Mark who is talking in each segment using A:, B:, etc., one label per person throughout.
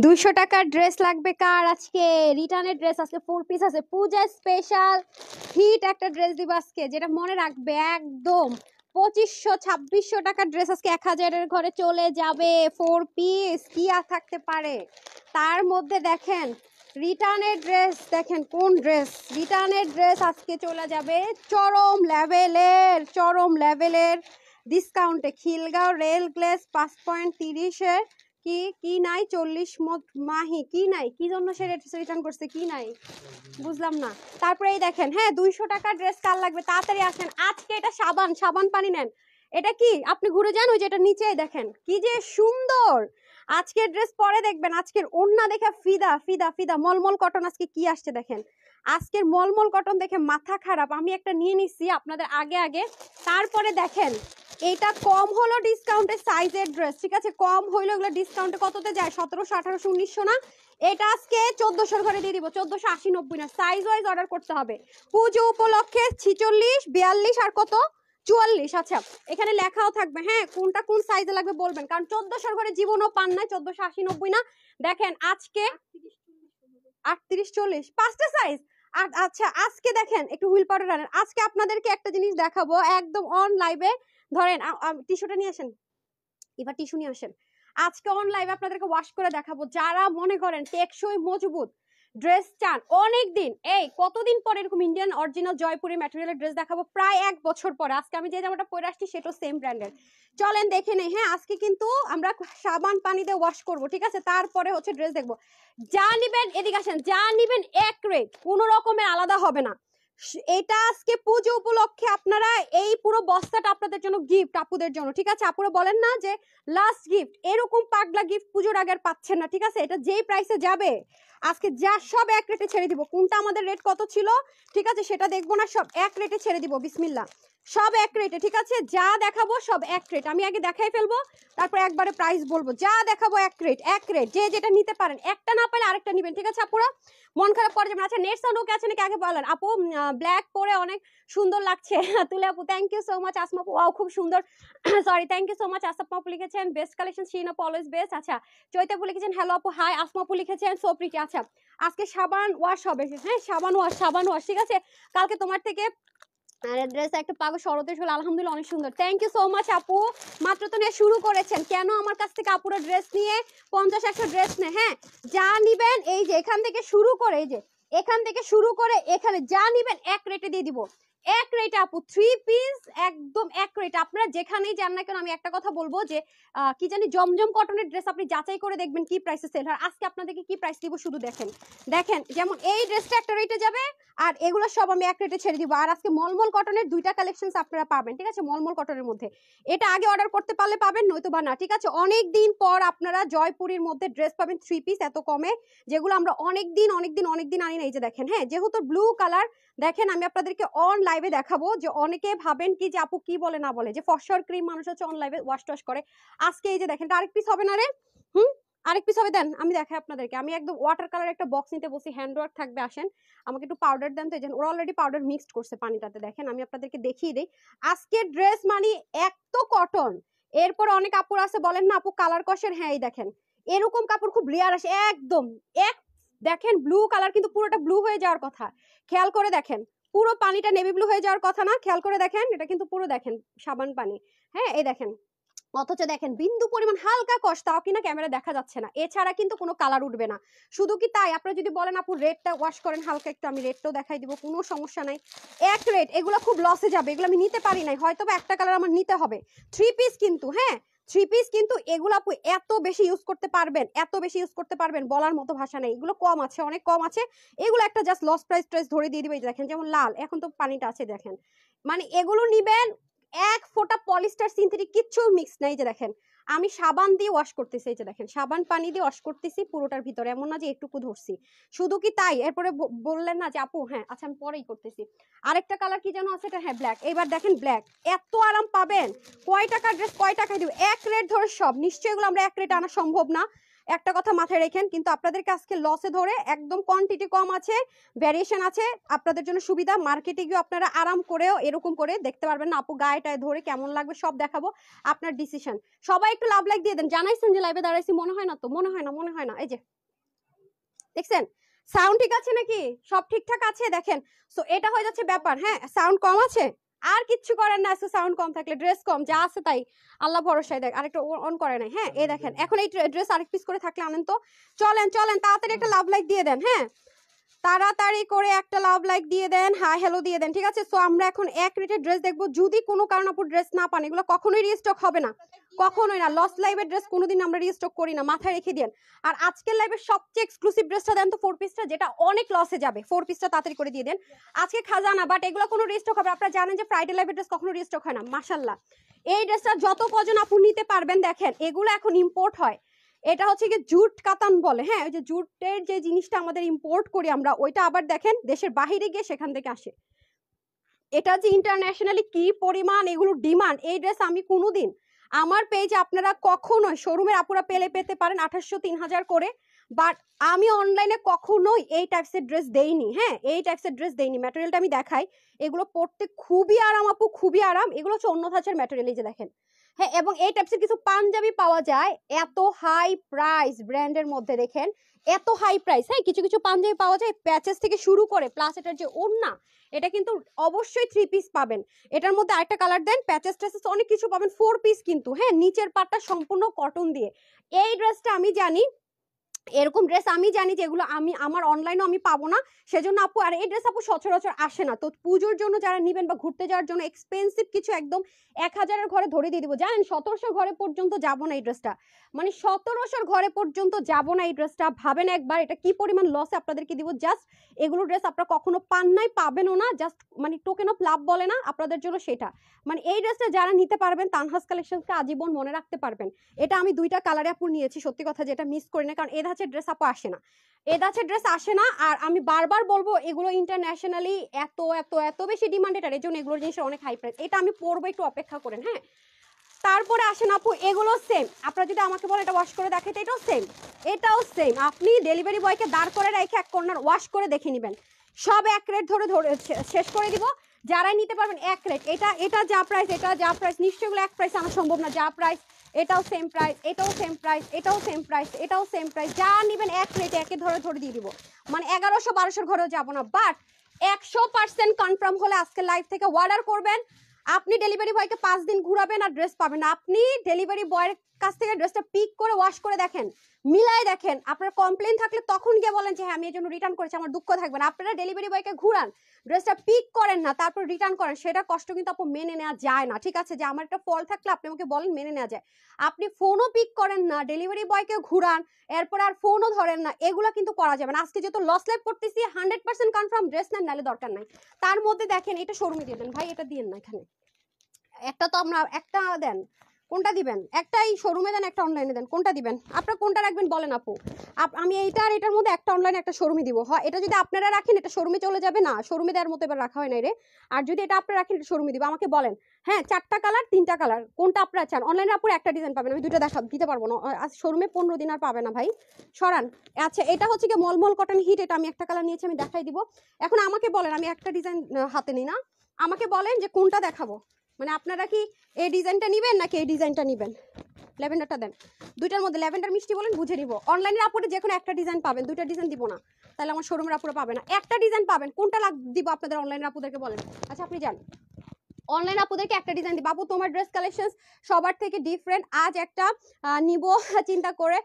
A: 200 টাকার ড্রেস লাগবে কার? আজকে রিটার্নের ড্রেস আজকে 4 পিস আছে, পূজা স্পেশাল হিট একটা ড্রেস দিব আজকে, যেটা মনে রাখবে একদম 2500-2600 টাকার ড্রেস আজকে 1000 এর ঘরে চলে যাবে। 4 পিস কি আর থাকতে পারে তার মধ্যে? দেখেন রিটার্নের ড্রেস, দেখেন কোন ড্রেস রিটার্নের ড্রেস আজকে চলে যাবে চরম লেভেলের ডিসকাউন্টে। খিলগাঁও রেল গ্লেস 5.30 এর কি কি নাই 40 মাহি কি নাই, কি জন্য সে রিটার্ন করছে, কি নাই বুঝলাম না। তারপরে এই দেখেন, হ্যাঁ 200 টাকার ড্রেস কার লাগবে তাড়াতাড়ি আসেন আজকে। এটা সাবান পানি নেন। এটা কি আপনি ঘুরে যান, ওই যে এটা নিচে দেখেন কি যে সুন্দর। আজকের ড্রেস পরে দেখবেন, আজকের ওড়না দেখে ফিদা ফিদা ফিদা। মলমল কটন আজকে কি আসছে দেখেন, আজকের মলমল কটন দেখে মাথা খারাপ। আমি একটা নিয়ে নিচ্ছি আপনাদের আগে। তারপরে দেখেন এটা কম হলো ডিসকাউন্টের সাইজের ড্রেস, ঠিক আছে? কম হইলো, এগুলো ডিসকাউন্টে কততে যায়? 1700, 1800, 1900 না, এটা আজকে 1400 ঘরে দিয়ে দিব। 1480, 90 না, সাইজ ওয়াইজ অর্ডার করতে হবে। পুজো উপলক্ষে 46, 42 আর কত 44। আচ্ছা এখানে লেখাও থাকবে, হ্যাঁ কোনটা কোন সাইজে লাগবে বলবেন, কারণ 1400 ঘরে জীবনও পান না। 1480, 90 না, দেখেন আজকে 38, 40 পাঁচটা সাইজ। আর আচ্ছা আজকে দেখেন একটু হুইল পাউডার আনেন। আজকে আপনাদেরকে একটা জিনিস দেখাবো একদম অন লাইভে। ধরেন টিস্যুটা নিয়ে আসেন, এবার টিস্যু নিয়ে আসেন। আজকে অন লাইভে আপনাদেরকে ওয়াশ করে দেখাবো। যারা মনে করেন টেকসই মজবুত ড্রেস চান অনেক দিন, এই কতদিন পরে এরকম ইন্ডিয়ান অরিজিনাল জয়পুরি ম্যাটেরিয়ালের ড্রেস দেখাবো, প্রায় 1 বছর পরে। আজকে আমি যে জামাটা পরে আসছি সেটাও সেম ব্র্যান্ডের। চলেন দেখে নেই। হ্যাঁ আজকে কিন্তু আমরা সাবান পানি দিয়ে ওয়াশ করব, ঠিক আছে? তারপরে হচ্ছে ড্রেস দেখবো। যা নিবেন এদিকে আসেন, যা নিবেন এক রেট, কোনো রকমের আলাদা হবে না। এটা আজকে পুজো উপলক্ষে আপনারা এই পুরো বস্তাটা আপনাদের জন্য গিফট, আপুদের জন্য, ঠিক আছে? আপুরা বলেন না যে লাস্ট গিফট, এরকম পাগলা গিফট পুজোর আগে আর পাচ্ছেন না, ঠিক আছে? এটা যেই প্রাইসে যাবে আজকে যা সব এক রেটে ছেড়ে দিব। কোনটা আমাদের রেট কত ছিল, ঠিক আছে সেটা দেখবো না, সব এক রেটে ছেড়ে দিব। বিসমিল্লাহ, সব এক রেটে, ঠিক আছে? যা দেখাবো সব এক রেট। আমি আগে দেখাই ফেলবো, তারপর একবারে প্রাইস বলবো। যা দেখাবো এক রেট, যে যেটা নিতে পারেন, একটা না পারলে আরেকটা নিবেন, ঠিক আছে আপুরা? মন খারাপ করে যাবেন। আচ্ছা নেট সাউন্ড ওকে আছে নাকি আগে বলেন। আপু ব্ল্যাক পরে অনেক সুন্দর লাগছে। তুলে আপু thank you so much. Asma আপু ওয়াও খুব সুন্দর, sorry thank you so much. Asma আপু লিখেছেন বেস্ট কালেকশন, শিন আপু অলওয়েজ বেস্ট। আচ্ছা চৈতা আপু লিখেছেন হ্যালো আপু হাই। আসমা আপু লিখেছেন সো প্রিটি। আচ্ছা আজকে সাবান ওয়াশ হবে, হ্যাঁ সাবান ওয়াশ, ঠিক আছে? কালকে তোমার থেকে ড্রেস একটা পাবো শরতের হলো, আলহামদুলিল্লাহ অনেক সুন্দর। থ্যাংক ইউ সো মাচ আপু। মাত্র তো নিয়ে শুরু করেছেন, কেন আমার কাছ থেকে আপুরা ড্রেস নিয়ে 50-100 ড্রেস নেয়? হ্যাঁ যা নিবেন এই যে এখান থেকে শুরু করে, এই যে এখান থেকে শুরু করে এখানে যা নিবেন এক রেটে দিয়ে দিব, এক রেটে আপু। 3 পিস একদম এক রেটে। আপনারা যেখানেই যান না কেন আমি একটা কথা বলবো যে কি জানি জমজম কটনের ড্রেস আপনি যাচাই করে দেখবেন কি প্রাইসে সেল হয়। আজকে আপনাদেরকে কি প্রাইস দিব শুধু দেখেন। দেখেন যেমন এই ড্রেসটা একটা রেটে যাবে, আর এগুলো সব আমি এক রেটে ছেড়ে দিব। আর আজকে মলমল কটনের 2টা কালেকশন আপনারা পাবেন, ঠিক আছে? মলমল কটনের মধ্যে এটা আগে অর্ডার করতে পারলে পাবেন, নয়তো বা না, ঠিক আছে? অনেক দিন পর আপনারা জয়পুরীর মধ্যে ড্রেস পাবেন 3 পিস এত কমে, যেগুলো আমরা অনেক দিন আনি না। এই যে দেখেন, হ্যাঁ যেহেতু ব্লু কালার, দেখেন আমি আপনাদেরকে অন লাইভে দেখাবো। যে অনেকে ভাবেন কি যে আপু কি বলে না বলে, যে ফসর ক্রিম মানুষ হচ্ছে অন লাইভে ওয়াশ টশ করে। আজকে এই যে দেখেন আরেক পিস হবে না রে, আরেক পিস হবে, দেন আমি দেখাই আপনাদেরকে। আমি একদম ওয়াটার কালার একটা বক্স নিতে বসি, হ্যান্ড ওয়ার্ক থাকবে। আসেন আমাকে একটু পাউডার দেন। তো এই যে ওরা অলরেডি পাউডার মিক্সড করছে পানিটাতে, দেখেন আমি আপনাদেরকে দেখিয়ে দিই। আজকের ড্রেস মানে এক তো কটন, এরপর অনেক কাপড় আছে বলেন না আপু কালার কষের, হ্যাঁ এই দেখেন এরকম কাপড় খুব রেয়ার আসে একদম এক। দেখেন ব্লু কালার কিন্তু পুরোটা ব্লু হয়ে যাওয়ার কথা, খেয়াল করে দেখেন পুরো পানিটা নেভি ব্লু হয়ে যাওয়ার কথা না, খেয়াল করে দেখেন এটা কিন্তু পুরো দেখেন সাবান পানি, হ্যাঁ এই দেখেন। অথচ দেখেন বিন্দু পরিমাণ হালকা কষ্ট, তাও কিনা ক্যামেরা দেখা যাচ্ছে না, এছাড়া কিন্তু কোনো কালার উঠবে না। শুধু কি তাই, আপনারা যদি বলেন আপু রেডটা ওয়াশ করেন হালকা একটু, আমি রেডটাও দেখাই দিব, কোনো সমস্যা নাই। এক রেড, এগুলো খুব লসে যাবে, এগুলো আমি নিতে পারি নাই, হয়তো বা একটা কালার আমার নিতে হবে। 3 পিস কিন্তু, হ্যাঁ 3 পিস কিন্তু এগুলো আপু এত বেশি ইউজ করতে পারবেন বলার মতো ভাষা নেই। এগুলো কম আছে, অনেক কম আছে। এগুলো একটা জাস্ট লস প্রাইস ধরে দিয়ে দিবে। দেখেন যেমন লাল, এখন তো পানিটা আছে দেখেন, মানে এগুলো নিবেন এক ফোঁটা পলিস্টার সিনথেটিক কিচ্ছু মিক্স নাই। যে দেখেন আমি সাবান দিয়ে ওয়াশ করতেছি, এই যে দেখেন সাবান পানি দিয়ে ওয়াশ করতেছি পুরোটার ভিতরে, এমন না যে একটুকু ধরছি। শুধু কি তাই, এরপরে বললেন না যে আপু হ্যাঁ আচ্ছা আমি পরেই করতেছি। আরেকটা কালার কি যেন আছে এটা, হ্যাঁ ব্ল্যাক। এবার দেখেন ব্ল্যাক এত আরাম পাবেন। কয় টাকা ড্রেস কয় টাকায় দিব, এক রেট ধরে সব। নিশ্চয়ই এগুলো আমরা এক রেট আনা সম্ভব না, একটা কথা মাথায় রেখেন, কিন্তু আপনাদেরকে আজকে লসে ধরে একদম কোয়ান্টিটি কম আছে, ভ্যারিয়েশন আছে, আপনাদের জন্য সুবিধা। মার্কেটে গিয়ে আপনারা আরাম করেও এরকম করে দেখতে পারবেন না আপু, গায়েটায় ধরে কেমন লাগবে সব দেখাবো, আপনার ডিসিশন। সবাই একটু লাভ লাইক দিয়ে দেন। জানাইছেন যে লাইভে দাঁড়াইছি, মনে হয় না তো, মনে হয় না, এই যে দেখছেন সাউন্ড ঠিক আছে নাকি, সব ঠিকঠাক আছে দেখেন। সো এটা হয়ে যাচ্ছে ব্যাপার। হ্যাঁ, সাউন্ড কম আছে, আর কিচ্ছু করেন না। সাউন্ড কম থাকলে ড্রেস কম, যা আছে তাই, আল্লাহ ভরসায়। দেখ আরেকটা অন করে নাই। হ্যাঁ, এই দেখেন এখন এই ড্রেস আরেক পিস করে থাকলে আনেন তো। চলেন তাড়াতাড়ি একটা লাভ লাইক দিয়ে দেন। হ্যাঁ, তাড়াতাড়ি করে একটা লাভ লাইক দিয়ে দেন, হাই হ্যালো দিয়ে দেন, ঠিক আছে। সো আমরা এখন এক রেটের ড্রেস দেখবো। যদি কোনো কারণ আপু ড্রেস না পান, এগুলো কখনোই রিস্টক হবে না, কখনোই না। লস লাইভের ড্রেস কোনোদিন আমরা রিস্টক করি না, মাথায় রেখে দেন। আর আজকের লাইভের সবচেয়ে এক্সক্লুসিভ ড্রেসটা দেন তো, 4 পিসটা, যেটা অনেক লসে যাবে। 4 পিসটা তাড়াতাড়ি করে দিয়ে দেন, আজকে খাজানা। বাট এগুলো কোনো রিস্টক হবে, আপনারা জানেন যে ফ্রাইডে লাইভের ড্রেস কখনো রিস্টক হয় না। মাশাআল্লাহ, এই ড্রেসটা যত কজন আপু নিতে পারবেন, দেখেন এগুলো এখন ইম্পোর্ট হয়। এটা হচ্ছে কি জুট কাতান বলে। হ্যাঁ, ওই যে জুটের যে জিনিসটা আমাদের ইম্পোর্ট করি আমরা, ওইটা আবার দেখেন দেশের বাহিরে গিয়ে সেখান থেকে আসে। এটা যে ইন্টারন্যাশনালি কি পরিমাণ এগুলো ডিমান্ড, এই ড্রেস আমি কোনোদিন আমার পেজে আপনারা কখনোই শোরুমের আপুরা পেতে পারেন 2800 3000 করে, বাট আমি অনলাইনে কখনোই এই টাইপসের ড্রেস দেইনি। হ্যাঁ, এই টাইপসের ড্রেস দেইনি। ম্যাটেরিয়ালটা আমি দেখাই, এগুলো পরতে খুবই আরাম আপু, খুবই আরাম। এগুলো হচ্ছে অন্য ধাঁচের ম্যাটেরিয়াল, এই যে দেখেন। হ্যাঁ, এবং এই টাইপসের কিছু পাঞ্জাবি পাওয়া যায় এত হাই প্রাইস ব্র্যান্ডের মধ্যে, দেখেন এত হাই প্রাইস। হ্যাঁ, কিছু কিছু পাঞ্জাবি পাওয়া যায় প্যাচেস থেকে শুরু করে, প্লাস এটার যে ওড়না, এটা কিন্তু অবশ্যই 3 পিস পাবেন। এটার মধ্যে আরেকটা কালার দেন, প্যাচেস ট্যাচেস অনেক কিছু পাবেন। 4 পিস কিন্তু। হ্যাঁ, নিচের পাটটা সম্পূর্ণ কটন দিয়ে। এই ড্রেসটা আমি জানি, এরকম ড্রেস আমি জানি যে এগুলো আমি আমার অনলাইনেও আমি পাবো না, সেজন্য আপু। আর এই ড্রেস আপু সচরাচর আসে না। তো পুজোর জন্য যারা নিবেন বা ঘুরতে যাওয়ার জন্য এক্সপেন্সিভ কিছু একদম 1000-এর ঘরে ধরে দিয়ে দিব। জানেন 1700 ঘরে পর্যন্ত যাবো না এই ড্রেসটা, মানে 1700 ঘরে পর্যন্ত যাবো না এই ড্রেসটা। ভাবেন একবার এটা কি পরিমাণ লসে আপনাদেরকে দিব। জাস্ট এগুলো ড্রেস আপনারা কখনো পান নাই, পাবেনও না। জাস্ট মানে টোকেন অফ লাভ বলে না আপনাদের জন্য, সেটা মানে এই ড্রেসটা যারা নিতে পারবেন তানহাস কালেকশনকে আজীবন মনে রাখতে পারবেন। এটা আমি 2টা কালারে আপু নিয়েছি, সত্যি কথা, যেটা মিস করি না, কারণ এ ধাঁচের ড্রেস আপু আসে না, এ ধাঁচের ড্রেস আসে না। আর আমি বারবার বলবো এগুলো ইন্টারন্যাশনালি এত এত এত বেশি ডিমান্ড, এটার এই জন্য এগুলোর জিনিসের অনেক হাই প্রাইস। এটা আমি পরবো, একটু অপেক্ষা করেন। হ্যাঁ, তারপরে আসেন আপু, এগুলো সেম। আপনারা যদি আমাকে বলেন এটা ওয়াশ করে দেখাতে, এটাও সেম, এটাও সেম। আপনি ডেলিভারি বয়কে দাঁড় করে রেখে এক কর্নার ওয়াশ করে দেখে নেবেন, সব এক রেট ধরে শেষ করে দিব। যারাই নিতে পারবেন এক রেট। এটা যা প্রাইস, এটা যা প্রাইস, নিশ্চয়ই এগুলো এক প্রাইস আনা সম্ভব না। যা প্রাইস এটাও সেম প্রাইস, এটাও সেম প্রাইস, এটাও সেম প্রাইস, এটাও সেম প্রাইস। যা নিবেন এক রেটে একে ধরে দিয়ে দিব, মানে 1100-1200 ঘরেও যাবো না। বাট 100% কনফার্ম হলে আজকে লাইভ থেকে অর্ডার করবেন। আপনি ডেলিভারি বয়কে 5 দিন ঘুরাবেন আর ড্রেস পাবেন না। আপনি ডেলিভারি বয়ের কাছ থেকে ড্রেসটা পিক করে ওয়াশ করে দেখেন, মিলাই দেখেন। আপনার কমপ্লেন থাকলে তখন গিয়ে বলেন যে হ্যাঁ আমি এই জন্য রিটার্ন করেছি, আমার দুঃখ থাকবে না। আপনারা ডেলিভারি বয়কে ঘুরান, ড্রেসটা পিক করেন না, তারপর রিটার্ন করেন, সেটা কষ্ট কিন্তু আপু মেনে নেওয়া যায় না। ঠিক আছে, যে আমার একটা ফল থাকলে আপনি আমাকে বলেন, মেনে নেওয়া যায়। আপনি ফোনও পিক করেন না, ডেলিভারি বয়কে ঘুরান, এরপর আর ফোনও ধরেন না, এগুলো কিন্তু করা যাবে না। আজকে যেহেতু লস লাইভ করতেছি, 100% কনফার্ম ড্রেস নেন, নাহলে দরকার নাই। তার মধ্যে দেখেন এটা শোরুমে দিয়ে দেন ভাই, এটা দিয়েন না এখানে। একটা তো আমরা একটা দেন, কোনটা দিবেন? একটাই শোরুমে দেন, একটা অনলাইনে দেন, কোনটা দিবেন? আপনারা কোনটা রাখবেন বলেন আপু। আমি এইটা আর এটার মধ্যে একটা অনলাইনে একটা শোরুমে দিব। হয় এটা যদি আপনারা রাখেন এটা শোরুমে চলে যাবে না, শোরুমে দেওয়ার মতো এবার রাখা হয় নাই রে। আর যদি এটা আপনারা রাখেন এটা শোরুমে দিব, আমাকে বলেন। হ্যাঁ, 4টা কালার 3টা কালার, কোনটা আপনারা চান? অনলাইনে আপুর একটা ডিজাইন পাবেন, আমি 2টা দিতে পারবো না। আজ শোরুমে 15 দিন আর পাবে না ভাই, সরান। আচ্ছা, এটা হচ্ছে কি মলমল কটন হিট, এটা আমি একটা কালার নিয়েছি, আমি দেখাই দিব। এখন আমাকে বলেন, আমি একটা ডিজাইন হাতে নিই না, আমাকে বলেন যে কোনটা দেখাবো। মানে আপনারা কি এই ডিজাইনটা নেবেন নাকি এই ডিজাইনটা নেবেন? ল্যাভেন্ডারটা দেন, 2টার মধ্যে ল্যাভেন্ডার মিষ্টি বলেন, বুঝে নিব। অনলাইনের আপুরে যে কোনো একটা ডিজাইন পাবেন, 2টা ডিজাইন দিব না, তাহলে আমার শোরুমের আপুরা পাবে না। একটা ডিজাইন পাবেন, কোনটা দিব আপনাদের অনলাইনের আপুদেরকে বলেন। আচ্ছা আপনি যান, অনলাইন আপুদেরকে একটা ডিজাইন দিব। আপু তোমার ড্রেস কালেকশন সবার থেকে ডিফারেন্ট, আজ একটা নিব চিন্তা করে,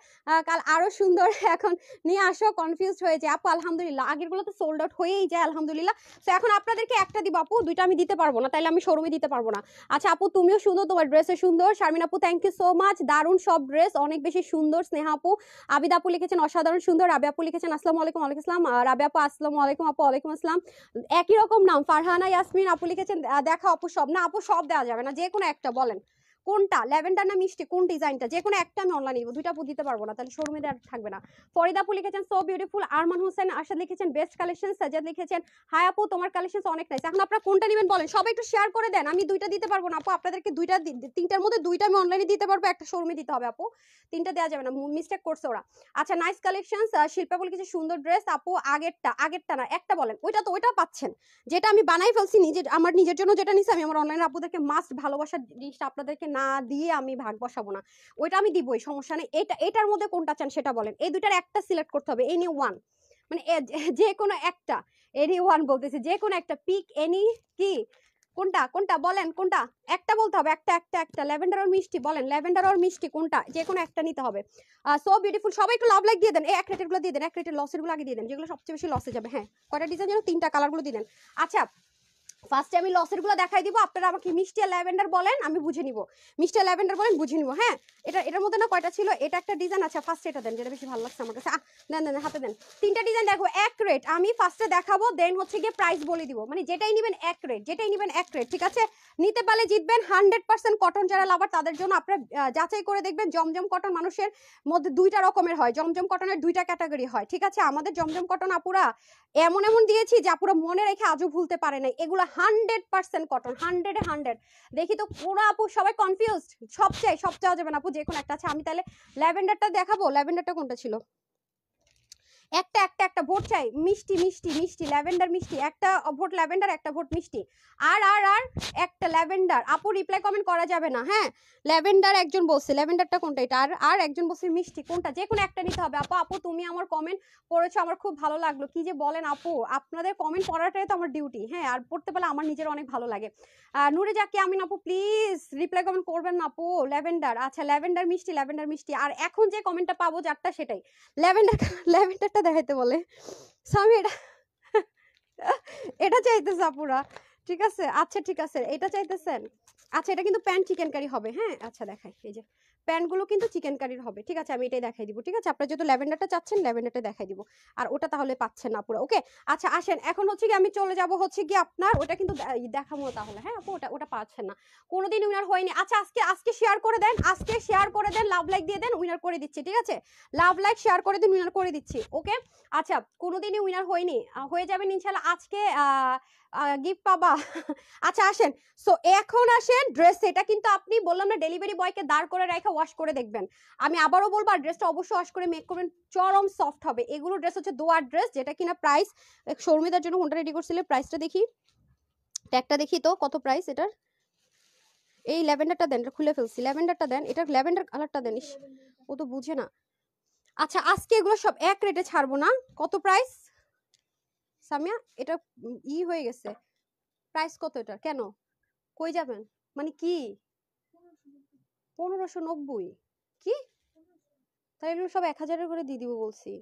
A: কাল আরো সুন্দর এখন নিয়ে আসো। কনফিউজড হয়েছে আপু, আলহামদুলিল্লাহ আগেরগুলো তো সোল্ড আউট হয়েই যায় আলহামদুলিল্লাহ। তো এখন আপনাদেরকে একটা দিব আপু, 2টা আমি দিতে পারবো না, তাইলে আমি শোরুমে দিতে পারবো না। আচ্ছা আপু তুমিও সুন্দর, তোমার ড্রেসও সুন্দর। শারমিন আপু থ্যাংক ইউ সো মাচ, দারুণ সব ড্রেস, অনেক বেশি সুন্দর। স্নেহা আপু, আবিদ আপু লিখেছেন অসাধারণ সুন্দর। রাবে আপু লিখেছেন আসসালামু আলাইকুম। ওয়ালাইকুম আসসালাম। রাবে আপু আসসালামু আলাইকুম। আপু ওয়ালাইকুম আসসালাম, একই রকম নাম। ফারহানা ইয়াসমিন আপু লিখেছেন দেখা আপু সব না, আপু সব দেওয়া যাবে না, যে কোনো একটা বলেন কোনটা ল্যাভেন্ডার না মিষ্টি, কোন ডিজাইনটা, যে কোনো একটা আমি অনলাইনে দিব, দুইটা আপু দিতে পারবো না, তাহলে শোরুমে আর থাকবে না। ফরিদা আপু লিখেছেন সো বিউটিফুল, আরমান হোসেন আশাদ লিখেছেন বেস্ট কালেকশন, সাজাদ লিখেছেন হাই আপু তোমার কালেকশন অনেক নাইস। এখন আপনারা কোনটা নেবেন বলেন, সবাই একটু শেয়ার করে দেন। আমি দুইটা দিতে পারবো না আপু, আপনাদেরকে দুইটা, তিনটার মধ্যে দুইটা আমি অনলাইনে দিতে পারবো, একটা শোরুমে দিতে হবে আপু, তিনটা দেওয়া যাবে না, মিস্টেক করছে ওরা। আচ্ছা নাইস কালেকশন, শিল্পা বলে কিছু সুন্দর ড্রেস আপু, আগেরটা না একটা বলেন, ওইটা তো ওইটা পাচ্ছেন, যেটা আমি বানাই ফেলছি নিজে, আমার নিজের জন্য যেটা নিছি আমি, আমার অনলাইনে আপুদেরকে মাস্ট ভালোবাসার জিনিসটা আপনাদেরকে না দিয়ে আমি ভাগ বসাবো না, ওইটা আমি দিবই, সমস্যা নেই। এটার মধ্যে কোনটা চান সেটা বলেন, এই দুইটার একটা সিলেক্ট করতে হবে, এনি ওয়ান, মানে যে কোনো একটা, এনি ওয়ান বলতেছি, যে কোনো একটা, পিক এনি, কি কোনটা বলেন, কোনটা একটা বলতে হবে, একটা ল্যাভেন্ডার আর মিষ্টি বলেন, ল্যাভেন্ডার আর মিষ্টি কোনটা, যে কোনো একটা নিতে হবে। সো বিউটিফুল, সবাই একটু লাভ লাইক দিয়ে দেন, এই এক রেটের গুলো দিয়ে দেন, এক রেটের লসের গুলো আগে দিয়ে দেন, যেগুলো সবচেয়ে বেশি লসে যাবে। হ্যাঁ কয়টা ডিজাইন যেন, তিনটা কালার গুলো দিয়ে দেন। আচ্ছা ফার্স্টে আমি লসের গুলো দেখাই দিব, আপনারা আমাকে মিষ্টি আর ল্যাভেন্ডার বলেন, আমি বুঝে নিব, মিষ্টি আর ল্যাভেন্ডার বলেন বুঝে নিব। হ্যাঁ এটার মধ্যে না কয়টা ছিল, এটা একটা ডিজাইন। আচ্ছা ফার্স্ট এটা দেন, যেটা বেশি ভালো লাগছে আমার কাছে, দেন হাতে দেন, তিনটা ডিজাইন দেখো এক রেট, আমি ফার্স্টে দেখাবো, দেন হচ্ছে গিয়ে প্রাইস বলে দিব, মানে যেটাই নেবেন এক রেট, যেটাই নেবেন এক রেট, ঠিক আছে? নিতে পারলে জিতবেন 100% কটন, যারা লাভার তাদের জন্য আপনারা যাচাই করে দেখবেন, জমজম কটন মানুষের মধ্যে দুইটা রকমের হয়, জমজম কটনের দুইটা ক্যাটাগরি হয়, ঠিক আছে? আমাদের জমজম কটন আপুরা এমন দিয়েছি যে আপুরা মনে রেখে আজও ভুলতে পারে নাই, এগুলো 100% কটন, 100 দেখি তো পুরা আপু সবাই কনফিউজড, সব চাওয়া যাবে না আপু, যে কোনো একটা। আচ্ছা আমি তাহলে ল্যাভেন্ডারটা দেখাবো, ল্যাভেন্ডারটা কোনটা ছিল, একটা ভোট চাই, মিষ্টি ল্যাভেন্ডার মিষ্টি, একটা ভোট ল্যাভেন্ডার, একটা ভোট মিষ্টি, আর একটা ল্যাভেন্ডার। আপু রিপ্লাই কমেন্ট করা যাবে না, হ্যাঁ ল্যাভেন্ডার একজন বলছে, ল্যাভেন্ডারটা কোনটা, এটা আর একজন বলছে মিষ্টি, কোনটা, যে কোনো একটা নিতে হবে। আপু তুমি আমার কমেন্ট পড়েছো, আমার খুব ভালো লাগলো, কি যে বলেন আপু, আপনাদের কমেন্ট পড়াটাই তো আমার ডিউটি, হ্যাঁ আর পড়তে পারলে আমার নিজের অনেক ভালো লাগে। নুরে জাকি আমিন আপু প্লিজ রিপ্লাই কমেন্ট করবেন না আপু, ল্যাভেন্ডার, আচ্ছা ল্যাভেন্ডার মিষ্টি, আর এখন যে কমেন্টটা পাবো যারটা সেটাই ল্যাভেন্ডারটা দেখাইতে বলে, স্বামী এটা চাইতেছে আপুরা, ঠিক আছে? আচ্ছা ঠিক আছে, এটা চাইতেছেন, আচ্ছা এটা কিন্তু প্যান্ট চিকেন কারি হবে, হ্যাঁ আচ্ছা দেখাই, এই যে প্যান্টগুলো কিন্তু চিকেন কারির হবে, ঠিক আছে? আমি এটাই দেখাই দিব, ঠিক আছে? আপনারা যেহেতু ল্যাভেন্ডারটা চাচ্ছেন, ল্যাভেন্ডারটা দেখাই দিব, আর ওটা তাহলে পাচ্ছেন না পুরো, ওকে? আচ্ছা আসেন, এখন হচ্ছে কি আমি চলে যাব হচ্ছে কি আপনার ওটা কিন্তু দেখাবো তাহলে, হ্যাঁ আপু ওটা পাচ্ছেন না, কোনোদিন উইনার হয়নি। আচ্ছা আজকে শেয়ার করে দেন, লাভ লাইক দিয়ে দেন, উইনার করে দিচ্ছি, ঠিক আছে? লাভ লাইক শেয়ার করে দিন, উইনার করে দিচ্ছি, ওকে? আচ্ছা কোনোদিনই উইনার হয়নি, হয়ে যাবেন ইনশাল্লাহ, আজকে গিফট পাবা। আচ্ছা আসেন, সো এখন আসেন ড্রেস, এটা কিন্তু আপনি বললাম না ডেলিভারি বয়কে দাঁড় করে রেখে ওয়াশ করে দেখবেন, আমি আবারও বলবো, আর ড্রেসটা অবশ্যই ওয়াশ করে মেক করবেন, চরম সফট হবে। এগুলো ড্রেস হচ্ছে দোয়ার ড্রেস, যেটা কিনা প্রাইস শর্মিদার জন্য কোনটা রেডি করছিলে, প্রাইসটা দেখি, ট্যাগটা দেখি তো কত প্রাইস এটার, এই ল্যাভেন্ডারটা দেন, এটা খুলে ফেলছি, ল্যাভেন্ডারটা দেন, এটা ল্যাভেন্ডার কালারটা দেন, ও তো বুঝে না। আচ্ছা আজকে এগুলো সব এক রেটে ছাড়বো না, কত প্রাইস সামিয়া, এটা হয়ে গেছে, প্রাইস কত এটা, কেন কই যাবেন, মানে কি 1590, কি তাহলে এগুলো সব 1000 করে দিয়ে দিব বলছি,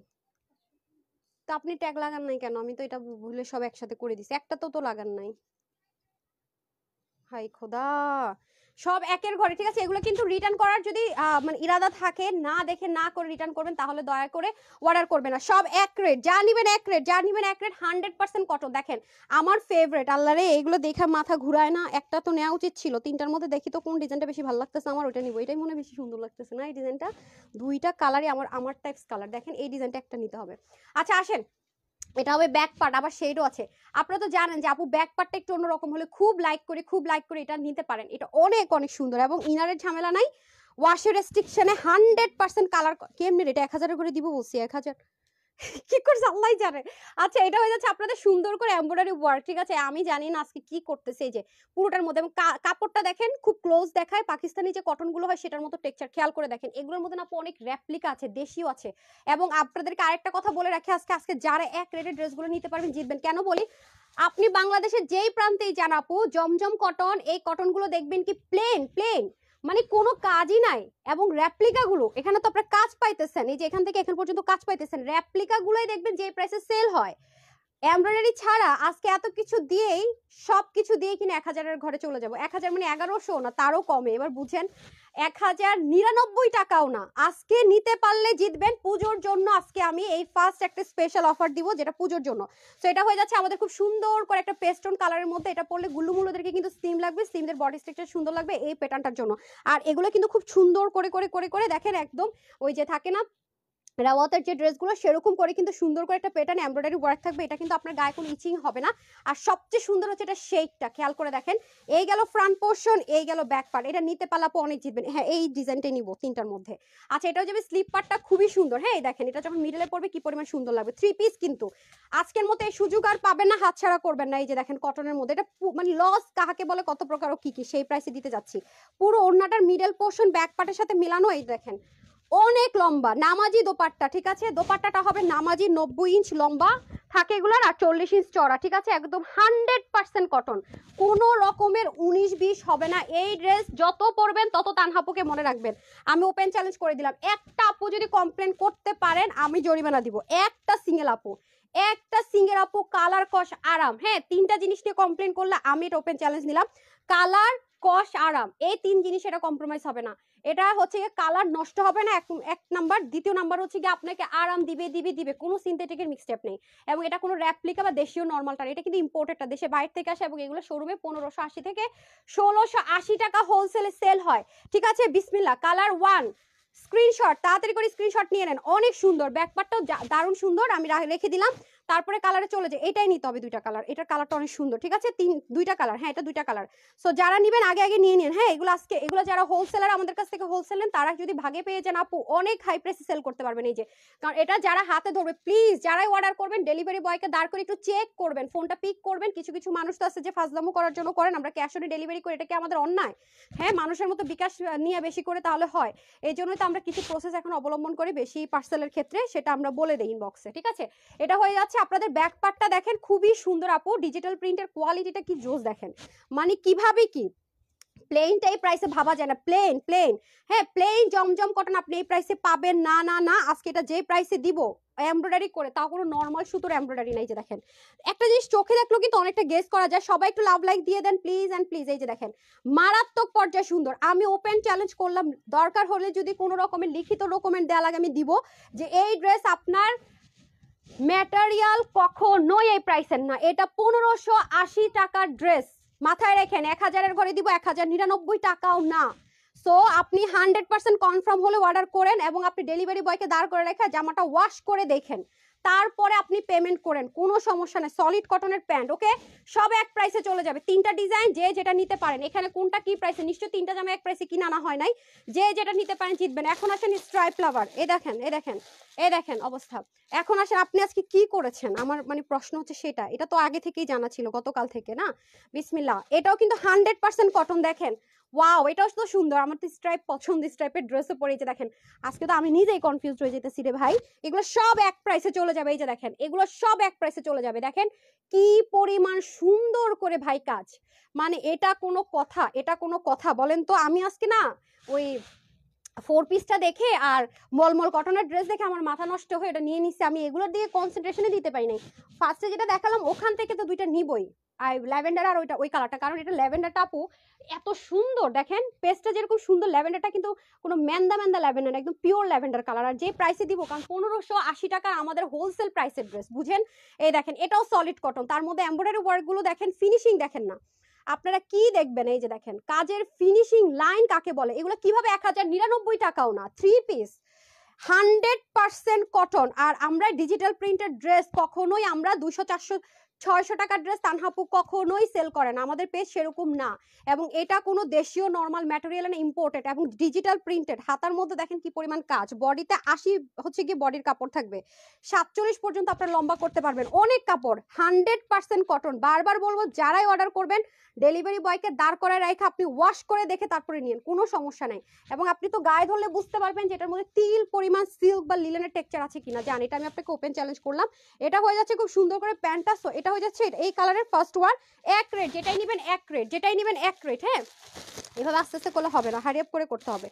A: তা আপনি ট্যাগ লাগান নাই কেন? আমি তো এটা ভুলে সব একসাথে করে দিছি, একটা তো লাগান নাই, হাই খোদা, সব একের ঘরে, ঠিক আছে? এগুলো কিন্তু রিটার্ন করার যদি মানে ইরাদা থাকে, না দেখে না করে রিটার্ন করবেন, তাহলে দয়া করে অর্ডার করবেন না, সব এক রেট, যা নিবেন এক রেট, 100% কটন। দেখেন আমার ফেভারিট, আল্লাহ রে এগুলো দেখে মাথা ঘুরায় না, একটা তো নেওয়া উচিত ছিল, তিনটার মধ্যে দেখি তো কোন ডিজাইনটা বেশি ভালো লাগতেছে আমার, ওইটা নিব, এটাই মনে বেশি সুন্দর লাগতেছে না, এই ডিজাইনটা, দুইটা কালারই আমার টাইপস কালার, দেখেন এই ডিজাইনটা একটা নিতে হবে। আচ্ছা আসেন, এটা হবে ব্যাক পার্ট, আবার শেডও আছে, আপনারা তো জানেন যে আপু ব্যাক পার্টটা একটু অন্যরকম হলে খুব লাইক করে এটা নিতে পারেন, এটা অনেক সুন্দর, এবং ইনারের ঝামেলা নাই, ওয়াশের রেস্ট্রিকশনে 100% কালার, কেমনে এটা 1000 করে দিব বলছি, 1000 কি করছে আল্লাহই জানে। আচ্ছা এটা হয়ে যাচ্ছে আপনাদের সুন্দর করে এমব্রয়ডারি ওয়ার্ক, ঠিক আছে? আমি জানি না আজকে কি করতেছে, এই যে পুরোটার মধ্যে, এবং কাপড়টা দেখেন খুব ক্লোজ দেখায়, পাকিস্তানি যে কটন গুলো হয় সেটার মতো টেক্সচার, খেয়াল করে দেখেন, এগুলোর মধ্যে না অনেক রেপ্লিকা আছে, দেশিও আছে। এবং আপনাদেরকে আরেকটা কথা বলে রাখি, আজকে যারা এক রেটের ড্রেসগুলো নিতে পারবেন জিতবেন, কেন বলি, আপনি বাংলাদেশের যেই প্রান্তেই যান আপু, জমজম কটন, এই কটনগুলো দেখবেন কি প্লেন, মানে কোনো কাজই নাই, এবং রেপ্লিকা গুলো এখানে তো আপনারা কাজ পাইতেছেন, এই যে এখান থেকে এখান পর্যন্ত কাজ পাইতেছেন, রেপ্লিকা গুলোই দেখবেন যে প্রাইসে সেল হয়, এমব্রয়ডারি ছাড়া আজকে এত কিছু দিয়েই সবকিছু দিয়ে কিনা 1000-এর ঘরে চলে যাবো। 1000 মানে 1100 না, তারও কমে। এবার বুঝেন, 1099 টাকাও না। আজকে নিতে পারলে জিতবেন। পুজোর জন্য আজকে আমি এই ফার্স্ট একটা স্পেশাল অফার দিব, যেটা পুজোর জন্য। তো এটা হয়ে যাচ্ছে আমাদের খুব সুন্দর করে একটা পেস্টন কালারের মধ্যে। এটা পরলে গুল্লুমুল্লুদেরকে কিন্তু স্লিম লাগবে, স্লিমদের বডি স্ট্রাকচার সুন্দর লাগবে এই প্যাটার্নটার জন্য। আর এগুলো কিন্তু খুব সুন্দর করে করে করে করে দেখেন, একদম ওই যে থাকে না রাওয়াতের যে ড্রেসগুলো, সেরকম করে কিন্তু সুন্দর করে একটা প্যাটার্ন এমব্রয়ডারি ওয়ার্ক থাকবে। এটা কিন্তু আপনার গায়ে কোনো ইচিং হবে না। আর সবচেয়ে সুন্দর হচ্ছে এটা শেকটা, খেয়াল করে দেখেন। এই গেল ফ্রন্ট পোর্শন, এই গেল ব্যাক পার্ট। এটা নিতে পারলে আপু অনেক জিতবেন। হ্যাঁ, এই ডিজাইনটাই নিব তিনটার মধ্যে। আচ্ছা, এটাও যাবে স্লিপ পার্টটা খুবই সুন্দর। হ্যাঁ, এই দেখেন, এটা যখন মিডলে পড়বে কি পরিমাণ সুন্দর লাগবে। 3 পিস কিন্তু আজকের মতো এই সুযোগ আর পাবেন না, হাতছাড়া করবেন না। এই যে দেখেন কটনের মধ্যে, এটা মানে লস কাহাকে বলে, কত প্রকার ও কি কি সেই প্রাইসে দিতে যাচ্ছি। পুরো ওড়নাটার মিডল পোর্শন ব্যাক পার্টের সাথে মেলানো। এই দেখেন অনেক লম্বা নামাজি দোপাট্টা, ঠিক আছে। দোপাট্টাটা হবে নামাজি, 90 ইঞ্চ লম্বা থাকে এগুলার, আর 40 ইঞ্চ চড়া, ঠিক আছে। একদম 100% কটন, কোনো রকমের 19-20 হবে না। এই ড্রেস যত পরবেন তত তানহাপুকে মনে রাখবেন। আমি ওপেন চ্যালেঞ্জ করে দিলাম, একটা আপু যদি কমপ্লেন করতে পারেন আমি জরিমানা দিব। একটা সিঙ্গেল আপু কালার কস আরাম, হ্যাঁ, 3টা জিনিস নিয়ে কমপ্লেন করলে আমি এটা ওপেন চ্যালেঞ্জ নিলাম। কালার কস আরাম, এই 3 জিনিস এটা কম্প্রোমাইজ হবে না। এটা হচ্ছে গিয়ে কালার নষ্ট হবে না, এক নাম্বার। দ্বিতীয় নাম্বার হচ্ছে গিয়ে আপনাকে আরাম দিবে দিবে দিবে, কোনো সিনথেটিকের মিক্সটেপ নেই। এবং এটা কোনো রেপ্লিকা বা দেশীয় নর্মালটা, এটা কিন্তু ইম্পোর্টেডটা, দেশে বাইরে থেকে আসে। এবং এগুলো শোরুমে 1580 থেকে 1680 টাকা হোলসেলে সেল হয়, ঠিক আছে। বিসমিল্লাহ, কালার 1 স্ক্রিনশট, তাড়াতাড়ি করে স্ক্রিনশট নিয়ে নেন। অনেক সুন্দর, ব্যাকপার্টটাও দারুণ সুন্দর, আমি রেখে দিলাম। তারপরে কালারে চলে যায়, এটাই নিতে হবে 2টা কালার। এটার কালারটা অনেক সুন্দর, ঠিক আছে। 2টা কালার, হ্যাঁ, এটা 2টা কালার। সো যারা নেবেন আগে আগে নিয়ে নিন। হ্যাঁ, এগুলো আজকে, এগুলো যারা হোলসেলার আমাদের কাছ থেকে হোলসেল নেন, তারা যদি ভাগে পেয়ে যান আপু অনেক হাই প্রাইসে সেল করতে পারবেন। এই যে, কারণ এটা যারা হাতে ধরবে, প্লিজ যারাই অর্ডার করবেন ডেলিভারি বয়কে দাঁড় করে একটু চেক করবেন, ফোনটা পিক করবেন। কিছু কিছু মানুষ তো আছে যে ফাজলামো করার জন্য করেন, আমরা ক্যাশ অন ডেলিভারি করি, এটা কি আমাদের অন্যায়? হ্যাঁ, মানুষের মতো বিকাশ নিয়ে বেশি করে তাহলে হয়। এই জন্যই তো আমরা কিছু প্রসেস এখন অবলম্বন করি বেশি পার্সেলের ক্ষেত্রে, সেটা আমরা বলে দেই ইনবক্সে, ঠিক আছে। এটা হয়ে যাচ্ছে আপনাদের ব্যাক পার্টটা। দেখেন খুবই সুন্দর আপু, ডিজিটাল প্রিন্টের কোয়ালিটিটা কি জোস দেখেন। মানে কিভাবে কি প্লেনটা এই প্রাইসে ভাবা যায় না, প্লেন প্লেন, হ্যাঁ, প্লেন জমজম কটন আপনি এই প্রাইসে পাবেন না না না। আজকে এটা যে প্রাইসে দিব এমব্রয়ডারি করে, তাও কোনো নর্মাল সুতোর এমব্রয়ডারি নাই। যে দেখেন, একটা জিনিস চোখে দেখলেও কিন্তু অনেকটা গেস করা যায়। সবাই একটু লাভ লাইক দিয়ে দেন প্লিজ অ্যান্ড প্লিজ। এই যে দেখেন, মারাত্মক পর্যায়ে সুন্দর। আমি ওপেন চ্যালেঞ্জ করলাম, দরকার হলে যদি কোনো রকমের লিখিত ডকুমেন্ট দেওয়া লাগে আমি দিব, যে এই ড্রেস আপনার ম্যাটেরিয়াল কখনোই এই প্রাইসের না। এটা 1580 টাকার ড্রেস, মাথায় রেখেন। 1000-এর ঘরে দিব 1099 টাকাও না। সো আপনি 100% কনফার্ম হলে অর্ডার করেন, এবং আপনি ডেলিভারি বয়কে দাঁড় করে রেখে জামাটা ওয়াশ করে দেখেন, তারপরে আপনি পেমেন্ট করেন, কোনো সমস্যা নেই। সলিড কটনের প্যান্ট, ওকে, সব এক প্রাইসে চলে যাবে। 3টা ডিজাইন, যে যেটা নিতে পারেন। এখানে কোনটা কি প্রাইসে, নিশ্চয়ই 3টা জামা এক প্রাইসে কিনা না হয় নাই। যে যেটা নিতে পারেন জিতবেন। এখন আসেন স্ট্রাইপ লাভার, এই দেখেন এই দেখেন এই দেখেন অবস্থা। এখন আসেন, আপনি আজকে কি করেছেন, আমার মানে প্রশ্ন হচ্ছে সেটা। এটা তো আগে থেকেই জানা ছিল, গতকাল থেকে না। বিসমিল্লাহ, এটাও কিন্তু 100% কটন। দেখেন, ওয়াও, এটাও তো সুন্দর। আমার তো স্ট্রাইপ পছন্দ, স্ট্রাইপের ড্রেসও পরেছে। দেখেন, আজকে তো আমি নিজেই কনফিউজ হয়ে যেতেছি রে ভাই। এগুলো সব এক প্রাইসে চলে যাবে। এই যে দেখেন, এগুলো সব এক প্রাইসে চলে যাবে। দেখেন কি পরিমাণ সুন্দর করে ভাই কাজ, মানে এটা কোনো কথা, এটা কোনো কথা বলেন তো। আমি আজকে না ওই 4 পিসটা দেখে আর মলমল কটনের ড্রেস দেখে আমার মাথা নষ্ট হয়ে এটা নিয়ে নিচ্ছে। আমি এগুলোর দিকে কনসেন্ট্রেশনে দিতে পারি নাই। ফার্স্টে যেটা দেখালাম ওখান থেকে তো 2টা নিবই, আর ল্যাভেন্ডার আর ওই কালারটা, কারণ এটা ল্যাভেন্ডারটা আপু এত সুন্দর। দেখেন পেস্টটা যেরকম সুন্দর, ল্যাভেন্ডারটা কিন্তু কোনো ম্যান্দা ম্যান্দা ল্যাভেন্ডার, একদম পিওর ল্যাভেন্ডার কালার। আর যে প্রাইসে দিব, কারণ 1580 টাকা আমাদের হোলসেল প্রাইসের ড্রেস, বুঝেন। এই দেখেন, এটাও সলিড কটন, তার মধ্যে এমব্রয়ডারি ওয়ার্কগুলো দেখেন, ফিনিশিং দেখেন না, আপনারা কি দেখবেন। এই যে দেখেন কাজের ফিনিশিং লাইন কাকে বলে, এগুলো কিভাবে 1099 টাকাও না। 3 পিস 100% কটন। আর আমরা ডিজিটাল প্রিন্টেড ড্রেস কখনোই আমরা 200 400 600 টাকার ড্রেস তানহাপু কখনোই সেল করে না, আমাদের পেজ সেরকম না। এবং এটা কোনো দেশীয় নর্মাল ম্যাটেরিয়াল না, ইম্পোর্টেড এবং ডিজিটাল প্রিন্টেড। হাতার মধ্যে দেখেন কি পরিমাণ কাজ, বডিতে 80 হচ্ছে কি বডির কাপড় থাকবে, 47 পর্যন্ত আপনারা লম্বা করতে পারবেন, অনেক কাপড়, 100% কটন। বারবার বলবো, যারাই অর্ডার করবেন ডেলিভারি বয়কে দাঁড় করায় রাখা, আপনি ওয়াশ করে দেখে তারপরে নিন, কোনো সমস্যা নাই। এবং আপনি তো গায়ে ধরলে বুঝতে পারবেন যে এটার মধ্যে তিল পরিমাণ সিল্ক বা লিলেনের টেক্সচার আছে কিনা। জানি, এটা আমি আপনাকে ওপেন চ্যালেঞ্জ করলাম। এটা হয়ে যাচ্ছে খুব সুন্দর করে প্যান্টটা। এটা হয়ে যাচ্ছে এই কালারের ফার্স্ট ওয়ান, এক রেট, যেটাই নেবেন এক রেট, যেটাই নেবেন এক রেট। হ্যাঁ, এভাবে আস্তে আস্তে করলে হবে না, হারিয়ে করে করতে হবে।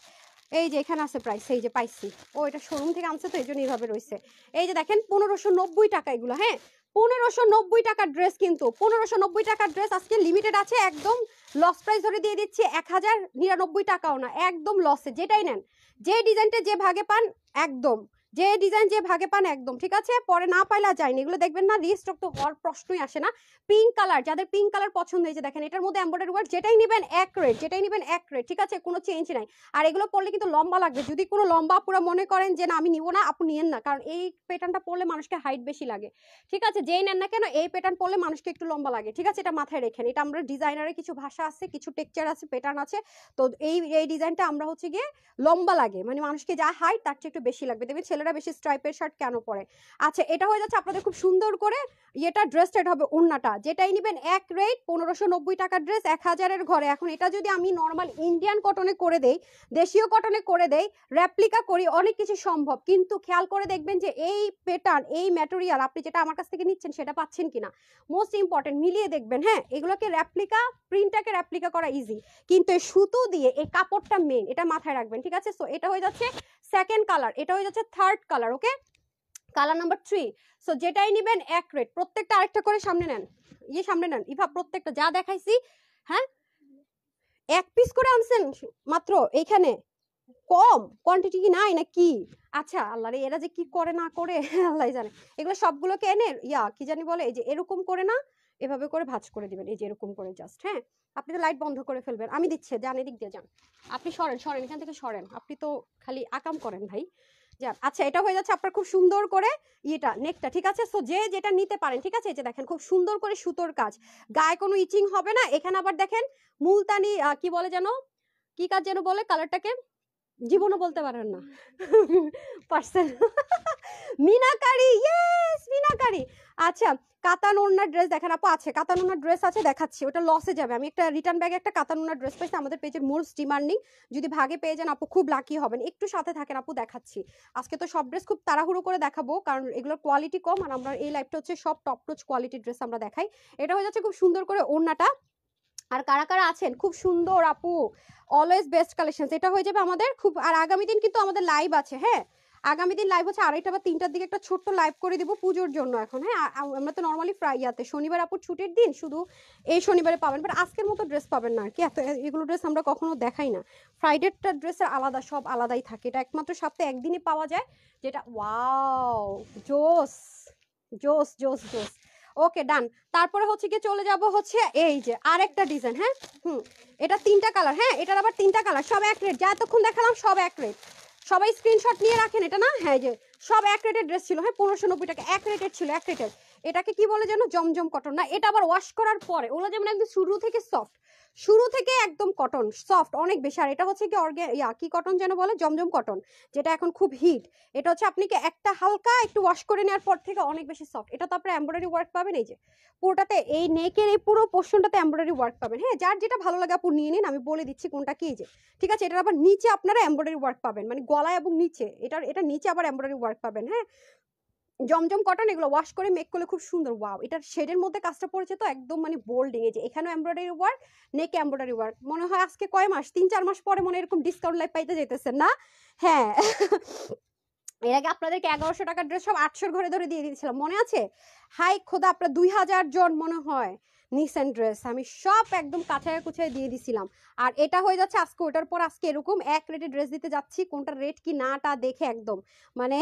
A: এই যে এখানে আছে প্রাইস, এই যে পাইছি, ও এটা শোরুম থেকে আনছে তো এই জন্য এইভাবে রয়েছে। এই যে দেখেন 1590 টাকা এগুলো, হ্যাঁ 1590 টাকার ড্রেস, কিন্তু 1590 টাকার ড্রেস আজকে লিমিটেড আছে, একদম লস প্রাইস ধরে দিয়ে দিচ্ছি 1099 টাকাও না, একদম লসে। যেটাই নেন, যে ডিজাইনটা যে ভাগে পান একদম, যে ডিজাইন যে ভাগে পান একদম, ঠিক আছে? পরে না পাইলে যায়নি, এগুলো দেখবেন না রিস্টক তো হওয়ার প্রশ্নই আসে না। পিঙ্ক কালার, যাদের পিঙ্ক কালার পছন্দ হয়েছে দেখেন, এটার মধ্যে এমব্রয়ডারি ওয়ার্ক, যেটাই নেবেন এক রেট, যেটাই নেবেন এক রেট, ঠিক আছে? কোনো চেঞ্জ নাই। আর এগুলো পরলে কিন্তু লম্বা লাগবে, যদি কোনো লম্বা আপুরা মনে করেন যে না আমি নিব না, আপু নিয়েন না, কারণ এই প্যাটার্নটা পরলে মানুষকে হাইট বেশি লাগে, ঠিক আছে? যেই নেন না কেন এই প্যাটার্ন পরলে মানুষকে একটু লম্বা লাগে, ঠিক আছে? এটা মাথায় রেখেন, এটা আমরা ডিজাইনারের কিছু ভাষা আছে, কিছু টেক্সচার আছে, প্যাটার্ন আছে, তো এই ডিজাইনটা আমরা হচ্ছে গিয়ে লম্বা লাগে, মানে মানুষকে যা হাইট তার চেয়ে একটু বেশি লাগবে। দেখবেন ছেলেরা বেশি স্ট্রাইপের শার্ট কেন পরে। আচ্ছা, এটা হয়ে যাচ্ছে আপনাদের খুব সুন্দর করে এটা ড্রেসটা, এটা হবে ওড়নাটা, যেটাই নেবেন এক রেট 1590 টাকার ড্রেস 1000-এর ঘরে। এখন এটা যদি আমি নর্মাল ইন্ডিয়ান কটনে করে দেই, দেশীয় কটনে করে দেই, রেপ্লিকা করি, অনেক কিছু সম্ভব, কিন্তু খেয়াল করে দেখবেন যে এই প্যাটার্ন, এই ম্যাটেরিয়াল আপনি যেটা আমার কাছ থেকে নিচ্ছেন সেটা পাচ্ছেন কিনা, মোস্ট ইম্পর্টেন্ট মিলিয়ে দেখবেন। হ্যাঁ, এগুলোকে রেপ্লিকা, প্রিন্টটাকে রেপ্লিকা করা ইজি, কিন্তু এই সুতো দিয়ে এই কাপড়টা মেন, এটা মাথায় রাখবেন, ঠিক আছে? সো এটা হয়ে যাচ্ছে সেকেন্ড কালার, এটা হয়ে যাচ্ছে third colour, okay? Colour number 3। So যেটাই নেবেন এক রেট, প্রত্যেকটা আরেকটা করে সামনে নেন, সামনে নেন ইভা, প্রত্যেকটা যা দেখাইছি, হ্যাঁ এক পিস করে আনছেন মাত্র, এইখানে কম কোয়ান্টিটি কি নাই না কি? আচ্ছা আল্লাহ রে, এরা যে কি করে না করে আল্লাহ জানে। এগুলো সবগুলোকে এনে কি জানি বলে, এই যে এরকম করে না, এভাবে করে ভাঁজ করে দিবেন, এই যে এরকম করে জাস্ট। হ্যাঁ, আপনি তো লাইট বন্ধ করে ফেলবেন, আমি দিচ্ছি, যান এদিক দিয়ে যান, আপনি সরেন সরেন এখান থেকে সরেন, আপনি তো খালি আকাম করেন ভাই, যান। আচ্ছা, এটা হয়ে যাচ্ছে আপনার খুব সুন্দর করে এটা নেকটা, ঠিক আছে? সো যে যেটা নিতে পারেন, ঠিক আছে? এই যে দেখেন খুব সুন্দর করে সুতোর কাজ, গায়ে কোনো ইচিং হবে না। এখানে আবার দেখেন মুলতানি কি বলে যেন, কি কাজ যেন বলে কালারটাকে, জীবনও বলতে পারেন না পার্সেল মিনাকারি, ইয়েস মিনাকারি। আচ্ছা, কাতান ওড়নার ড্রেস দেখেন আপু, আছে কাতান ওড়নার ড্রেস আছে, দেখাচ্ছি, ওটা লসে যাবে। আমি একটা রিটার্ন ব্যাগে একটা কাতান ওড়নার ড্রেস পাইছি, আমাদের পেজের মোস্ট ডিমান্ডিং, যদি ভাগে পেয়ে যান আপু খুব লাকি হবেন। একটু সাথে থাকেন আপু, দেখাচ্ছি। আজকে তো সব ড্রেস খুব তাড়াহুড়ো করে দেখাবো, কারণ এগুলোর কোয়ালিটি কম, আর আমরা এই লাইভটা হচ্ছে সব টপ টচ কোয়ালিটির ড্রেস আমরা দেখাই। এটা হয়ে যাচ্ছে খুব সুন্দর করে ওড়নাটা। আর কারা কারা আছেন খুব সুন্দর আপু, অলওয়েজ বেস্ট কালেকশন, এটা হয়ে যাবে আমাদের খুব। আর আগামী দিন কিন্তু আমাদের লাইভ আছে, হ্যাঁ আগামী দিন লাইভ হচ্ছে 2:30 বা 3টার দিকে, একটা ছোট্ট লাইভ করে দিব পুজোর জন্য এখন। হ্যাঁ, আমরা তো নর্মালি ফ্রাইয়াতে শনিবার আপুর ছুটির দিন, শুধু এই শনিবারে পাবেন, বাট আজকের মতো ড্রেস পাবেন না আর কি, এত এগুলো ড্রেস আমরা কখনো দেখাই না। ফ্রাইডেটা ড্রেসের আলাদা, সব আলাদাই থাকে, এটা একমাত্র সপ্তাহে একদিনই পাওয়া যায়, যেটা ওয়াও জোস জোস জোস জোস। ওকে ডান। তারপরে হচ্ছে কি চলে যাব হচ্ছে এই যে আরেকটা ডিজাইন। হ্যাঁ এটা 3টা কালার, হ্যাঁ এটার আবার 3টা কালার, সব এক রেট, যা এতক্ষণ দেখালাম সব এক রেট। সবাই স্ক্রিনশট নিয়ে রাখেন এটা, না হ্যাঁ যে সব এক রেটের ড্রেস ছিল, হ্যাঁ 1590 টাকা এক রেটের ছিল, এক রেটের। এটাকে কি বলে যেন, জমজম কটন না, এটা আবার ওয়াশ করার পরে ওগুলো যেমন একদম শুরু থেকে সফট, শুরু থেকে একদম কটন সফট অনেক বেশি। আর এটা হচ্ছে কি কি কটন যেন বলে, জমজম কটন, যেটা এখন খুব হিট। এটা হচ্ছে আপনি কি একটা হালকা একটু ওয়াশ করে নেওয়ার পর থেকে অনেক বেশি সফট। এটা তো আপনার এমব্রয়ডারি ওয়ার্ক পাবেন, এই যে পুরোটাতে এই নেকের এই পুরো পোর্শনটাতে এমব্রয়ডারি ওয়ার্ক পাবেন। হ্যাঁ, যার যেটা ভালো লাগে আপু নিয়ে নিন, আমি বলে দিচ্ছি কোনটা কি। যে ঠিক আছে, এটার আবার নিচে আপনারা এমব্রয়ডারি ওয়ার্ক পাবেন, মানে গলায় এবং নিচে, এটা নিচে আবার এমব্রয়ডারি ওয়ার্ক পাবেন। হ্যাঁ, জমজম কটন, এগুলো ওয়াশ করে মেক করলে খুব সুন্দর। ওয়াও, এটার শেডের মধ্যে কাজটা পড়েছে তো একদম মানে বোল্ডিং, এই যে এখানেও এমব্রয়ডারি ওয়ার্ক, নেকে এমব্রয়ডারি ওয়ার্ক। মনে হয় আজকে কয় মাস, 3-4 মাস পরে মনে এরকম ডিসকাউন্ট লাইভ পাইতে যেতেছেন না? হ্যাঁ এর আগে আপনাদেরকে 1100 টাকার ড্রেস সব 800 ঘরে ধরে দিয়ে দিয়েছিলাম, মনে আছে? হাই খোদা, আপনার 2000 জন মনে হয় নিসেন ড্রেস আমি সব একদম কাছায় কুছায় দিয়ে দিছিলাম। আর এটা হয়ে যাচ্ছে আজকে, ওটার পর আজকে এরকম এক রেটে ড্রেস দিতে যাচ্ছি, কোনটা রেট কি নাটা দেখে একদম মানে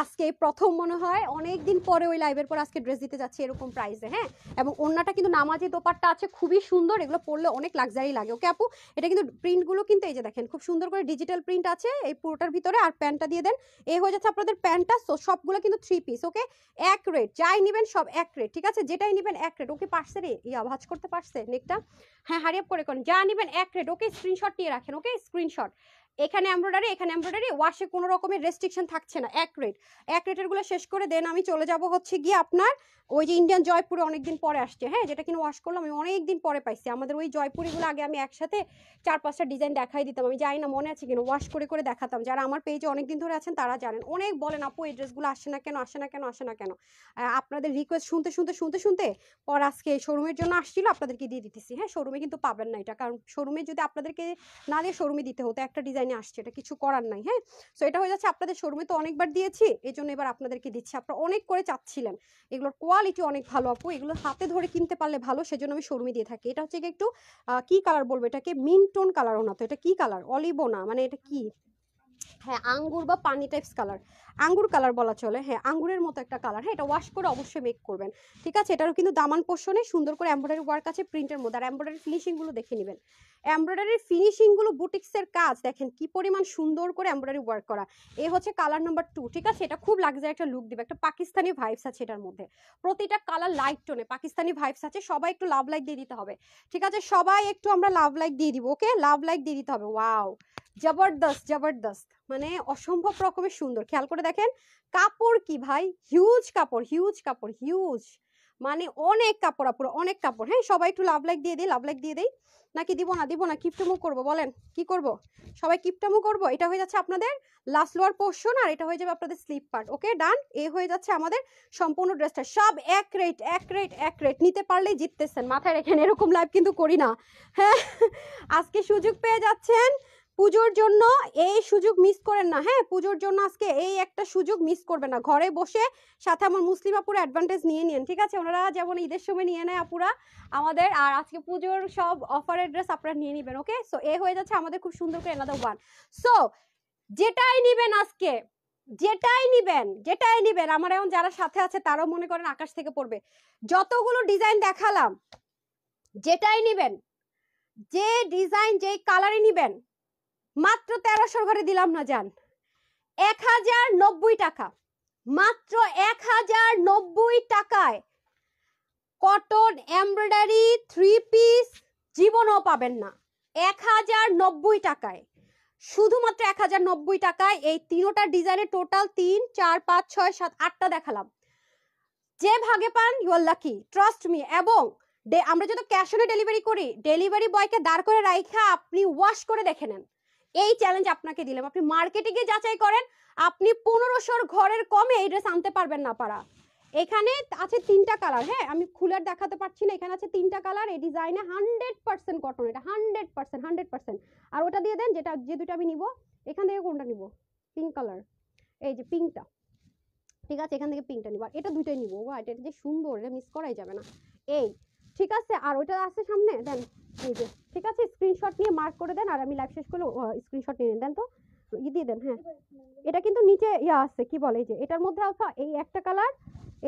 A: আজকে প্রথম মনে হয় অনেক দিন পরে ওই লাইভের পর আজকে ড্রেস দিতে যাচ্ছি এরকম প্রাইসে। হ্যাঁ, এবং ওন্নাটা কিন্তু নামাজি দোপাট্টা আছে, খুবই সুন্দর, এগুলো পরলে অনেক লাক্সারি লাগে। ওকে আপু, এটা কিন্তু প্রিন্টগুলো কিন্তু এই যে দেখেন খুব সুন্দর করে ডিজিটাল প্রিন্ট আছে এই পুরোটার ভিতরে। আর প্যান্টটা দিয়ে দেন, এই হয়ে যাচ্ছে আপনাদের প্যান্টটা। সবগুলো কিন্তু 3 পিস, ওকে এক রেট, যাই নেবেন সব এক রেট, ঠিক আছে? যেটাই নেবেন এক রেট। ওকে পারছে রে ভাঁজ করতে পারছে নেকটা? হ্যাঁ হারিয়ে করে করেন, যা নেবেন এক রেট। ওকে স্ক্রিনশট নিয়ে রাখেন, ওকে স্ক্রিনশট। এখানে এমব্রয়ডারি, এখানে এমব্রয়ডারি, ওয়াশে কোনো রকমের রেস্ট্রিকশন থাকছে না, এক রেট। এক রেটের গুলো শেষ করে দেন আমি চলে যাব হচ্ছে গিয়ে আপনার ওই যে ইন্ডিয়ান জয়পুরে অনেকদিন পরে আসছে। হ্যাঁ, যেটা কিনা ওয়াশ করলাম আমি অনেকদিন পরে পাইছি। আমাদের ওই জয়পুরিগুলো আগে আমি একসাথে 4-5টা ডিজাইন দেখাই দিতাম, আমি জানি না মনে আছে কিনা, ওয়াশ করে করে দেখাতাম। যারা আমার পেজে অনেকদিন ধরে আছেন তারা জানেন। অনেক বলেন আপু এই ড্রেসগুলো আসে না কেন, আসে না কেন, আসে না কেন। আপনাদের রিকোয়েস্ট শুনতে শুনতে শুনতে শুনতে পর আজকে শোরুমের জন্য আসছিল, আপনাদেরকে দিয়ে দিতেছি। হ্যাঁ, শোরুমে কিন্তু পাবেন না এটা, কারণ শোরুমে যদি আপনাদেরকে না দিয়ে শোরুমে দিতে হতো, একটা ডিজাইন ডিজাইনে আসছে, এটা কিছু করার নাই। হ্যাঁ, সো এটা হয়ে যাচ্ছে আপনাদের শোরুমে তো অনেকবার দিয়েছি, এই জন্য এবার আপনাদেরকে দিচ্ছি। আপনারা অনেক করে চাচ্ছিলেন, এগুলোর কোয়ালিটি অনেক ভালো আপু, এগুলো হাতে ধরে কিনতে পারলে ভালো, সেজন্য আমি শোরুমে দিয়ে থাকি। এটা হচ্ছে একটু কি কালার বলবো এটাকে, মিন্ট টোন কালারও না তো, এটা কি কালার, অলিভও না, মানে এটা কি, হ্যাঁ আঙ্গুর বা পানি টাইপস কালার, আঙ্গুর কালার বলা চলে, হ্যাঁ আঙ্গুরের মতো একটা কালার। হ্যাঁ, এটা ওয়াশ করে অবশ্যই মেক করবেন, ঠিক আছে। এটারও কিন্তু দামান পোর্শনে সুন্দর করে এমব্রয়ডারি ওয়ার্ক আছে প্রিন্টের মধ্যে, আর এমব্রয়ডারি ফিনিশিং গুলো দেখে নেবেন। এমব্রয়ডারির ফিনিশিং গুলো বুটিক্সের কাজ দেখেন কি পরিমাণ সুন্দর করে এমব্রয়ডারি ওয়ার্ক করা। এই হচ্ছে কালার নাম্বার 2, ঠিক আছে। এটা খুব লাক্সারি একটা লুক দিবে, একটা পাকিস্তানি ভাইবস আছে এটার মধ্যে, প্রতিটা কালার লাইট টোনে পাকিস্তানি ভাইবস আছে। সবাই একটু লাভ লাইক দিয়ে দিতে হবে, ঠিক আছে, সবাই একটু আমরা লাভ লাইক দিয়ে দিব, ওকে, লাভ লাইক দিয়ে দিতে হবে। ওয়াও, জবরদস্ত জবরদস্ত, মানে অসম্ভব রকমের সুন্দর। খেয়াল করে দেখেন কাপড় কি ভাই, হিউজ কাপড়, হিউজ কাপড়, হিউজ, মানে অনেক কাপড় আপুরা, অনেক কাপড়। হ্যাঁ, সবাই একটু লাভ লাইক দিয়ে দিই, লাভ লাইক দিয়ে দেই নাকি দিব না, দিব না, কিপটামো করবো, বলেন কি করব, সবাই কিপটামো করবো। এটা হয়ে যাচ্ছে আপনাদের লাস্ট লোয়ার পোর্শন, আর এটা হয়ে যাবে আপনাদের স্লিপ পার্ট, ওকে ডান। এই হয়ে যাচ্ছে আমাদের সম্পূর্ণ ড্রেসটা, সব এক রেট এক রেট এক রেট, নিতে পারলেই জিততেছেন, মাথায় রেখেন, এরকম লাইভ কিন্তু করি না। হ্যাঁ, আজকে সুযোগ পেয়ে যাচ্ছেন পুজোর জন্য, এই সুযোগ মিস করেন না। হ্যাঁ, পুজোর জন্য আজকে এই একটা সুযোগ মিস করবেন না, ঘরে বসে সাথে আমার মুসলিম আপুরা অ্যাডভান্টেজ নিয়ে নিন, ঠিক আছে। ওনারা যেমন ঈদের সময় নিয়ে নেয় আপুরা আমাদের, আর আজকে পুজোর সব অফারের ড্রেস আপনারা নিয়ে নেবেন, ওকে। সো এ হয়ে যাচ্ছে আমাদের খুব সুন্দর করে another one। সো যেটাই নিবেন আজকে, যেটাই নিবেন, যেটাই নিবেন, আমার এখন যারা সাথে আছে তারাও মনে করেন আকাশ থেকে পড়বে, যতগুলো ডিজাইন দেখালাম, যেটাই নিবেন, যে ডিজাইন যেই কালারই নিবেন, মাত্র 1300 ঘরে দিলাম না জান, 1090 টাকা, মাত্র 1090 টাকায় কটন এমব্রয়ডারি 3 পিস জীবনও পাবেন না, 1090 টাকায়, শুধুমাত্র 1090 টাকায়। এই তিনোটা ডিজাইনের টোটাল 3 4 5 6 7 8টা দেখালাম, যে ভাগে পান you are lucky, trust me. এবং আমরা যদি ক্যাশ অন ডেলিভারি করি, ডেলিভারি বয়কে দাঁড় করে রাইখা আপনি ওয়াশ করে দেখে নেন, এই চ্যালেঞ্জ আপনাকে দিলাম। আপনি মার্কেটে গিয়ে যাচাই করেন, আপনি 1500 ঘরের কমে এই ড্রেস আনতে পারবেন না পারা। এখানে আছে 3টা কালার, হ্যাঁ আমি খুলে দেখাতে পারছি না, এখানে আছে 3টা কালার, এই ডিজাইনে 100% কটন, এটা 100% 100%। আর ওটা দিয়ে দেন যেটা, যে দুটো আমি নিব, এখান থেকে কোনটা নিব, পিঙ্ক কালার, এই যে পিঙ্কটা, ঠিক আছে, এখান থেকে পিঙ্কটা নিব, আর এটা দুটোই নিব। ওয়া, এটা যে সুন্দর, এটা মিস করাই যাবে না, এই ঠিক আছে। আর ওইটা আছে সামনে দেন, এই যে ঠিক আছে, স্ক্রিনশট নিয়ে মার্ক করে দেন, আর আমি লাইভ শেষ করলে স্ক্রিনশট নিয়ে দেন তো, দিয়ে দেন। হ্যাঁ, এটা কিন্তু নিচে ইয়া আছে, কি বলে, এই যে এটার মধ্যে আলফা, এই একটা কালার,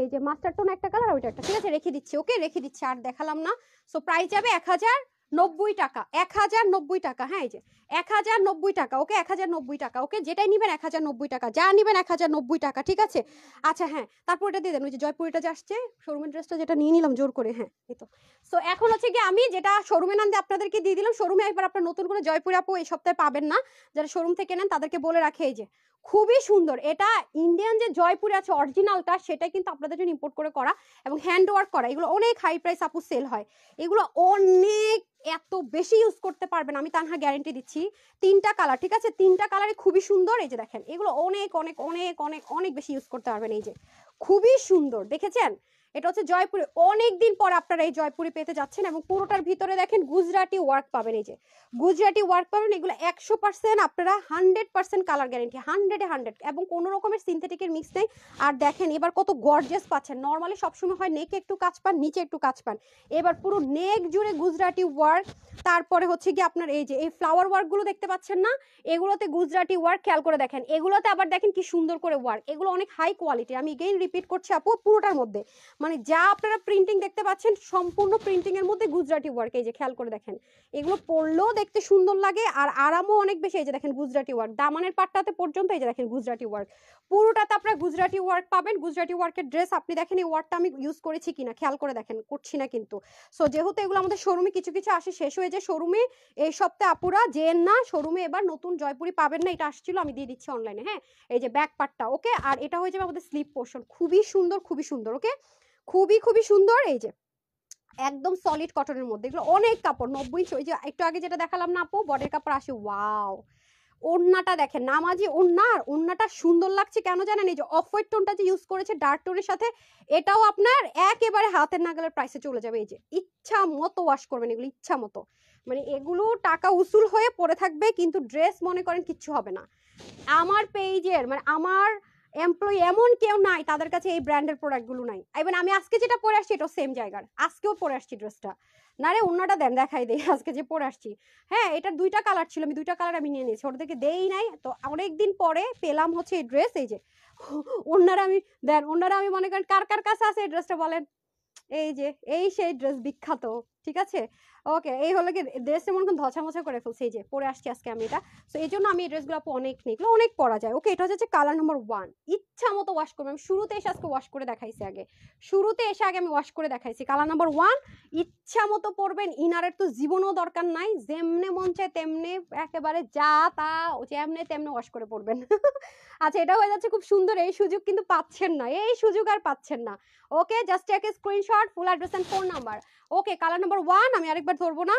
A: এই যে মাস্টার টোন একটা কালার, ওইটা একটা, ঠিক আছে, রেখে দিচ্ছি, ওকে রেখে দিচ্ছি, আর দেখালাম না। সো প্রাইস যাবে 1090 টাকা, 1090 টাকা। হ্যাঁ, এই যে 1090 টাকা, ওকে 1090 টাকা, ওকে যেটাই নিবেন 1090 টাকা, যা নিবেন 1090 টাকা, ঠিক আছে। আচ্ছা হ্যাঁ, তারপর এটা দিয়ে দেন, ওই যে জয়পুরিটা যে আসছে শোরুমের ড্রেসটা, যেটা নিয়ে নিলাম জোর করে, হ্যাঁ এই তো। সো এখন হচ্ছে কি, আমি যেটা শোরুমে নাম দিয়ে আপনাদেরকে দিয়ে দিলাম, শোরুমে একবার আপনার নতুন করে জয়পুরি আপু এই সপ্তাহে পাবেন না, যারা শোরুম থেকে নেন তাদেরকে বলে রাখে, এই যে খুবই সুন্দর, এটা ইন্ডিয়ান যে জয়পুরি আছে অরিজিনালটা, সেটাই কিন্তু আপনাদের জন্য ইম্পোর্ট করে করা এবং হ্যান্ড ওয়ার্ক করা। এগুলো অনেক হাই প্রাইস আপু সেল হয়, এগুলো অনেক এত বেশি ইউজ করতে পারবেন, আমি তানহা গ্যারান্টি দিচ্ছি। 3টা কালার, ঠিক আছে, 3টা কালারই খুবই সুন্দর। এই যে দেখেন, এগুলো অনেক অনেক অনেক অনেক অনেক বেশি ইউজ করতে পারবেন, এই যে খুবই সুন্দর, দেখেছেন। এটা হচ্ছে জয়পুরি, অনেকদিন পর আপনারা এই জয়পুরি পেতে যাচ্ছেন, এবং পুরোটার ভিতরে দেখেন গুজরাটি ওয়ার্ক পাবেন, এই যে গুজরাটি ওয়ার্ক পাবেন। এগুলো 100% আপনারা 100% কালার গ্যারেন্টি, 100-এ 100, এবং কোনো রকমের সিনথেটিকের মিক্স নেই। আর দেখেন এবার কত গর্জিয়াস পাচ্ছেন, নর্মালি সবসময় হয় নেকে একটু কাজ পান, নিচে একটু কাজ পান, এবার পুরো নেক জুড়ে গুজরাটি ওয়ার্ক। তারপরে হচ্ছে কি আপনার এই যে এই ফ্লাওয়ার ওয়ার্ক গুলো দেখতে পাচ্ছেন না, এগুলোতে গুজরাটি ওয়ার্ক, খেয়াল করে দেখেন, এগুলোতে আবার দেখেন কি সুন্দর করে ওয়ার্ক, এগুলো অনেক হাই কোয়ালিটি। আমি এগেইন রিপিট করছি আপু, পুরোটার মধ্যে মানে যা আপনারা প্রিন্টিং দেখতে পাচ্ছেন সম্পূর্ণ প্রিন্টিং এর মধ্যে গুজরাটি ওয়ার্ক। এই যে খেয়াল করে দেখেন, এগুলো পরলেও দেখতে সুন্দর লাগে আর আরামও অনেক বেশি। এই যে দেখেন গুজরাটি ওয়ার্ক, দামানের পাটটাতে পর্যন্ত এই যে দেখেন গুজরাটি ওয়ার্ক, পুরোটাতে আপনারা গুজরাটি ওয়ার্ক পাবেন। গুজরাটি ওয়ার্কের ড্রেস আপনি দেখেন, এই ওয়ার্কটা আমি ইউজ করেছি কিনা খেয়াল করে দেখেন, করছি না কিন্তু। সো যেহেতু এগুলো আমাদের শোরুমে কিছু কিছু আসে শেষ হয়ে যায়, শোরুমে এই সপ্তাহে আপুরা যেন না, শোরুমে এবার নতুন জয়পুরি পাবেন না, এটা আসছিল আমি দিয়ে দিচ্ছি অনলাইনে। হ্যাঁ, এই যে ব্যাক পার্টটা, ওকে, আর এটা হয়ে যাবে আমাদের স্লিপ পোর্শন, খুবই সুন্দর খুবই সুন্দর, ওকে খুবই খুবই সুন্দর। এই যে একদম সলিড কটনের মধ্যে, এগুলো অনেক কাপড়, 90 ইঞ্চ। ওই যে একটু আগে যেটা দেখালাম না আপু, বডির কাপড় আসে, ওয়াও। ওড়নাটা দেখেন, নামাজি ওড়না, আর ওড়নাটা সুন্দর লাগছে কেন জানেন, এই যে অফ হোয়াইট টোনটা যে ইউজ করেছে ডার্ক টোনের সাথে, এটাও আপনার একেবারে হাতের নাগালের প্রাইসে চলে যাবে। এই যে ইচ্ছা মতো ওয়াশ করবেন এগুলো, ইচ্ছা মতো, মানে এগুলো টাকা উসুল হয়ে পড়ে থাকবে, কিন্তু ড্রেস মনে করেন কিচ্ছু হবে না। আমার পেজের মানে আমার এমপ্লয়ি এমন কেউ নাই তাদের কাছে এই ব্র্যান্ডের প্রোডাক্টগুলো নাই। ইভেন আমি আজকে যেটা পরে আসছি এটাও সেম জায়গার, আজকেও পরে আসছি ড্রেসটা। না রে অন্যটা দেন, দেখাই দেই আজকে যে পরে আসছি। হ্যাঁ, এটার 2টা কালার ছিল, আমি 2টা কালার আমি নিয়ে নিয়েছি, ওটাকে দেই নাই। তো অনেকদিন পরে পেলাম হচ্ছে এই ড্রেস। এই যে অন্যরা আমি দেন, অন্যরা আমি মনে করেন কার কার কাছে আছে এই ড্রেসটা বলেন। এই যে এই সেই ড্রেস বিখ্যাত, ঠিক আছে। ওকে, এই হলো কি ড্রেসটা মনে করেন ধছা মছা করে ফেলছে, এই যে পরে আসছি আজকে আমি এটা। সো এই জন্য আমি এই ড্রেসগুলো অনেক নিকলো, অনেক পরা যায়। ওকে, এটা হচ্ছে কালার নাম্বার 1। ইচ্ছা মতো ওয়াশ করবে, আমি শুরুতে এসে আজকে ওয়াশ করে দেখাইছি, শুরুতে এসে আগে আমি ওয়াশ করে দেখাইছি। কালার নাম্বার 1, ইচ্ছা মতো পরবেন, ইনারের তো জীবনও দরকার নাই, যেমনে মন চায় তেমনে একেবারে যা তা যেমনে তেমনে ওয়াশ করে পরবেন। আচ্ছা, এটা হয়ে যাচ্ছে খুব সুন্দর। এই সুযোগ কিন্তু পাচ্ছেন না, এই সুযোগ আর পাচ্ছেন না। Okay, just take a screenshot, full address and phone number. Okay, colour number 1 আমি আরেকবার ধরবো না,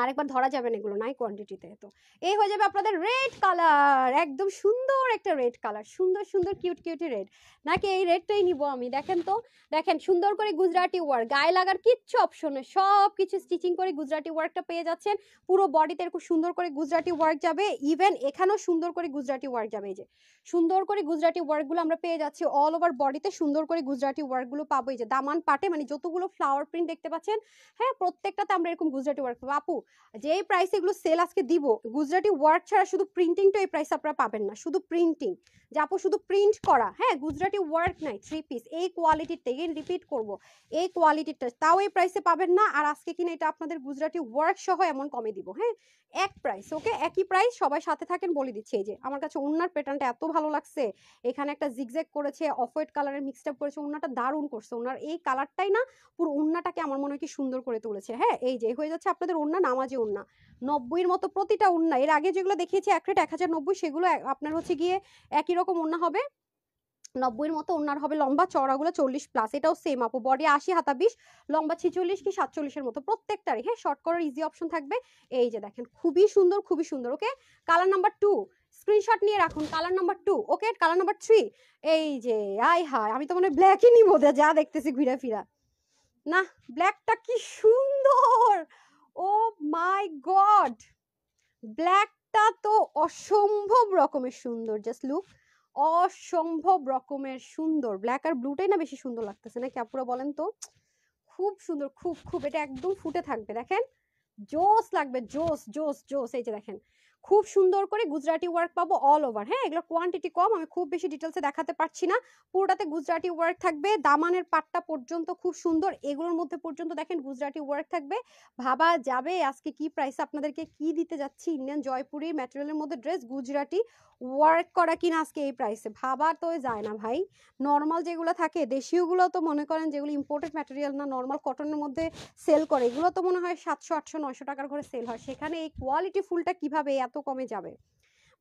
A: আরেকবার ধরা যাবে না, এগুলো নাই কোয়ান্টিটিতে। তো এই হয়ে যাবে আপনাদের রেড কালার, একদম সুন্দর একটা রেড কালার, সুন্দর সুন্দর কিউট কিউটি রেড। নাকি এই রেডটাই নিব আমি? দেখেন তো, দেখেন সুন্দর করে গুজরাটি ওয়ার্ক, গায়ে লাগার কিচ্ছু অপশন নেই, সব কিছু স্টিচিং করে গুজরাটি ওয়ার্কটা পেয়ে যাচ্ছেন। পুরো বডিতে খুব সুন্দর করে গুজরাটি ওয়ার্ক যাবে, ইভেন এখানেও সুন্দর করে গুজরাটি ওয়ার্ক যাবে। এই যে সুন্দর করে গুজরাটি ওয়ার্কগুলো আমরা পেয়ে যাচ্ছি অল ওভার বডিতে, সুন্দর করে গুজরাটি ওয়ার্কগুলো পাবো। এই যে দামান পাটে মানে যতগুলো ফ্লাওয়ার প্রিন্ট দেখতে পাচ্ছেন, হ্যাঁ প্রত্যেকটাতে আমরা এরকম গুজরাটি ওয়ার্ক পাবো। আপু যে প্রাইসে এগুলো সেল আজকে দিব, গুজরাটি ওয়ার্ক ছাড়া শুধু প্রিন্টিংটা এই প্রাইস আপনারা পাবেন না, শুধু প্রিন্টিং, যে আপু শুধু প্রিন্ট করা, হ্যাঁ গুজরাটি ওয়ার্ক নাই, 3 পিস এই কোয়ালিটির, এগেইন রিপিট করব, এই কোয়ালিটিটা তাও এই প্রাইসে পাবেন না। আর আজকে কিনা এটা আপনাদের গুজরাটি ওয়ার্ক সহ এমন কমে দিব, হ্যাঁ এক প্রাইস। ওকে, একই প্রাইস, সবাই সাথে থাকেন বলে দিচ্ছি। এই যে আমার কাছে ওন্নার প্যাটার্নটা এত ভালো লাগছে, এখানে একটা জিগজ্যাগ করেছে, অফ হোয়াইট কালারের মিক্সড আপ করেছে, ওন্নাটা দারুণ করছে। ওন্নার এই কালারটাই না পুরো ওন্নাটাকে আমার মনে হয় কি সুন্দর করে তুলেছে। হ্যাঁ, এই যে হয়ে যাচ্ছে আপনাদের ওন্না, নামাজি ওন্না 90-এর মতো প্রতিটা ওন্না। এর আগে যেগুলো দেখিয়েছি এক রেট 1090, সেগুলো আপনার হচ্ছে গিয়ে একই রকম ওন্না হবে, 90-এর মতো ওন্নার হবে, লম্বা চওড়াগুলো 40+। এটাও সেম আপু, বডি 80 হাতা 20, লম্বা 46 কি 47-এর মতো প্রত্যেকটারই। হ্যাঁ, শর্ট করার ইজি অপশন থাকবে। এই যে দেখেন খুবই সুন্দর, খুবই সুন্দর। ওকে, কালার নাম্বার 2 স্ক্রিনশট নিয়ে রাখুন, কালার নাম্বার 2। ওকে, কালার নাম্বার 3, এই যে আই হাই, আমি তো মনে হয় ব্ল্যাকই নিব, যা দেখতেছি ঘুরে ফিরা। না, ব্ল্যাকটা কি সুন্দর, ও মাই গড, ব্ল্যাকটা তো অসম্ভব রকমের সুন্দর, জাস্ট লুক, অসম্ভব রকমের সুন্দর। ব্ল্যাক আর ব্লুটাই না বেশি সুন্দর লাগতেছে নাকি আপুরা বলেন তো? খুব সুন্দর, খুব খুব, এটা একদম ফুটে থাকবে, দেখেন জোস লাগবে, জোস জোস জোস। এই যে দেখেন খুব সুন্দর করে গুজরাটি ওয়ার্ক পাবো অল ওভার। হ্যাঁ, এগুলো কোয়ান্টিটি কম, আমি খুব বেশি ডিটেলসে দেখাতে পারছি না। পুরোটাতে গুজরাটি ওয়ার্ক থাকবে, দামানের পাটটা পর্যন্ত খুব সুন্দর, এগুলোর মধ্যে পর্যন্ত দেখেন গুজরাটি ওয়ার্ক থাকবে। ভাবা যাবে আজকে কি প্রাইসে আপনাদেরকে কি দিতে যাচ্ছি, ইন্ডিয়ান জয়পুরি ম্যাটেরিয়ালের মধ্যে ড্রেস গুজরাটি ওয়ার্ক করা কিনা আজকে এই প্রাইসে, ভাবা তো যায় না ভাই। নর্মাল যেগুলো থাকে দেশীয়গুলো তো মনে করেন যেগুলো ইম্পোর্টেড ম্যাটেরিয়াল না, নর্মাল কটনের মধ্যে সেল করে, এগুলো তো মনে হয় 700 800 900 টাকার করে সেল হয়, সেখানে এই কোয়ালিটি ফুলটা কিভাবে এত কমে যাবে,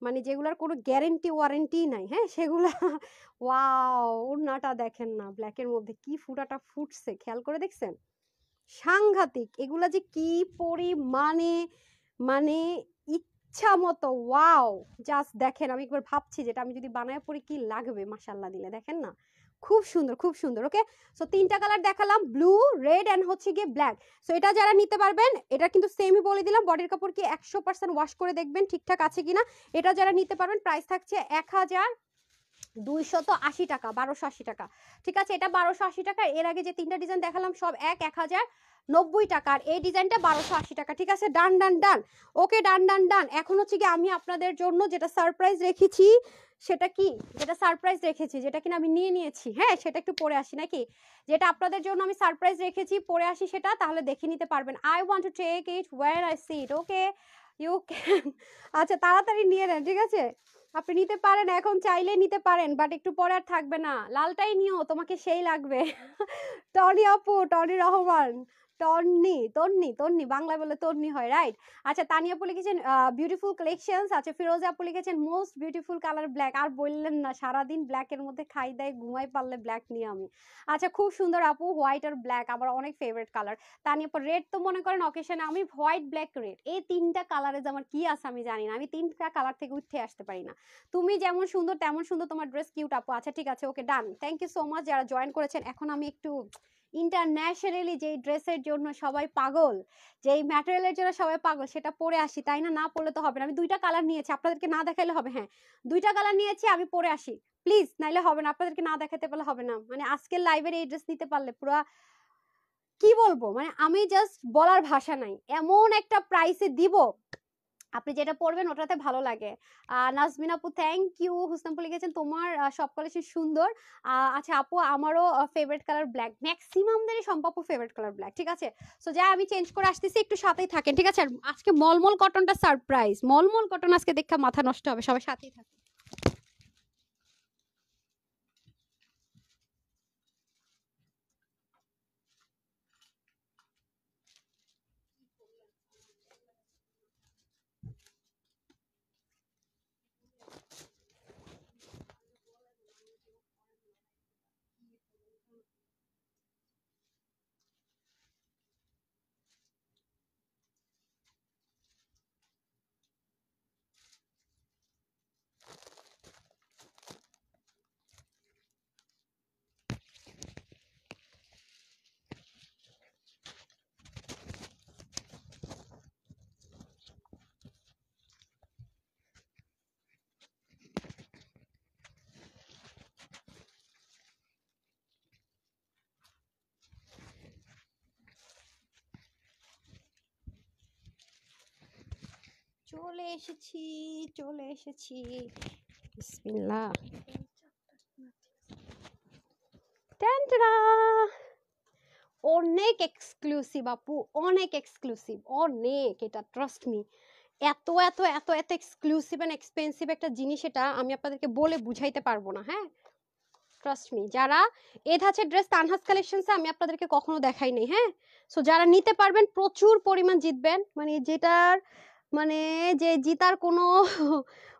A: মানে যেগুলোর কোনো গ্যারেন্টি ওয়ারেন্টি নাই। হ্যাঁ, সেগুলা ওয়াও, ওড়নাটা দেখেন না ব্ল্যাকের মধ্যে কি ফুটাটা ফুটছে, খেয়াল করে দেখছেন, সাংঘাতিক। এগুলা যে কি পরিমাণে, মানে ইচ্ছা মতো ওয়াও, জাস্ট দেখেন, আমি একবার ভাবছি যেটা আমি যদি বানায় পরি কি লাগবে, মাশাআল্লাহ দিলে, দেখেন না খুব সুন্দর, খুব সুন্দর। ওকে, সো 3টা কালার দেখালাম, ব্লু, রেড এন্ড হচ্ছে গিয়ে ব্ল্যাক। সো এটা যারা নিতে পারবেন, এটা কিন্তু সেমই বলে দিলাম, বডির কাপড় কি 100% ওয়াশ করে দেখবেন ঠিকঠাক আছে কিনা। এটা যারা নিতে পারবেন, প্রাইস থাকছে 1280 টাকা, 1280 টাকা, ঠিক আছে। এটা 1280 টাকা। এর আগে যে 3টা ডিজাইন দেখালাম সব 1090 টাকা, আর এই ডিজাইনটা 1280 টাকা, ঠিক আছে। ডান ডান ডান, ওকে ডান ডান ডান। এখন হচ্ছে কি আমি আপনাদের জন্য যেটা সারপ্রাইজ রেখেছি, সেটা কি, যেটা সারপ্রাইজ রেখেছি, যেটা কিনা আমি নিয়ে নিয়েছি, হ্যাঁ সেটা একটু পরে আসি নাকি, যেটা আপনাদের জন্য আমি সারপ্রাইজ রেখেছি পরে আসি, সেটা তাহলে দেখে নিতে পারবেন। I want to take it where I see it, okay you can. আচ্ছা, তাড়াতাড়ি নিয়ে নেন, ঠিক আছে। আপনি নিতে পারেন, এখন চাইলে নিতে পারেন, বাট একটু পরে আর থাকবে না। লালটাই নিও, তোমাকে সেই লাগবে। টনি আপু, টনি রহমান, তন্নি তন্নি তন্নি, বাংলা বলে তন্নি হয়, রাইট। আচ্ছা, তানিয়া আপু লিখেছেন বিউটিফুল কালেকশনস। আচ্ছা, ফিরোজা আপু লিখেছেন মোস্ট বিউটিফুল কালার ব্ল্যাক। আর বললেন না, সারাদিন ব্ল্যাকের মধ্যে খাই দেয় ঘুমাই, পারলে ব্ল্যাক নিয়ে আমি। আচ্ছা, খুব সুন্দর আপু, হোয়াইট আর ব্ল্যাক আমার অনেক ফেভারিট কালার। তানিয়া আপু, রেড তো মনে করেন অকেশনে আমি হোয়াইট ব্ল্যাক রেড, এই 3টা কালারে যে আমার কি আছে আমি জানি না, আমি 3টা কালার থেকে উঠে আসতে পারি না। তুমি যেমন সুন্দর তেমন সুন্দর, তোমার ড্রেস কিউট আপু। আচ্ছা ঠিক আছে, ওকে ডান, থ্যাংক ইউ সো মাচ যারা জয়েন করেছেন। এখন আমি একটু ইন্টারন্যাশনালি যেই ড্রেসের জন্য সবাই পাগল, যেই ম্যাটেরিয়ালের জন্য সবাই পাগল, সেটা পরে আসি, তাই না? না পরলে তো হবে না। আমি দুইটা কালার নিয়েছি, আপনাদেরকে না দেখাইলে হবে? হ্যাঁ, দুইটা কালার নিয়েছি, আমি পরে আসি প্লিজ, নাইলে হবে না, আপনাদেরকে না দেখাতে পারলে হবে না। মানে আজকের লাইভের এই ড্রেস নিতে পারলে পুরো কি বলবো, মানে আমি জাস্ট বলার ভাষা নাই, এমন একটা প্রাইসে দিব আপনি যেটা পড়বেন ওটাতে ভালো লাগে। নাজমিন আপু থ্যাংক ইউ। হুসনামপুর লিখেছেন তোমার সব কালেকশন সুন্দর। আচ্ছা আপু, আমারও ফেভারিট কালার ব্ল্যাক, ম্যাক্সিমামদেরই সম্পাপু ফেভারিট কালার ব্ল্যাক। ঠিক আছে, সো যা আমি চেঞ্জ করে আসতেছি, একটু সাথেই থাকেন। ঠিক আছে, আর আজকে মলমল কটনটা সারপ্রাইজ, মলমল কটন আজকে দেখা মাথা নষ্ট হবে, সবাই সাথেই থাকেন। চলে এসেছি, চলে এসেছি, বিসমিল্লাহ। টানটানা, অনেক এক্সক্লুসিভ আপু, অনেক এক্সক্লুসিভ, অনেক, এটা ট্রাস্ট মি। এত এত এত এত এক্সক্লুসিভ এন্ড এক্সপেন্সিভ একটা জিনিস, এটা আমি আপনাদেরকে বলে বুঝাইতে পারবো না। হ্যাঁ, ট্রাস্ট মি, যারা এ ধাঁচের ড্রেস তানহাস কালেকশনসে আমি আপনাদেরকে কখনো দেখাই নাই। হ্যাঁ, সো যারা নিতে পারবেন প্রচুর পরিমাণ জিতবেন, মানে যেটার মানে যে জিতার কোনো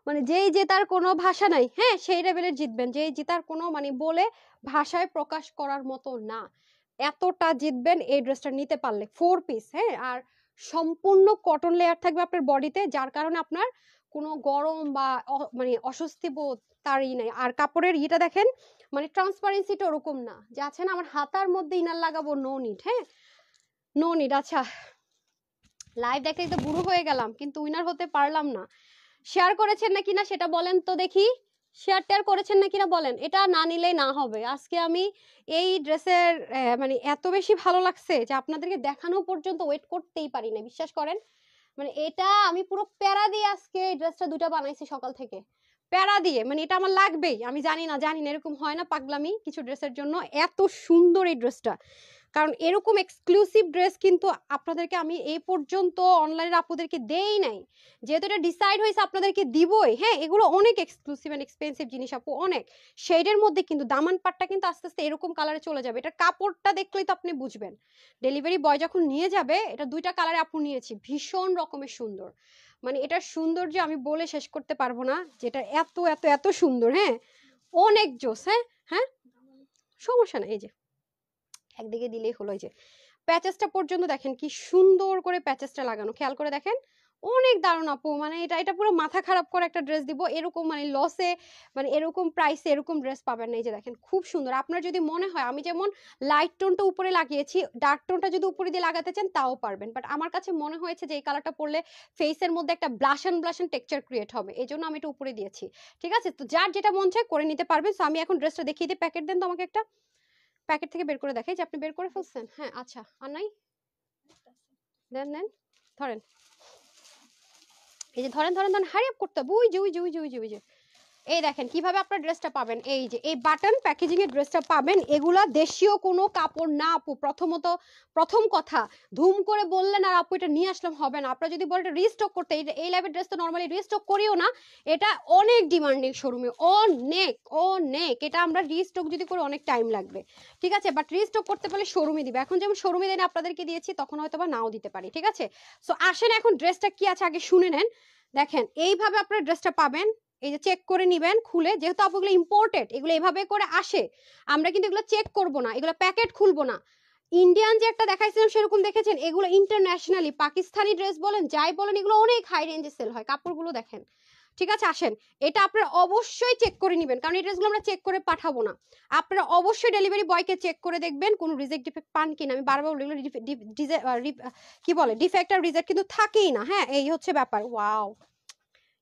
A: মানে যেই জেতার কোনো ভাষা নাই, হ্যাঁ সেই লেভেলের জিতবেন, যেই জেতার কোনো মানে বলে ভাষায় প্রকাশ করার মতো না, এতটা জিতবেন এই ড্রেসটা নিতে পারলে। 4 পিস, হ্যাঁ, আর সম্পূর্ণ কটন লেয়ার থাকবে আপনার বডিতে, যার কারণে আপনার কোনো গরম বা মানে অস্বস্তি বোধ তারই নাই। আর কাপড়ের ইটা দেখেন, মানে ট্রান্সপারেন্সিটা ওরকম না যে আছে না আমার হাতার মধ্যে ইনার লাগাবো, নো নিড। হ্যাঁ, নো নিড। আচ্ছা, লাইভ দেখলেই তো বুড়ো হয়ে গেলাম, কিন্তু উইনার হতে পারলাম না। শেয়ার করেছেন নাকি না সেটা বলেন তো দেখি, শেয়ার টেয়ার করেছেন নাকি না বলেন, এটা না নিলেই না হবে। আজকে আমি এই ড্রেসের মানে এত বেশি ভালো লাগছে যে আপনাদেরকে দেখানো পর্যন্ত ওয়েট করতেই পারি না, বিশ্বাস করেন। মানে এটা আমি পুরো প্যারা দিয়ে আজকে এই ড্রেসটা দুটো বানাইছি সকাল থেকে, প্যারা দিয়ে, মানে এটা আমার লাগবেই। আমি জানি না এরকম হয় না পাগলামি কিছু ড্রেসের জন্য, এত সুন্দর এই ড্রেসটা। কারণ এরকম এক্সক্লুসিভ ড্রেস কিন্তু আপনাদেরকে আমি এই পর্যন্ত অনলাইনের আপুদেরকে দেই নাই, যেহেতু এটা ডিসাইড হয়েছে আপনাদেরকে দিবই। হ্যাঁ, এগুলো অনেক এক্সক্লুসিভ এন্ড এক্সপেন্সিভ জিনিস আপু, অনেক শেডের মধ্যে, কিন্তু দামান পাটটা কিন্তু আস্তে আস্তে এরকম কালারে চলে যাবে। এটা কাপড়টা দেখলেই তো আপনি বুঝবেন, ডেলিভারি বয় যখন নিয়ে যাবে। এটা দুইটা কালারে আপু নিয়েছি, ভীষণ রকমের সুন্দর, মানে এটার সৌন্দর্য আমি বলে শেষ করতে পারবো না, যেটা এত এত এত সুন্দর। হ্যাঁ, অনেক জোস। হ্যাঁ হ্যাঁ, সমস্যা না, এই যে একদিকে দিলেই হলো। এই যে প্যাচেসটা পর্যন্ত দেখেন কি সুন্দর করে প্যাচেসটা লাগানো, খেয়াল করে দেখেন, অনেক দারুণ আপু। মানে এটা পুরো মাথা খারাপ করে একটা ড্রেস দিব, এরকম মানে লসে, মানে এরকম প্রাইসে এরকম ড্রেস পাবেন না। এই যে দেখেন খুব সুন্দর। আপনার যদি মনে হয় আমি যেমন লাইট টোনটা উপরে লাগিয়েছি, ডার্ক টোনটা যদি উপরে দিয়ে লাগাতে চান তাও পারবেন, বাট আমার কাছে মনে হয়েছে যে এই কালারটা পরলে ফেসের মধ্যে একটা ব্লাশন টেক্সচার ক্রিয়েট হবে, এই জন্য আমি এটা উপরে দিয়েছি। ঠিক আছে, তো যার যেটা মন চায় করে নিতে পারবেন। তো আমি এখন ড্রেসটা দেখিয়ে দিই, প্যাকেট দেন তো আমাকে একটা, প্যাকেট থেকে বের করে দেখাই যে আপনি বের করে ফেলছেন। হ্যাঁ, আচ্ছা, আর নাই, দেন দেন, ধরেন, এই যে ধরেন ধরেন ধরেন, হারি আপ করতে হবে। ওই যে ওই যে ওই যে ওই যে ওই যে এই দেখেন কিভাবে আপনার ড্রেসটা পাবেন। এই যে এই বাটন প্যাকেজিং এর ড্রেসটা পাবেন, এগুলা দেশীয় কোনো কাপড় না আপু। প্রথম কথা, ধুম করে বললেন আর আপু এটা নিয়ে আসলাম হবে না। আপনারা যদি বলেন এটা রিস্টক করতে, এই লাইভের ড্রেস তো নর্মালি রিস্টক করিও না, এটা অনেক ডিমান্ডিং শোরুমে, অনেক অনেক, এটা আমরা রিস্টক যদি করি অনেক টাইম লাগবে। ঠিক আছে, বাট রিস্টক করতে পারলে শোরুমে দিবে। এখন যেমন শোরুমে দেন আপনাদেরকে দিয়েছি, তখন হয়তো বা নাও দিতে পারি। ঠিক আছে, সো আসেন এখন ড্রেসটা কি আছে আগে শুনে নেন। দেখেন এইভাবে আপনার ড্রেসটা পাবেন, এই যে চেক করে নিবেন খুলে, যেহেতু আপুগুলো ইম্পোর্টেড, এগুলো এভাবে করে আসে, আমরা কিন্তু এগুলো চেক করব না, এগুলো প্যাকেট খুলবো না। ইন্ডিয়ান যে একটা দেখাইছিলাম সেরকম দেখেছেন, এগুলো ইন্টারন্যাশনালি পাকিস্তানি ড্রেস বলেন যাই বলেন, এগুলো অনেক হাই রেঞ্জে সেল হয়। কাপড়গুলো দেখেন, ঠিক আছে, আসেন, এটা আপনারা অবশ্যই চেক করে নেবেন, কারণ এই ড্রেসগুলো আমরা চেক করে পাঠাবো না। আপনারা অবশ্যই ডেলিভারি বয়কে চেক করে দেখবেন কোনো রিজেক্ট ডিফেক্ট পান কিনা। আমি বারবার বলি কি বলে ডিফেক্ট আর রিজেক্ট কিন্তু থাকেই না। হ্যাঁ, এই হচ্ছে ব্যাপার। ওয়াও,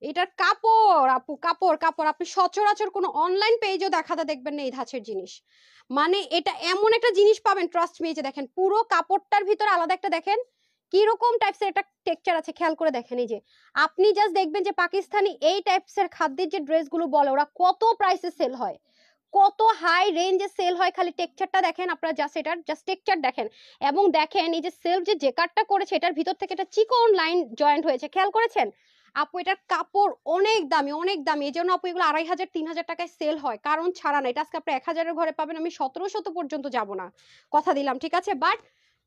A: এটার কাপড় আপু, কাপড় কাপড় আপনি সচরাচর কোনো অনলাইন পেজেও দেখাতে দেখবেন না এই ধাঁচের জিনিস। মানে এটা এমন একটা জিনিস পাবেন, ট্রাস্ট মি। যে দেখেন পুরো কাপড়টার ভিতরে আলাদা একটা দেখেন কিরকম টাইপসের একটা টেক্সচার আছে, খেয়াল করে দেখেন। এই যে আপনি জাস্ট দেখবেন যে পাকিস্তানি এই টাইপসের খাদ্যের যে ড্রেসগুলো বলে ওরা কত প্রাইসে সেল হয়, কত হাই রেঞ্জে সেল হয়। খালি টেক্সচারটা দেখেন আপনারা, জাস্ট এটার জাস্ট টেক্সচার দেখেন, এবং দেখেন এই যে সেলফ যে জেকারটা করেছে এটার ভিতর থেকে একটা চিকন লাইন জয়েন্ট হয়েছে, খেয়াল করেছেন আপু? এটার কাপড় অনেক দামি, অনেক দামি। এই জন্য আপু এগুলো 2500 3000 টাকায় সেল হয়, কারণ ছাড়া না। এটা আজকে আপনি 1000-এর ঘরে পাবেন, আমি 1700 পর্যন্ত যাব না, কথা দিলাম, ঠিক আছে? বাট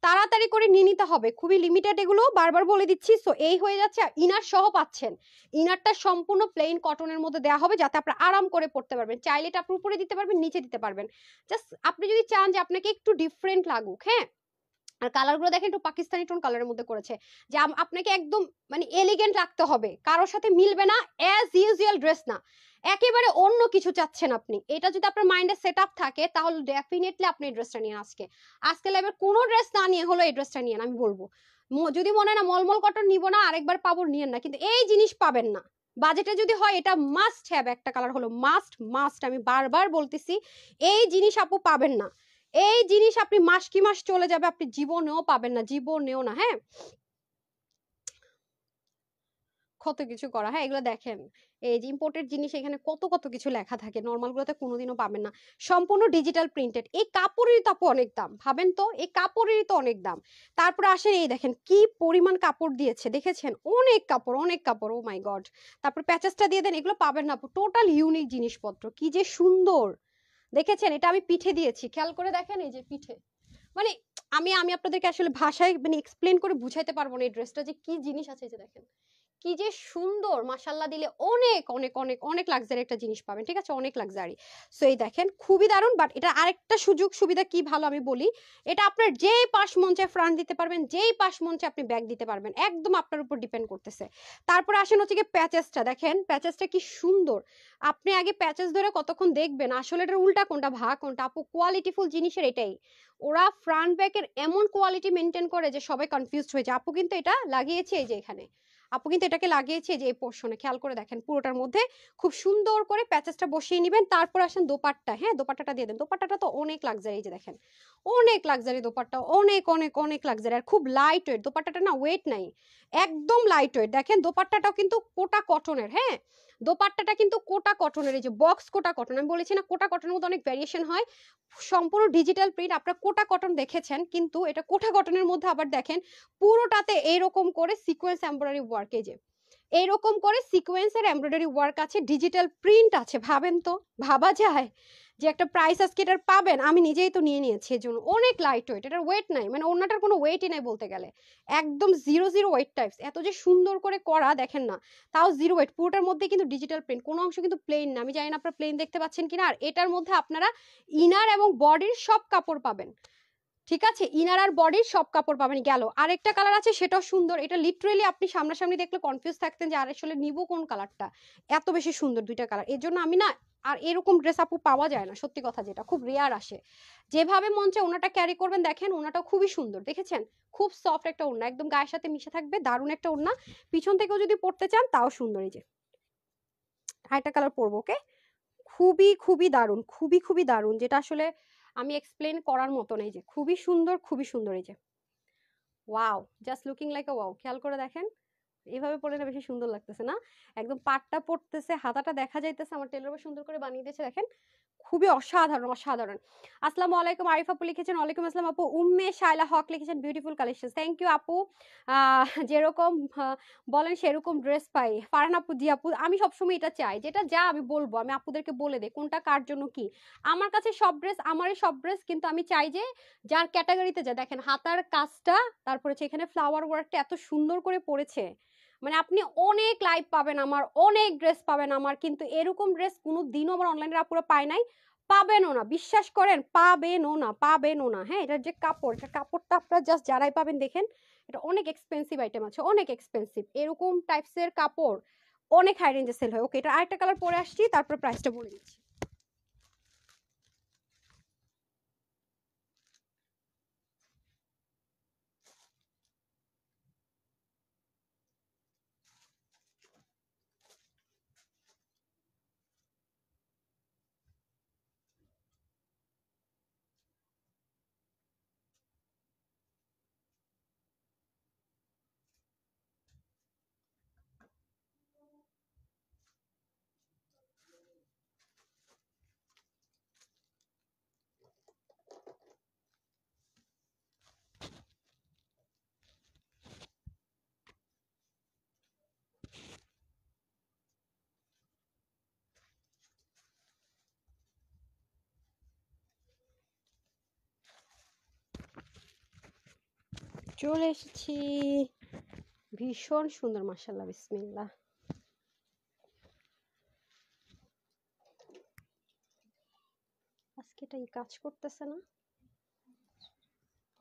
A: তাড়াতাড়ি করে নিয়ে নিতে হবে, খুবই লিমিটেড এগুলো, বারবার বলে দিচ্ছি। সো এই হয়ে যাচ্ছে, ইনার সহ পাচ্ছেন। ইনারটা সম্পূর্ণ প্লেন কটনের মধ্যে দেওয়া হবে, যাতে আপনি আরাম করে পড়তে পারবেন। চাইলে এটা আপনি উপরে দিতে পারবেন, নিচে দিতে পারবেন। জাস্ট আপনি যদি চান যে আপনাকে একটু ডিফারেন্ট লাগুক, হ্যাঁ। আর কালারগুলো দেখেন একটু পাকিস্তানি টোন কালারের মধ্যে করেছে, যে আপনাকে একদম মানে এলিগেন্ট রাখতে হবে, কারোর সাথে মিলবে না, অ্যাজ ইউজুয়াল ড্রেস না, একেবারে অন্য কিছু চাচ্ছেন আপনি। এটা যদি আপনার মাইন্ডে সেট আপ থাকে তাহলে ডেফিনেটলি আপনি এই ড্রেসটা নিয়ে আজকে লাইভের কোনো ড্রেস না নিয়ে হলো এই ড্রেসটা নিয়ে আমি বলবো। যদি মনে হয় না মলমল কটন নিব না, আরেকবার পাবো, নিয়েন না, কিন্তু এই জিনিস পাবেন না। বাজেটে যদি হয় এটা মাস্ট হ্যাভ একটা কালার হলো, মাস্ট মাস্ট, আমি বারবার বলতেছি এই জিনিস আপু পাবেন না। এই জিনিস আপনি মাস কি মাস চলে যাবে, আপনি জীবনেও পাবেন না, জীবনেও না। হ্যাঁ, কত কিছু করা। হ্যাঁ, এগুলো দেখেন, এই যে ইম্পোর্টেড জিনিস, এখানে কত কত কিছু লেখা থাকে, নর্মাল গুলোতে কোনোদিনও পাবেন না। সম্পূর্ণ ডিজিটাল প্রিন্টেড, এই কাপড়েরই তো অনেক দাম, ভাবেন তো, এই কাপড়েরই তো অনেক দাম। তারপরে আসেন, এই দেখেন কি পরিমাণ কাপড় দিয়েছে, দেখেছেন? অনেক কাপড়, অনেক কাপড়, ও মাই গড। তারপর প্যাচেসটা দিয়ে দেন, এগুলো পাবেন না, টোটাল ইউনিক জিনিসপত্র, কি যে সুন্দর। দেখেছেন? এটা আমি পিঠে দিয়েছি, খেয়াল করে দেখেন, এই যে পিঠে। মানে আমি আমি আপনাদেরকে আসলে ভাষায় মানে এক্সপ্লেন করে বুঝাইতে পারবো না এই ড্রেসটা যে কি জিনিস আছে। এই যে দেখেন কি যে সুন্দর, মাশাল্লাহ দিলে অনেক অনেক অনেক অনেক লাক্সারি একটা জিনিস পাবেন, ঠিক আছে? অনেক লাক্সারি। সো এই দেখেন খুবই দারুণ। বাট এটা আরেকটা সুযোগ সুবিধা কি ভালো আমি বলি, এটা আপনার যেই পাশ মন চায় ফ্রন্ট দিতে পারবেন, যেই পাশ মন চায় আপনি ব্যাক দিতে পারবেন, একদম আপনার উপর ডিপেন্ড করতেছে। তারপর আসেন হচ্ছে কি প্যাচেসটা, দেখেন প্যাচেসটা কি সুন্দর। আপনি আগে প্যাচেস ধরে কতক্ষণ দেখবেন, আসলে এটার উল্টা কোনটা ভাগ কোনটা। আপু কোয়ালিটিফুল জিনিসের এটাই, ওরা ফ্রন্ট ব্যাকের এমন কোয়ালিটি মেনটেন করে যে সবাই কনফিউজড হয়ে যায়। আপু কিন্তু এটা লাগিয়েছে এই যে এখানে, আপু কিন্তু এটাকে লাগিয়েছে যে এই পোর্শনে, খেয়াল করে দেখেন পুরোটার মধ্যে খুব সুন্দর করে প্যাচেসটা বসিয়ে নেবেন। তারপর আসেন দোপাট্টা, হ্যাঁ দোপাট্টাটা দিয়ে দেন। দোপাট্টাটা তো অনেক লাক্সারি, যে দেখেন অনেক লাক্সারি দোপাট্টা, অনেক অনেক অনেক লাক্সারি, আর খুব লাইট ওয়েট দোপাট্টাটা, না ওয়েট নাই, একদম লাইট ওয়েট। দেখেন দোপাট্টাটাও কিন্তু কোটা কটনের, হ্যাঁ দোপাট্টাটা কিন্তু কোটা কটনের, এই যে বক্স কোটা কটন। আমি বলেছি না কোটা কটনের মধ্যে অনেক ভ্যারিয়েশন হয়, সম্পূর্ণ ডিজিটাল প্রিন্ট। আপনারা কোটা কটন দেখেছেন, কিন্তু এটা কোটা কটনের মধ্যে আবার দেখেন পুরোটাতে এইরকম করে সিকোয়েন্স এমব্রয়ডারি ওয়ার্ক, এই যে এইরকম করে সিকোয়েন্সের এমব্রয়ডারি ওয়ার্ক আছে, ডিজিটাল প্রিন্ট আছে। ভাবেন তো, ভাবা যায় যে একটা প্রাইস আজকে এটার পাবেন? আমি নিজেই তো নিয়ে নিয়েছি, এর জন্য অনেক লাইট ওয়েট, এটার ওয়েট নাই, মানে অন্যটার কোনো ওয়েটই নাই বলতে গেলে, একদম জিরো জিরো ওয়েট টাইপস। এত যে সুন্দর করে করা দেখেন না, তাও জিরো ওয়েট। পুরোটার মধ্যে কিন্তু ডিজিটাল প্রিন্ট, কোনো অংশ কিন্তু প্লেন না। আমি জানি না আপনারা প্লেন দেখতে পাচ্ছেন কিনা। আর এটার মধ্যে আপনারা ইনার এবং বডির সব কাপড় পাবেন, ঠিক আছে? ইনার আর বডির সব কাপড় পাবেন। গেল আরেকটা কালার আছে, সেটাও সুন্দর। এটা লিটারেলি আপনি সামনাসামনি দেখলে কনফিউজ থাকতেন যে আর আসলে নিব কোন কালারটা, এত বেশি সুন্দর দুইটা কালার। এর জন্য আমি না, আর এরকম ড্রেস আপু পাওয়া যায় না, সত্যি কথা যেটা, খুব রেয়ার আসে। যেভাবে মন চায় ওনাটা ক্যারি করবেন। দেখেন ওনাটাও খুবই সুন্দর, দেখেছেন? খুব সফট একটা ওড়না, একদম গায়ের সাথে মিশে থাকবে, দারুণ একটা ওড়না। পিছন থেকেও যদি পড়তে চান তাও সুন্দর। এই যে আরেকটা কালার পরবো, ওকে, খুবই খুবই দারুণ, খুবই খুবই দারুণ, যেটা আসলে আমি এক্সপ্লেন করার মতো নেই, যে খুবই সুন্দর, খুবই সুন্দর। এই যে ওয়াও, জাস্ট লুকিং লাইক আ ওয়াও, খেয়াল করে দেখেন, এইভাবে পরে না বেশি সুন্দর লাগতেছে না? একদম পাটটা পড়তেছে, হাতাটা দেখা যাইতেছে, আমার টেলার সুন্দর করে বানিয়ে দিয়েছে, দেখেন খুবই অসাধারণ, অসাধারণ। আসসালামু আলাইকুম, আরিফ আপু লিখেছেন। ওয়ালাইকুম আসসালাম আপু। উম্মে শায়লা হক লিখেছেন বিউটিফুল কালেকশন, থ্যাংক ইউ আপু। যেরকম বলেন সেরকম ড্রেস পাই। ফারহান আপু, জি আপু, আমি সবসময় এটা চাই, যেটা যা আমি বলবো আমি আপুদেরকে বলে দেই কোনটা কার জন্য কি। আমার কাছে সব ড্রেস আমারই সব ড্রেস, কিন্তু আমি চাই যে যার ক্যাটাগরিতে যায়। দেখেন হাতার কাজটা, তারপরে এখানে ফ্লাওয়ার ওয়ার্কটা এত সুন্দর করে পড়েছে, মানে আপনি অনেক লাইভ পাবেন আমার, অনেক ড্রেস পাবেন আমার, কিন্তু এরকম ড্রেস কোনো দিনও আমার অনলাইনে আপুরা পায় নাই, পাবেনও না, বিশ্বাস করেন, পাবেনও না, পাবেনও না। হ্যাঁ, এটার যে কাপড়, এটা কাপড়টা আপনারা জাস্ট যারাই পাবেন দেখেন, এটা অনেক এক্সপেন্সিভ আইটেম আছে, অনেক এক্সপেন্সিভ। এরকম টাইপসের কাপড় অনেক হাই রেঞ্জে সেল হয়। ওকে, এটা আরেকটা কালার পরে আসছি, তারপর প্রাইসটা বলে দিচ্ছি। চলে এসেছি, ভীষণ সুন্দর, মাশাআল্লাহ, বিসমিল্লাহ। আজকে এটা কাজ করতেছে না।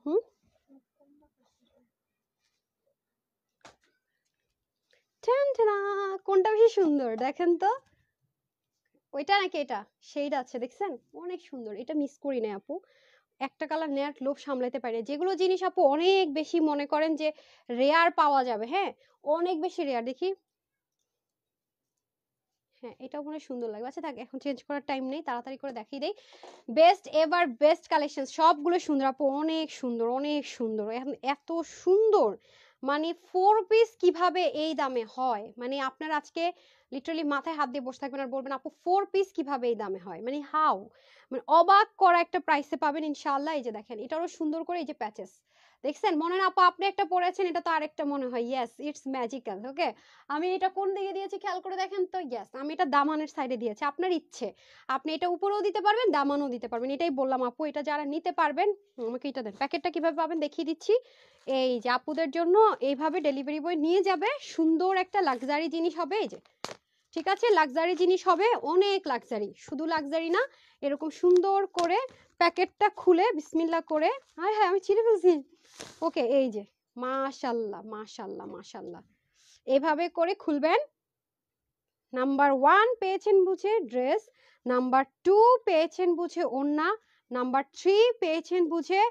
A: হুম, কোনটা বেশি সুন্দর দেখেন তো, ওইটা নাকি এটা? শেড আছে দেখছেন, অনেক সুন্দর। এটা মিস করি না আপু, একটা কালার নেয়ার লোভ সামলাতে পারি। যেগুলো জিনিস আপু অনেক বেশি মনে করেন যে রেয়ার পাওয়া যাবে, হ্যাঁ অনেক বেশি রেয়ার। দেখি, হ্যাঁ এটাও মনে হয় সুন্দর লাগবে। আচ্ছা থাক, এখন চেঞ্জ করার টাইম নেই, তাড়াতাড়ি করে দেখিয়ে দেই। বেস্ট এভার বেস্ট কালেকশন, সবগুলো সুন্দর আপু, অনেক সুন্দর, অনেক সুন্দর। এখন এত সুন্দর, মানে 4 পিস কিভাবে এই দামে হয়, মানে আপনার আজকে লিটারালি মাথায় হাত দিয়ে বসে থাকবেন আর বলবেন আপু 4 পিস কিভাবে এই দামে হয়, মানে হাউ, মানে অবাক করা একটা প্রাইসে পাবেন ইনশাআল্লাহ। এই যে দেখেন, এটারও সুন্দর করে এই যে প্যাচেস দেখছেন, মনে না আপু আপনি একটা পরেছেন, এটা তো আরেকটা মনে হয়, ইয়েস ইটস ম্যাজিক্যাল। ওকে, আমি এটা কোন দিকে দিয়েছি খেয়াল করে দেখেন তো, ইয়েস আমি এটা দামানের সাইডে দিয়েছি। আপনার ইচ্ছে, আপনি এটা উপরেও দিতে পারবেন, দামানও দিতে পারবেন। এটাই বললাম আপু, এটা যারা নিতে পারবেন আমাকে এটা দেন। প্যাকেটটা কিভাবে পাবেন দেখিয়ে দিচ্ছি। এই যে আপুদের জন্য এইভাবে ডেলিভারি বয় নিয়ে যাবে, সুন্দর একটা লাক্সারি জিনিস হবে। এই যে ঠিক আছে, লাক্সারি জিনিস হবে, অনেক লাক্সারি, শুধু লাক্সারি না, এরকম সুন্দর করে প্যাকেটটা খুলে বিসমিল্লাহ করে, হায় হায় আমি ছিঁড়ে ফেলছি। ওকে, এই যে মাশাল্লাহ মাশাল্লাহ মাশাল্লাহ, এভাবে করে খুলবেন। নাম্বার 1 পেয়েছেন বুঝে ড্রেস, নাম্বার 2 পেয়েছেন বুঝে ওড়না, নাম্বার 3 পেয়েছেন বুঝে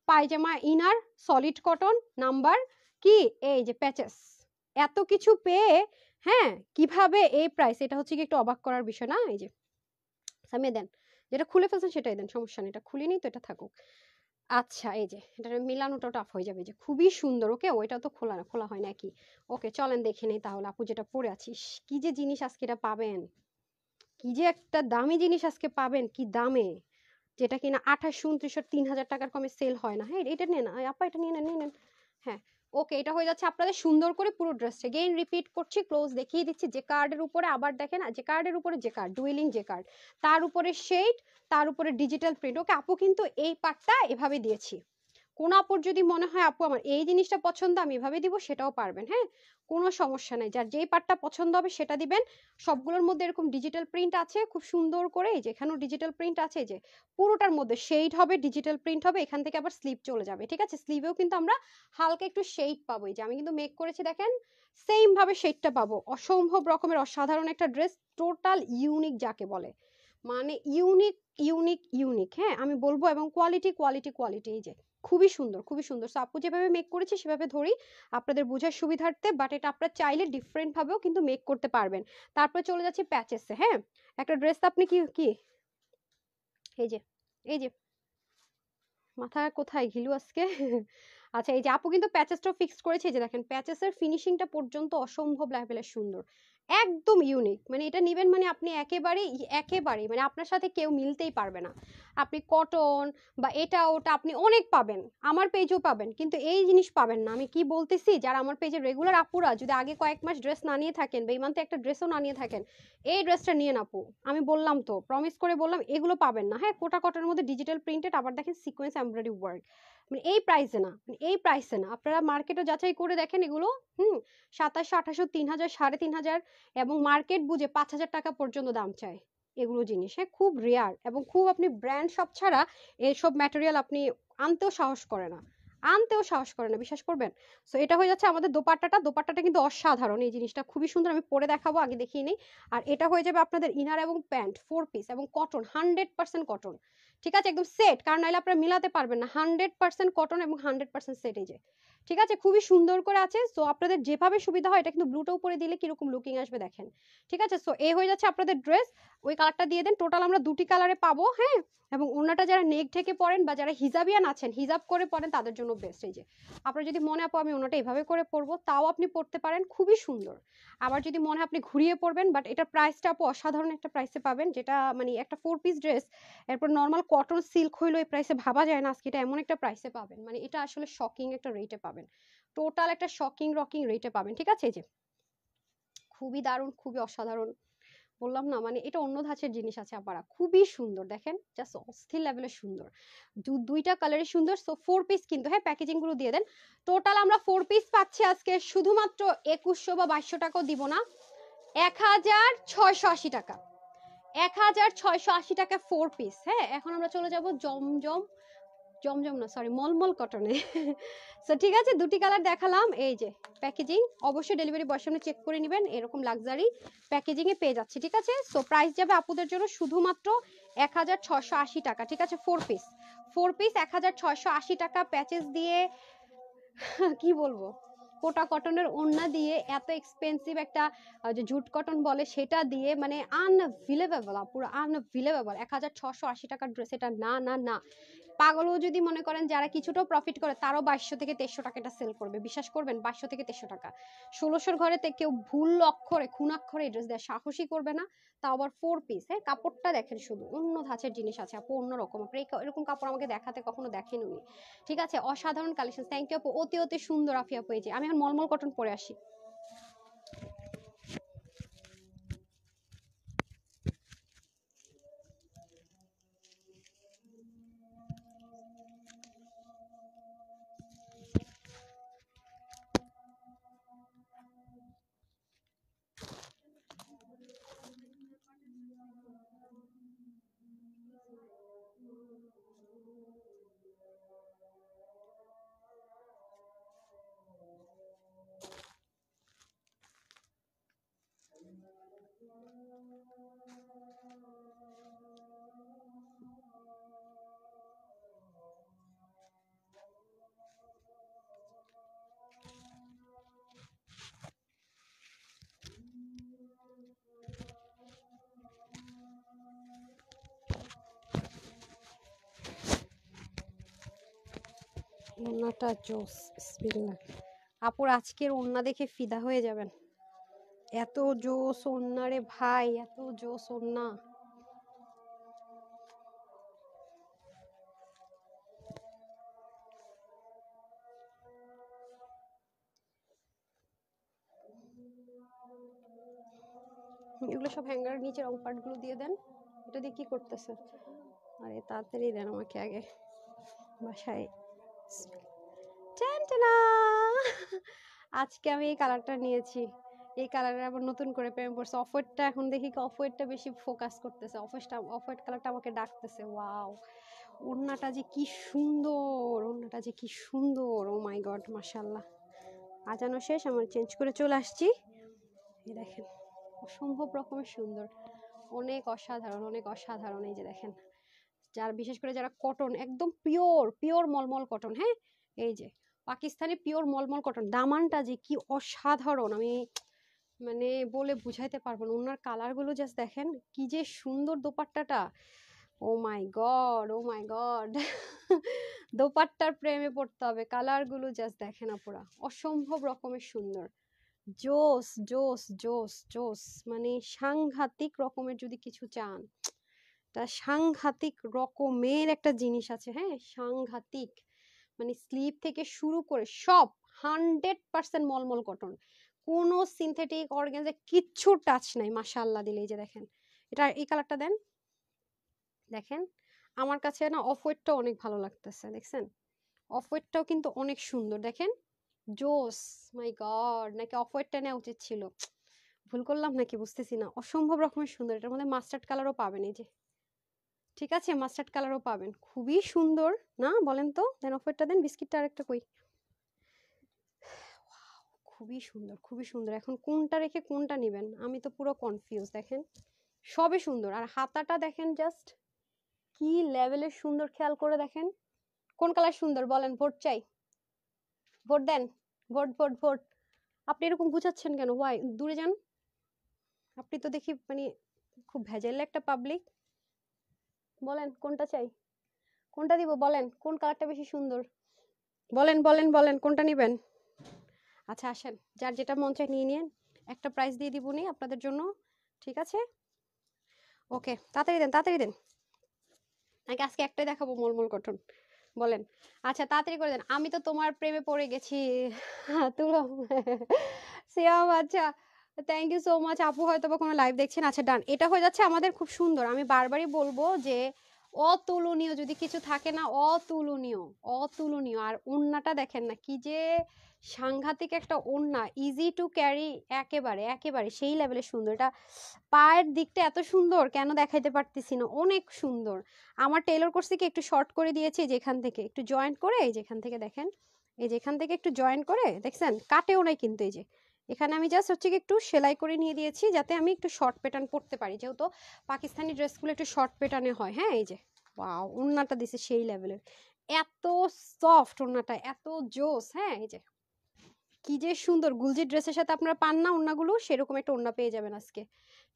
A: পায়জামা ইনার সলিড কটন, নাম্বার কি এই যে প্যাচেস। এত কিছু পেয়ে, হ্যাঁ কিভাবে এই প্রাইস, এটা হচ্ছে কি একটু অবাক করার বিষয় না? এই যে সামিয়ে দেন, যেটা খুলে ফেলছেন সেটাই দেন, সমস্যা নেই, এটা খুলিনি তো এটা থাকুক। আচ্ছা, এই যে এটা মিলানোটা টাফ হয়ে যাবে। যে খুবই সুন্দর। ওকে, ওইটা তো খোলা না, খোলা হয় নাকি? ওকে চলেন দেখে নেই তাহলে আপু যেটা পরে আছিস, কি যে জিনিস আজকে এটা পাবেন, কি যে একটা দামি জিনিস আজকে পাবেন, কি দামে, যেটা কিনা 2800 2900 3000 টাকার কমে সেল হয় না। হ্যাঁ এটা নিয়ে না আপা, এটা নিয়ে নেন, নিয়ে নেন। হ্যাঁ ওকে, এটা হয়ে যাচ্ছে আপনাদের সুন্দর করে পুরো ড্রেসটা। গেইন রিপিট করছি, ক্লোজ দেখিয়ে দিচ্ছি। যে কার্ডের উপরে আবার দেখেন, যে কার্ডের উপরে যে কার্ড ডুয়েলিং যে কার্ড, তার উপরে শেড, তার উপরে ডিজিটাল প্রিন্ট। ওকে আপু কিন্তু এই পার্টটা এভাবে দিয়েছি। কোন আপুর যদি মনে হয় আপু আমার এই জিনিসটা পছন্দ আমি এভাবে দিব, সেটাও পারবেন। হ্যাঁ কোনো সমস্যা নাই, যার যেই পার্টটা পছন্দ হবে সেটা দিবেন। সবগুলোর মধ্যে এরকম ডিজিটাল প্রিন্ট আছে খুব সুন্দর করে, এই যে এখানেও ডিজিটাল প্রিন্ট আছে, যে পুরোটার মধ্যে শেড হবে, ডিজিটাল প্রিন্ট হবে, এখান থেকে আবার স্লিভ চলে যাবে। ঠিক আছে, স্লিভেও কিন্তু আমরা হালকা একটু শেড পাবো। এই যে আমি কিন্তু মেক করেছি দেখেন, সেম ভাবে শেডটা পাবো। অসম্ভব রকমের অসাধারণ একটা ড্রেস, টোটাল ইউনিক যাকে বলে, মানে ইউনিক ইউনিক ইউনিক। হ্যাঁ আমি বলবো, এবং কোয়ালিটি কোয়ালিটি কোয়ালিটি। এই যে খুবই সুন্দর, খুবই সুন্দর। সো আপু যেভাবে মেক করেছি সেভাবে ধরি আপনাদের বোঝার সুবিধার্থে, বাট এটা আপনারা চাইলে ডিফারেন্ট ভাবেও কিন্তু মেক করতে পারবেন। তারপরে চলে যাচ্ছি প্যাচেসে। হ্যাঁ একটা ড্রেস আপনি কি কি এই যে, এই যে মাথা কোথায় ঘিলু আজকে আচ্ছা, এই যে আপু কিন্তু প্যাচেসটাও ফিক্সড করেছে। এই যে দেখেন প্যাচেসের ফিনিশিংটা পর্যন্ত অসম্ভব লেভেলের সুন্দর, একদম ইউনিক। মানে এটা নেবেন মানে আপনি একেবারে একেবারে মানে আপনার সাথে কেউ মিলতেই পারবে না। আপনি কটন বা এটা ওটা আপনি অনেক পাবেন, আমার পেজেও পাবেন, কিন্তু এই জিনিস পাবেন না। আমি কি বলতেছি, যারা আমার পেজে রেগুলার আপুরা যদি আগে কয়েক মাস ড্রেস না নিয়ে থাকেন বা এই মান্থে একটা ড্রেসও না নিয়ে থাকেন, এই ড্রেসটা নিয়ে আপু, আমি বললাম তো, প্রমিস করে বললাম এগুলো পাবেন না। হ্যাঁ কোটা কটনের মধ্যে ডিজিটাল প্রিন্টেড, আবার দেখেন সিকোয়েন্স এমব্রয়ডারি ওয়ার্ক, মানে এই প্রাইসে না, মানে এই প্রাইসে না। আপনারা মার্কেটে যাচাই করে দেখেন এগুলো 2700 2800 3000 3500 এবং মার্কেট বুঝে 5000 টাকা পর্যন্ত দাম চায় এগুলো জিনিস। হ্যাঁ খুব রেয়ার, এবং খুব আপনি ব্র্যান্ড শপ ছাড়া এসব ম্যাটেরিয়াল আপনি আনতেও সাহস করে না। আনতেও সাহস করে না, বিশ্বাস করবেন। সো এটা হয়ে যাচ্ছে আমাদের দোপাট্টাটা কিন্তু অসাধারণ, এই জিনিসটা খুবই সুন্দর, আমি পরে দেখাবো, আগে দেখিয়ে নিই। আর এটা হয়ে যাবে আপনাদের ইনার এবং প্যান্ট 4 পিস এবং কটন, 100% কটন, ঠিক আছে, একদম সেট, কারণ নাহলে আপনারা মিলাতে পারবেন না। 100% কটন এবং 100% সেট, এই যে, ঠিক আছে, খুবই সুন্দর করে আছে। সো আপনাদের যেভাবে সুবিধা হয়, এটা কিন্তু ব্লুটা উপরে দিলে কিরকম লুকিং আসবে দেখেন, ঠিক আছে। সো এই হয়ে যাচ্ছে আপনাদের ড্রেস, ওই কালারটা দিয়ে দেন। টোটাল আমরা দুটি কালারে পাবো, হ্যাঁ। এবং ওড়নাটা যারা নেক ঢেকে পরেন বা যারা হিজাবিয়ান আছেন, হিজাব করে পরেন, তাদের জন্য বেস্ট। এই যে, আপনার যদি মনে আপু আমি ওড়নাটা এভাবে করে পরবো, তাও আপনি পরতে পারেন, খুবই সুন্দর। আবার যদি মনে হয় আপনি ঘুরিয়ে পরবেন, বাট এটার প্রাইসটা আপু অসাধারণ একটা প্রাইসে পাবেন, যেটা মানে একটা 4 পিস ড্রেস, এরপর নর্মাল কটন সিল্ক হইলো এই প্রাইসে ভাবা যায় না, আজকে এটা এমন একটা প্রাইসে পাবেন, মানে এটা আসলে শকিং একটা রেটে পাবেন, টোটাল একটা শকিং রকিং রেটে পাবেন, ঠিক আছে। এই যে, খুবই দারুণ, খুবই অসাধারণ, বললাম না, মানে এটা অন্য ধাঁচের জিনিস আছে আপারা, খুবই সুন্দর, দেখেন জাস্ট অস্থির লেভেলের সুন্দর, দুইটা কালারই সুন্দর। সো 4 পিস কিন্তু, হ্যাঁ, প্যাকেজিং গুলো দিয়ে দেন। টোটাল আমরা 4 পিস পাচ্ছি আজকে শুধুমাত্র 2100 বা 2200 টাকাও দিব না, 1680 টাকা, 1680 টাকা 4 পিস। হ্যাঁ, এখন আমরা চলে যাব জমজম, জমজম না, সরি, মলমল কটনে। সো ঠিক আছে, দুটি কালার দেখালাম, এই যে প্যাকেজিং, অবশ্যই ডেলিভারি বয়ের সামনে চেক করে নেবেন, এরকম লাক্সারি প্যাকেজিং এ পেয়ে যাচ্ছে, ঠিক আছে। সো প্রাইস যাবে আপুদের জন্য শুধুমাত্র 1680 টাকা, ঠিক আছে। 4 পিস, 4 পিস 1680 টাকা, প্যাচেস দিয়ে, কি বলবো, কোটা কটনের ওড়না দিয়ে, এত এক্সপেন্সিভ একটা যে জুট কটন বলে সেটা দিয়ে, মানে আনবিলিভেবল, পুরো আনবিলিভেবল। 1680 টাকার ড্রেস এটা, না না না, পাগলও যদি মনে করেন যারা কিছুটাও প্রফিট করে, তারও 2200 থেকে 2300 টাকা এটা সেল করবে, বিশ্বাস করবেন, 2200 থেকে 2300 টাকা, 1600 ঘরেতে কেউ ভুল অক্ষরে খুনাক্ষরে ড্রেস দেয়, সাহসী করবে না, তাও আবার 4 পিস। হ্যাঁ, কাপড়টা দেখেন, শুধু অন্য ধাঁচের জিনিস আছে আপু, অন্যরকম, আপনি এরকম কাপড় আমাকে দেখাতে কখনো দেখেন উনি, ঠিক আছে, অসাধারণ কালেকশন, থ্যাংক ইউ আপু, অতি অতি সুন্দর আফিয়া আপু। এই যে আমি এখন মলমল কটন পরে আসি। ওন্নাটা জোস, বিসমিল্লাহ। আপুর আজকের ওন্না দেখে ফিদা হয়ে যাবেন, এত জোস ওন্না রে ভাই, এত জোস ওন্না। এগুলো সব হ্যাঙ্গারের নিচে রং পার্ট গুলো দিয়ে দেন। এটা দিয়ে কি করতেছে? আরে তাড়াতাড়ি দেন আমাকে আগে, বাসায়। টেনটেনা! আজকে আমি এই কালারটা নিয়েছি, এই কালারের আবার নতুন করে প্রেমে পড়ছে। অফ হোয়াইটটা এখন দেখি অফ হোয়াইটটা বেশি ফোকাস করতেছে, অফ হোয়াইট কালারটা আমাকে ডাকতেছে। ওয়াও, ওড়নাটা যে কি সুন্দর, ওড়নাটা যে কি সুন্দর, ও মাই গড, মাশাআল্লাহ। আজানো শেষ, আমার চেঞ্জ করে চলে আসছি। এই দেখেন, অসম্ভব রকমের সুন্দর, অনেক অসাধারণ, অনেক অসাধারণ। এই যে দেখেন, যারা বিশেষ করে যারা কটন, একদম পিওর পিওর মলমল কটন, হ্যাঁ, এই যে পাকিস্তানি পিওর মলমল কটন, দামানটা যে কি অসাধারণ, আমি মানে বলে বুঝাইতে পারবো না। ওনার কালার গুলো জাস্ট দেখেন, কি যে সুন্দর দোপাট্টাটা, ও মাই গড, ও মাই গড। দোপাট্টার প্রেমে পড়তে হবে, কালার গুলো জাস্ট দেখেন আপুরা, অসম্ভব রকমের সুন্দর, জোস জোস জোস জোস, মানে সাংঘাতিক রকমের যদি কিছু চান, তা সাংঘাতিক রকমের একটা জিনিস আছে, হ্যাঁ, সাংঘাতিক, মানে স্লিপ থেকে শুরু করে সব 100% মলমল কটন, কোনো সিনথেটিক অর্গানজা কিচ্ছু টাচ নাই, মাশাআল্লাহ দিলে। এই যে দেখেন, এটা এই কালারটা দেন, দেখেন, আমার কাছে না অফ হোয়াইটটা অনেক ভালো লাগতেছে, দেখছেন, অফ হোয়াইটটাও কিন্তু অনেক সুন্দর, দেখেন, জোস, মাই গড, নাকি অফ হোয়াইটটা নেওয়া উচিত ছিল, ভুল করলাম নাকি বুঝতেছি না, অসম্ভব রকমের সুন্দর, এটার মধ্যে মাস্টার্ড কালারও পাবেন, এই যে ঠিক আছে, মাস্টার্ড কালারও পাবেন, খুবই সুন্দর না বলেন তো? দেন অফারটা দেন, বিস্কিটটা আরেকটা কই। খুবই সুন্দর, খুবই সুন্দর। এখন কোনটা রেখে কোনটা নেবেন আমি তো পুরো কনফিউজ। দেখেন সবই সুন্দর, আর হাতাটা দেখেন জাস্ট কি লেভেলের সুন্দর, খেয়াল করে দেখেন। কোন কালার সুন্দর বলেন, ভোট চাই, ভোট দেন, ভোট ভোট ভোট। আপনি এরকম গুছাচ্ছেন কেন, ওয়াই? দূরে যান, আপনি তো দেখি মানে খুব ভেজাল একটা পাবলিক। বলেন কোনটা চাই, কোনটা দিব বলেন, কোন কালারটা বেশি সুন্দর বলেন বলেন বলেন, কোনটা নেবেন? আচ্ছা আসেন, যার যেটা মন চায় নিয়ে নিন, একটা প্রাইস দিয়ে দিব নি আপনাদের জন্য, ঠিক আছে? ওকে, তাড়াতাড়ি দেন, তাড়াতাড়ি দেন, নাকি আজকে একটাই দেখাবো মলমল কটন? বলেন। আচ্ছা তাড়াতাড়ি করে দেন, আমি তো তোমার প্রেমে পড়ে গেছি। তুলো সিয়াম, আচ্ছা থ্যাংক ইউ সো মাচ আপু, হয়তো বা কোনো লাইভ দেখছেন। আচ্ছা ডান, এটা হয়ে যাচ্ছে আমাদের খুব সুন্দর। আমি বারবারই বলবো যে অতুলনীয় যদি কিছু থাকে না, অতুলনীয়, অতুলনীয়। আর ওড়নাটা দেখেন না কি যে সাংঘাতিক একটা ওড়না, ইজি টু ক্যারি, একেবারে একেবারে সেই লেভেলের সুন্দর। এটা পায়ের দিকটা এত সুন্দর, কেন দেখাইতে পারতেছি না, অনেক সুন্দর। আমার টেলর করছে কি একটু শর্ট করে দিয়েছি, যেখান থেকে একটু জয়েন্ট করে, এই যেখান থেকে দেখেন, এই যেখান থেকে একটু জয়েন্ট করে, দেখছেন কাটেও নাই কিন্তু, এই যে এখানে আমি জাস্ট হচ্ছে কি একটু সেলাই করে নিয়ে দিয়েছি, যাতে আমি একটু শর্ট প্যাটার্ন পরতে পারি, যেহেতু পাকিস্তানি ড্রেসগুলো একটু শর্ট প্যাটার্নে হয়। হ্যাঁ এই যে ওয়াও, ওড়নাটা দিছে সেই লেভেলের, এত সফট ওড়নাটা, এত জোস। হ্যাঁ এই যে কি যে সুন্দর, গুলজি ড্রেসের সাথে আপনারা পান না ওড়নাগুলো, সেরকম একটা ওড়না পেয়ে যাবেন আজকে,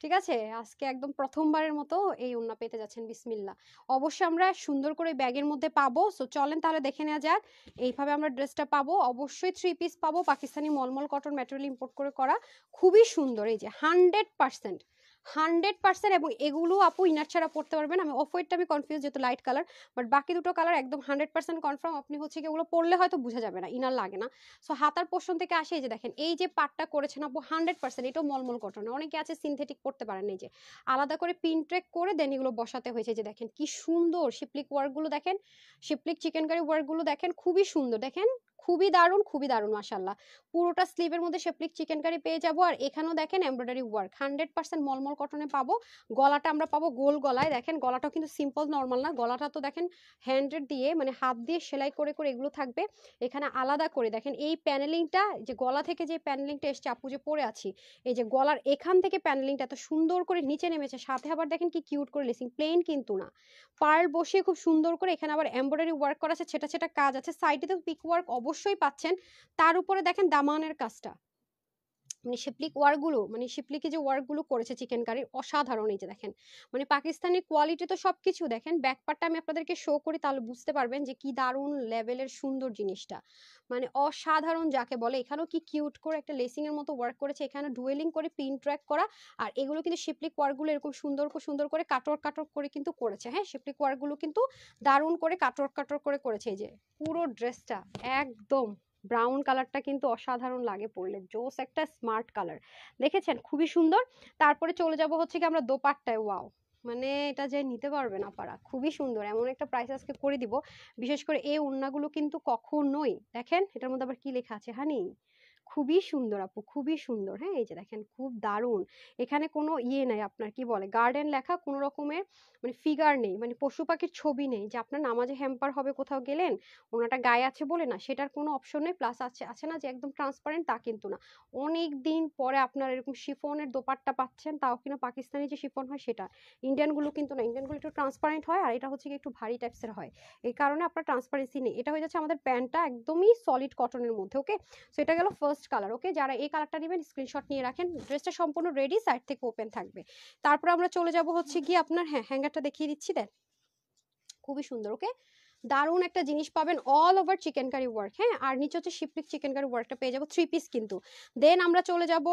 A: ঠিক আছে? আজকে একদম প্রথমবারের মতো এই ওড়না পেতে যাচ্ছেন, বিসমিল্লাহ। অবশ্যই আমরা সুন্দর করে ব্যাগের মধ্যে পাবো, সো চলেন তাহলে দেখে নেওয়া যাক। এইভাবে আমরা ড্রেসটা পাবো, অবশ্যই 3 পিস পাবো, Pakistani mulmul cotton material import করে করা, খুবই সুন্দর। এই যে 100%, 100%। এবং এগুলো আপু ইনার ছাড়া পড়তে পারবেন। আমি অফ হোয়াইটটা আমি কনফিউজ, যেহেতু লাইট কালার, বাট বাকি দুটো কালার একদম 100% কনফার্ম। আপনি হচ্ছে কি এগুলো পরলে হয়তো বোঝা যাবে না, ইনার লাগে না। সো হাতার পোর্শন থেকে আসে, এই যে দেখেন এই যে পাটটা করেছেন আপু 100%, এটাও মলমল কটন। অনেকে আছে সিনথেটিক পড়তে পারেন, এই যে আলাদা করে পিন ট্রেক করে দেন এগুলো বসাতে হয়েছে। যে দেখেন কি সুন্দর শিপলিক ওয়ার্ক গুলো, দেখেন শিপলিক চিকেন কারি ওয়ার্ক গুলো দেখেন, খুবই সুন্দর। দেখেন খুবই দারুণ, খুবই দারুণ মাশাআল্লাহ। পুরোটা স্লিভের মধ্যে শেপলিক চিকেন কারি পেয়ে যাবো, আর এখানেও দেখেন এমব্রয়ডারি ওয়ার্ক 100% মলমল কটনে পাবো। গলাটা আমরা পাবো গোল গলায়, দেখেন গলাটাও কিন্তু সিম্পল নর্মাল না, গলাটা তো দেখেন হ্যান্ডের দিয়ে মানে হাত দিয়ে সেলাই করে করে এগুলো থাকবে। এখানে আলাদা করে দেখেন এই প্যানেলিংটা, যে গলা থেকে যে প্যানেলিংটা এসছে আপু যে পরে আছি, এই যে গলার এখান থেকে প্যানেলিংটা এত সুন্দর করে নিচে নেমেছে, সাথে আবার দেখেন কি কিউট করে লেসিং, প্লেন কিন্তু না, পার্ল বসিয়ে খুব সুন্দর করে এখানে আবার এমব্রয়ডারি ওয়ার্ক করা আছে, ছেটা ছেটা কাজ আছে, সাইডে তো পিক ওয়ার্ক অবশ্যই পাচ্ছেন। তার উপরে দেখেন দামানের কাজটা, মানে শিপলিক ওয়ার্কগুলো, মানে শিপলিকে যে ওয়ার্কগুলো করেছে চিকেন কারির, অসাধারণ। এই যে দেখেন মানে পাকিস্তানি কোয়ালিটি তো সবকিছু। দেখেন ব্যাকপার্টটা আমি আপনাদেরকে শো করি, তাহলে বুঝতে পারবেন যে কি দারুণ লেভেলের সুন্দর জিনিসটা, মানে অসাধারণ যাকে বলে। এখানেও কি কিউট করে একটা লেসিং এর মতো ওয়ার্ক করেছে, এখানে ডুয়েলিং করে পিন ট্র্যাক করা। আর এগুলো কিন্তু শিপলিক ওয়ার্কগুলো এরকম সুন্দর সুন্দর করে কাটওয়ার্ক কাটওয়ার্ক করে কিন্তু করেছে। হ্যাঁ শিপলিক ওয়ার্কগুলো কিন্তু দারুণ করে কাটওয়ার্ক কাটওয়ার্ক করে করেছে। এই যে পুরো ড্রেসটা একদম ব্রাউন কালারটা কিন্তু অসাধারণ লাগে পরলে, জোস একটা স্মার্ট কালার, দেখেছেন খুবই সুন্দর। তারপরে চলে যাব হচ্ছে কি আমরা দোপাট্টায়, ওয়াও, মানে এটা যে নিতে পারবেন আপনারা, খুবই সুন্দর। এমন একটা প্রাইস আজকে করে দিব, বিশেষ করে এই ওড়নাগুলো কিন্তু কখনোই, দেখেন এটার মধ্যে আবার কি লেখা আছে, হানি, খুবই সুন্দর আপু, খুবই সুন্দর। হ্যাঁ এই যে দেখেন খুব দারুণ, এখানে কোনো ইয়ে নাই আপনার কি বলে গার্ডেন লেখা, কোনো রকমের মানে ফিগার নেই, মানে পশু পাখির ছবি নেই যে আপনার নামাজে হ্যাম্পার হবে কোথাও গেলেন ওনাটা গায়ে আছে বলে, না সেটার কোনো অপশন নেই। প্লাস আছে আছে না যে একদম ট্রান্সপারেন্ট, তা কিন্তু না। অনেক দিন পরে আপনার এরকম শিফনের দোপাট্টা পাচ্ছেন, তাও কিনা পাকিস্তানি যে শিফন হয় সেটা, ইন্ডিয়ানগুলো কিন্তু না, ইন্ডিয়ানগুলো একটু ট্রান্সপারেন্ট হয়, আর এটা হচ্ছে কি একটু ভারী টাইপসের হয়, এই কারণে আপনার ট্রান্সপারেন্সি নেই। এটা হয়ে যাচ্ছে আমাদের প্যান্টটা একদমই সলিড কটনের মধ্যে। ওকে, সো এটা গেল ফার্স্ট কালার। ওকে, যারা এই কালারটা নেবেন স্ক্রিনশট নিয়ে রাখেন, ড্রেসটা সম্পূর্ণ রেডি, সাইড থেকে ওপেন থাকবে। তারপর আমরা চলে যাব হচ্ছে গিয়ে আপনার, হ্যাঁ হ্যাঙ্গারটা দেখিয়ে দিচ্ছি, দেন খুবই সুন্দর। ওকে, দারুণ একটা জিনিস পাবেন, all over chicken curry work. হ্যাঁ, আর নিচে হচ্ছে শিপলিক চিকেন কারি ওয়ার্কটা পেয়ে যাবো, 3 পিস কিন্তু। দেন আমরা চলে যাব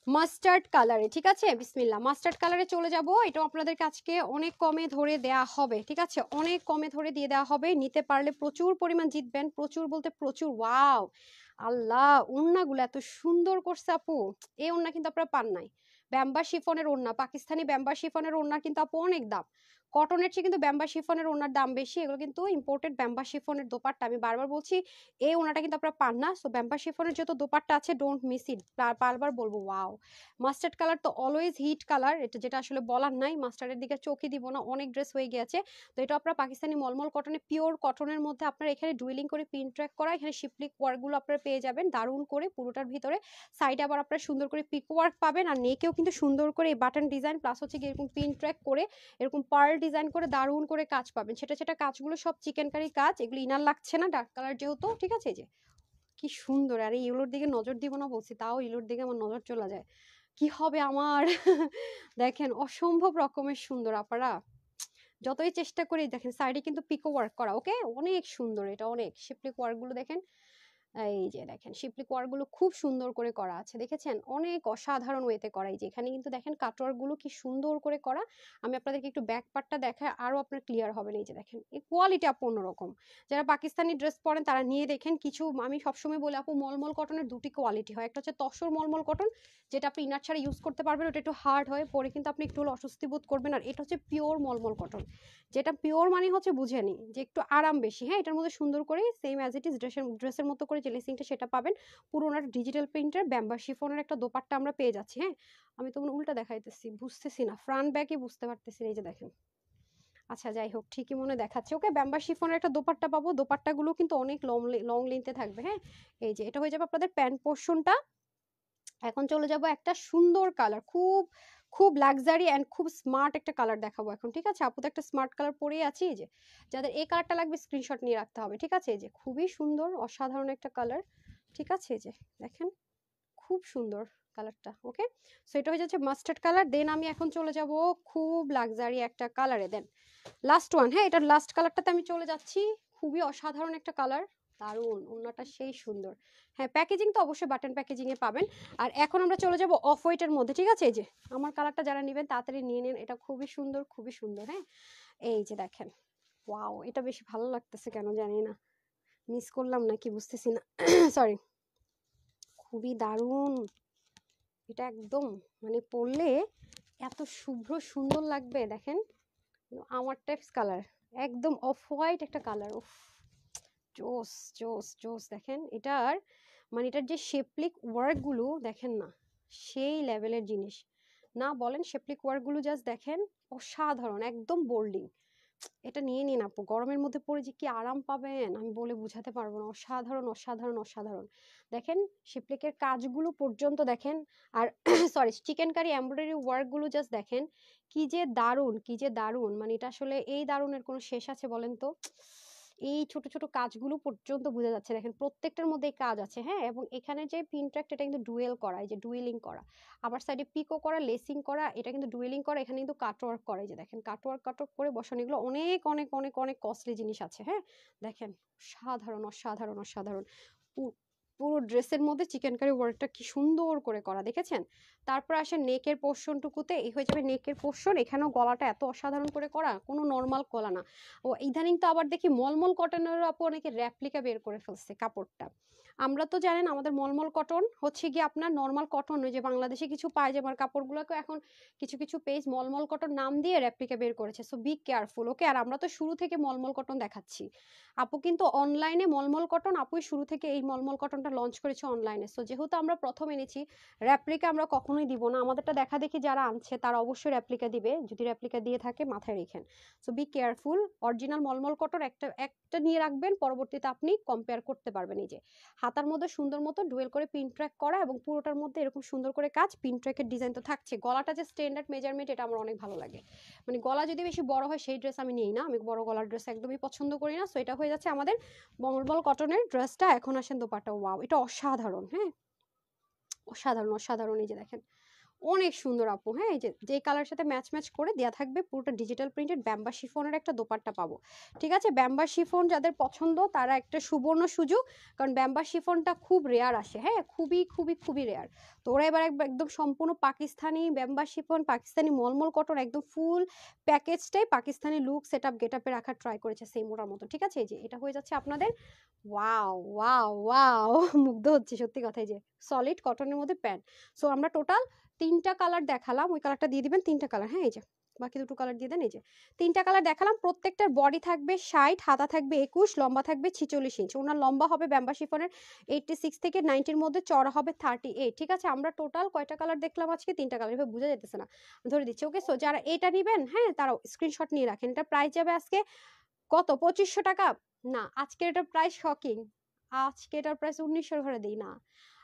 A: মাস্টার্ড কালারে, ঠিক আছে বিসমিল্লাহ, মাস্টার্ড কালারে চলে যাব। এটাও আপনাদেরকে আজকে অনেক কমে ধরে দেয়া হবে, ঠিক আছে, অনেক কমে ধরে দিয়ে দেওয়া হবে। নিতে পারলে প্রচুর পরিমাণ জিতবেন, প্রচুর বলতে প্রচুর। ওয়াও, আল্লাহ, ওড়নাগুলো এত সুন্দর করছে আপু, এই ওড়না কিন্তু আপনারা পান নাই। ব্যাম্বার শিফনের ওড়না, পাকিস্তানি ব্যাম্বার শিফনের ওড়না কিন্তু আপু অনেক দাম, কটনের চেয়ে কিন্তু ব্যাম্বা শিফনের ওনার দাম বেশি, এগুলো কিন্তু ইম্পোর্টেড ব্যাম্বা শিফনের দোপাট্টা। আমি বারবার বলছি এই ওনাটা কিন্তু আপনারা পান না। সো ব্যাম্বা শিফনের যত দোপাট্টা আছে ডোন্ট মিস ইট, বারবার বলবো। ওয়াও, মাস্টার্ড কালার তো অলওয়েজ হিট কালার, এটা যেটা আসলে বলার নাই, মাস্টার্ডের দিকে চোখই দিব না, অনেক ড্রেস হয়ে গিয়েছে। তো এটা আপনারা পাকিস্তানি মলমল কটনে, পিওর কটনের মধ্যে আপনারা এখানে ডুয়েলিং করে পিন ট্র্যাক করা, এখানে শিপলিক ওয়ার্কগুলো আপনারা পেয়ে যাবেন দারুণ করে পুরোটার ভিতরে। সাইডে আবার আপনারা সুন্দর করে পিক ওয়ার্ক পাবেন, আর নেকেও কিন্তু সুন্দর করে এই বাটন ডিজাইন প্লাস হচ্ছে কি এরকম পিন ট্র্যাক করে এরকম পার্ল ডিজাইন করে দারুণ করে কাজ পাবেন। সেটা সেটা কাজগুলো সব চিকেন কারি কাজ, এগুলো ইনার লাগছে না, ডার্ক কালার যেহেতু, ঠিক আছে। যে কি সুন্দর, আর ইউলোর দিকে নজর দিব না বলছি, তাও ইউলোর দিকে আমার নজর চলে যায়, কি হবে আমার। দেখেন অসম্ভব রকমের সুন্দর আপনারা, যতই চেষ্টা করি। দেখেন সাইডে কিন্তু পিকো ওয়ার্ক করা, ওকে, অনেক সুন্দর, এটা অনেক শিপলিক ওয়ার্ক গুলো দেখেন, এই যে দেখেন শিপলিক ওয়ার্ক গুলো খুব সুন্দর করে করা আছে, দেখেছেন অনেক অসাধারণ ওয়েতে করা। এই যে এখানে কিন্তু দেখেন কাটওয়ার্ক গুলো কি সুন্দর করে করা। আমি আপনাদেরকে একটু ব্যাক পার্টটা দেখাই, আরো আপনার ক্লিয়ার হবে। এই যে দেখেন এই কোয়ালিটি আপু অন্যরকম, যারা পাকিস্তানি ড্রেস পরেন তারা নিয়ে দেখেন। কিছু আমি সবসময় বলি আপু মলমল কটনের দুটি কোয়ালিটি হয়, একটা হচ্ছে তসর মলমল কটন, যেটা আপনি ইনার ছাড়া ইউজ করতে পারবেন, ওটা একটু হার্ড হয়, পরে কিন্তু আপনি একটু অস্বস্তি বোধ করবেন। আর এটা হচ্ছে পিওর মলমল কটন, যেটা পিওর মানে হচ্ছে বুঝে নি যে একটু আরাম বেশি। হ্যাঁ, এটার মধ্যে সুন্দর করে সেম অ্যাজ ইট ইজ ড্রেসের মতো করে যে লেসিংটা সেটা পাবেন, পুরোনার ডিজিটাল প্রিন্টের ব্যাম্বা শিফনের একটা দোপাট্টা আমরা পেয়ে যাচ্ছি। হ্যাঁ, আমি তো উল্টা দেখাইতেছি, বুঝতেছি না, ফ্রন্ট ব্যাকে বুঝতে পারতেছি না। এই যে দেখেন, আচ্ছা যাই হোক, ঠিকই মনে দেখাচ্ছে। ওকে, ব্যাম্বা শিফনের একটা দোপাট্টা পাবো, দোপাট্টাগুলো কিন্তু অনেক লং লেন্থে থাকবে। হ্যাঁ, এই যে এটা হয়ে যাবে আপনাদের প্যান্ট পোর্শনটা। এখন চলে যাব একটা সুন্দর কালার, খুব খুব লাক্সারি অ্যান্ড খুব স্মার্ট একটা কালার দেখাবো এখন, ঠিক আছে। আপু তো একটা স্মার্ট কালার পরেই আছি, এই যে যাদের এই কালারটা লাগবে স্ক্রিনশট নিয়ে রাখতে হবে, ঠিক আছে। এই যে খুবই সুন্দর অসাধারণ একটা কালার, ঠিক আছে। এই যে দেখেন খুব সুন্দর কালারটা, ওকে। সো এটা হয়ে যাচ্ছে মাস্টার্ড কালার। দেন আমি এখন চলে যাব খুব লাক্সারি একটা কালারে, দেন লাস্ট ওয়ান। হ্যাঁ, এটার লাস্ট কালারটাতে আমি চলে যাচ্ছি, খুবই অসাধারণ একটা কালার, দারুন, ওড়নাটা সেই সুন্দর। হ্যাঁ, প্যাকেজিং তো অবশ্যই বাটন প্যাকেজিং এ পাবেন। আর এখন আমরা চলে যাব অফ হোয়াইটের মধ্যে, ঠিক আছে। এই যে আমার কালারটা যারা নেবেন তাড়াতাড়ি নিয়ে নিন, এটা খুবই সুন্দর, খুবই সুন্দর। হ্যাঁ, এই যে দেখেন, ওয়াও, এটা বেশি ভালো লাগতেছে কেন জানি না, মিস করলাম নাকি বুঝতেছি না। সরি, খুবই দারুণ এটা, একদম মানে পরলে এত শুভ্র সুন্দর লাগবে। দেখেন আমার টাইপস কালার, একদম অফ হোয়াইট একটা কালার, উফ, জোস জোস জোস। দেখেন এটার মানে এটার যে শেপলিক ওয়ার্ক গুলো দেখেন না, সেই লেভেলের জিনিস না বলেন। শেপলিক ওয়ার্ক গুলো জাস্ট দেখেন, অসাধারণ, একদম বোল্ডিং। এটা নিয়ে নিন আপু, গরমের মধ্যে পরে যে কি আরাম পাবেন আমি বলে বুঝাতে পারবো না, অসাধারণ অসাধারণ অসাধারণ। দেখেন শিপলিকের কাজগুলো পর্যন্ত দেখেন, আর sorry chikankari embroidery work গুলো জাস্ট দেখেন, কি যে দারুণ, কি যে দারুণ। মানে এটা আসলে এই দারুণের কোনো শেষ আছে বলেন তো। এই ছোট ছোট কাজগুলো পর্যন্ত বোঝা যাচ্ছে, দেখেন প্রত্যেকটার মধ্যে কাজ আছে। হ্যাঁ, এবং এখানে যে পিন ট্র্যাক্ট এটা কিন্তু ডুয়েল করা, এই যে ডুয়েলিং করা, আবার সাইডে পিকো করা, লেসিং করা, এটা কিন্তু ডুয়েলিং করা, এখানে কিন্তু কাটওয়ার্ক করে, যে দেখেন কাটওয়ার্ক কাটওয়ার্ক করে বসানো, এগুলো অনেক অনেক অনেক অনেক কস্টলি জিনিস আছে। হ্যাঁ, দেখেন সাধারণ অসাধারণ অসাধারণ, পুরো ড্রেসের মধ্যে চিকেন কারি ওয়ার্কটা কি সুন্দর করে করা, দেখেছেন। তারপর আসে নেকের পোর্শনটুকুতে, এই হয়ে যাবে নেকের পোর্শন, এখানেও গলাটা এত অসাধারণ করে করা, কোনো নর্মাল গলা না। ও ইদানিং তো আবার দেখি মলমল কটনেরও আপু অনেকে র্যাপ্লিকা বের করে ফেলছে কাপড়টা। আমরা তো জানেন আমাদের মলমল কটন হচ্ছে গিয়ে আপনার নর্মাল কটন, ওই যে বাংলাদেশে কিছু পায়জামার কাপড়গুলোকে এখন কিছু কিছু পেজ মলমল কটন নাম দিয়ে র্যাপ্লিকা বের করেছে। সো বি কেয়ারফুল, ওকে। আর আমরা তো শুরু থেকে মলমল কটন দেখাচ্ছি, আপু কিন্তু অনলাইনে মলমল কটন, আপুই শুরু থেকে এই মলমল কটনটা লঞ্চ করেছে অনলাইনে। সো যেহেতু আমরা প্রথম এনেছি, র্যাপ্লিকা আমরা কখনোই দিব না, আমাদেরটা দেখা দেখি যারা আনছে তারা অবশ্যই র্যাপ্লিকা দিবে, যদি র্যাপ্লিকা দিয়ে থাকে মাথায় রেখেন। So be careful, original mulmul cotton একটা একটা নিয়ে রাখবেন, পরবর্তীতে আপনি কম্পেয়ার করতে পারবেন। এই যে হাতার মধ্যে সুন্দর মতো ডুয়েল করে পিন ট্র্যাক করা, এবং পুরোটার মধ্যে এরকম সুন্দর করে কাজ, পিন ট্র্যাকের ডিজাইন তো থাকছে। গলাটা যে স্ট্যান্ডার্ড মেজারমেন্ট, এটা আমার অনেক ভালো লাগে। মানে গলা যদি বেশি বড় হয় সেই ড্রেস আমি নিই না, আমি বড় গলার ড্রেস একদমই পছন্দ করি না। সো এটা হয়ে যাচ্ছে আমাদের মলমল কটনের ড্রেসটা। এখন আসেন দোপাট্টা, ওয়াও, এটা অসাধারণ। হ্যাঁ, অসাধারণ অসাধারণ, এই যে দেখেন অনেক সুন্দর আপু। হ্যাঁ, এই যে যে কালার সাথে ম্যাচ ম্যাচ করে দেয়া থাকবে, পুরোটা ডিজিটাল প্রিন্টেড ব্যাম্বা শিফনের একটা দোপাট্টা পাবো, ঠিক আছে। ব্যাম্বা শিফন যাদের পছন্দ তারা একটা সুবর্ণ সুযোগ, কারণ ব্যাম্বা শিফনটা খুব রেয়ার আসে। হ্যাঁ, খুবই খুবই খুবই রেয়ার। তো ওরা এবার একদম সম্পূর্ণ পাকিস্তানি ব্যাম্বা শিফন, পাকিস্তানি মলমল কটন, একদম ফুল প্যাকেজটাই Pakistani look set up get আপে রাখার ট্রাই করেছে সেম ওটার মতো, ঠিক আছে। এই যে এটা হয়ে যাচ্ছে আপনাদের, ওয়াও ওয়াও ওয়াও, মুগ্ধ হচ্ছে সত্যি কথাই, যে সলিড কটনের মধ্যে প্যান্ট। সো আমরা টোটাল তিনটা কালার দেখালাম, ওই কালারটা দিয়ে দিবেন, তিনটা কালার। হ্যাঁ, এই যে বাকি দুটো কালার দিয়ে দেন। এই যে 3টা কালার দেখালাম, প্রত্যেকটার বডি থাকবে 60, হাতা থাকবে 21, লম্বা থাকবে 46 ইঞ্চ। ওনার লম্বা হবে ব্যাম্বা শিফনের 86 থেকে 90 এর মধ্যে, চড়া হবে 38। ঠিক আছে, আমরা টোটাল কয়টা কালার দেখলাম আজকে? 3টা কালার, এভাবে বোঝা যেতেছে না, ধরে দিচ্ছি। ওকে, সো যারা এটা নেবেন, হ্যাঁ, তারা স্ক্রিনশট নিয়ে রাখেন। এটা প্রাইস যাবে আজকে কত? 2500 টাকা না, আজকে এটার প্রাইস শকিং। আজকে এটার প্রাইস 1900 ঘরে দিই না,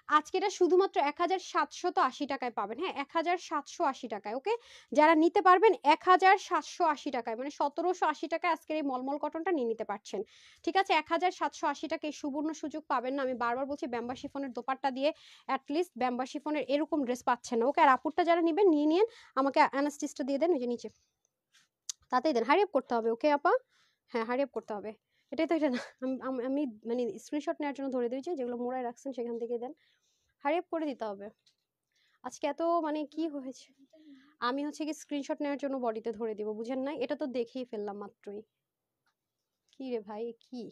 A: আজকে এটা শুধুমাত্র 1780 টাকায় পাবেন। হ্যাঁ, 1780 টাকায়। ওকে, যারা নিতে পারবেন 1780 টাকায়, মানে 1780 টাকায় আজকের এই মলমল কটনটা নিয়ে নিতে পারছেন। ঠিক আছে, 1780 টাকা এই সুবর্ণ সুযোগ পাবেন না। আমি বারবার বলছি, ব্যাম্বা শিফনের দোপাট্টা দিয়ে অ্যাটলিস্ট ব্যাম্বা শিফনের এরকম ড্রেস পাচ্ছেন না। ওকে, আর আপুরটা যারা নেবেন নিয়ে নিন, আমাকে অ্যানাস্টিসটা দিয়ে দেন, ওই যে নিচে তাতেই দেন। হারিয়ে করতে হবে। ওকে আপা, হ্যাঁ হারিয়ে করতে হবে। এটাই তো, এটা না, আমি মানে স্ক্রিনশট নেওয়ার জন্য ধরে দিয়েছি, যেগুলো মোড়ায় রাখছেন সেখান থেকে দেন, হারিয়ে করে দিতে হবে। আজকে এত মানে কি হয়েছে, আমি হচ্ছে কি স্ক্রিনশট নেওয়ার জন্য বডিতে ধরে দিব, বুঝেন না? এটা তো দেখেই ফেললাম মাত্রই। কি রে ভাই, কি?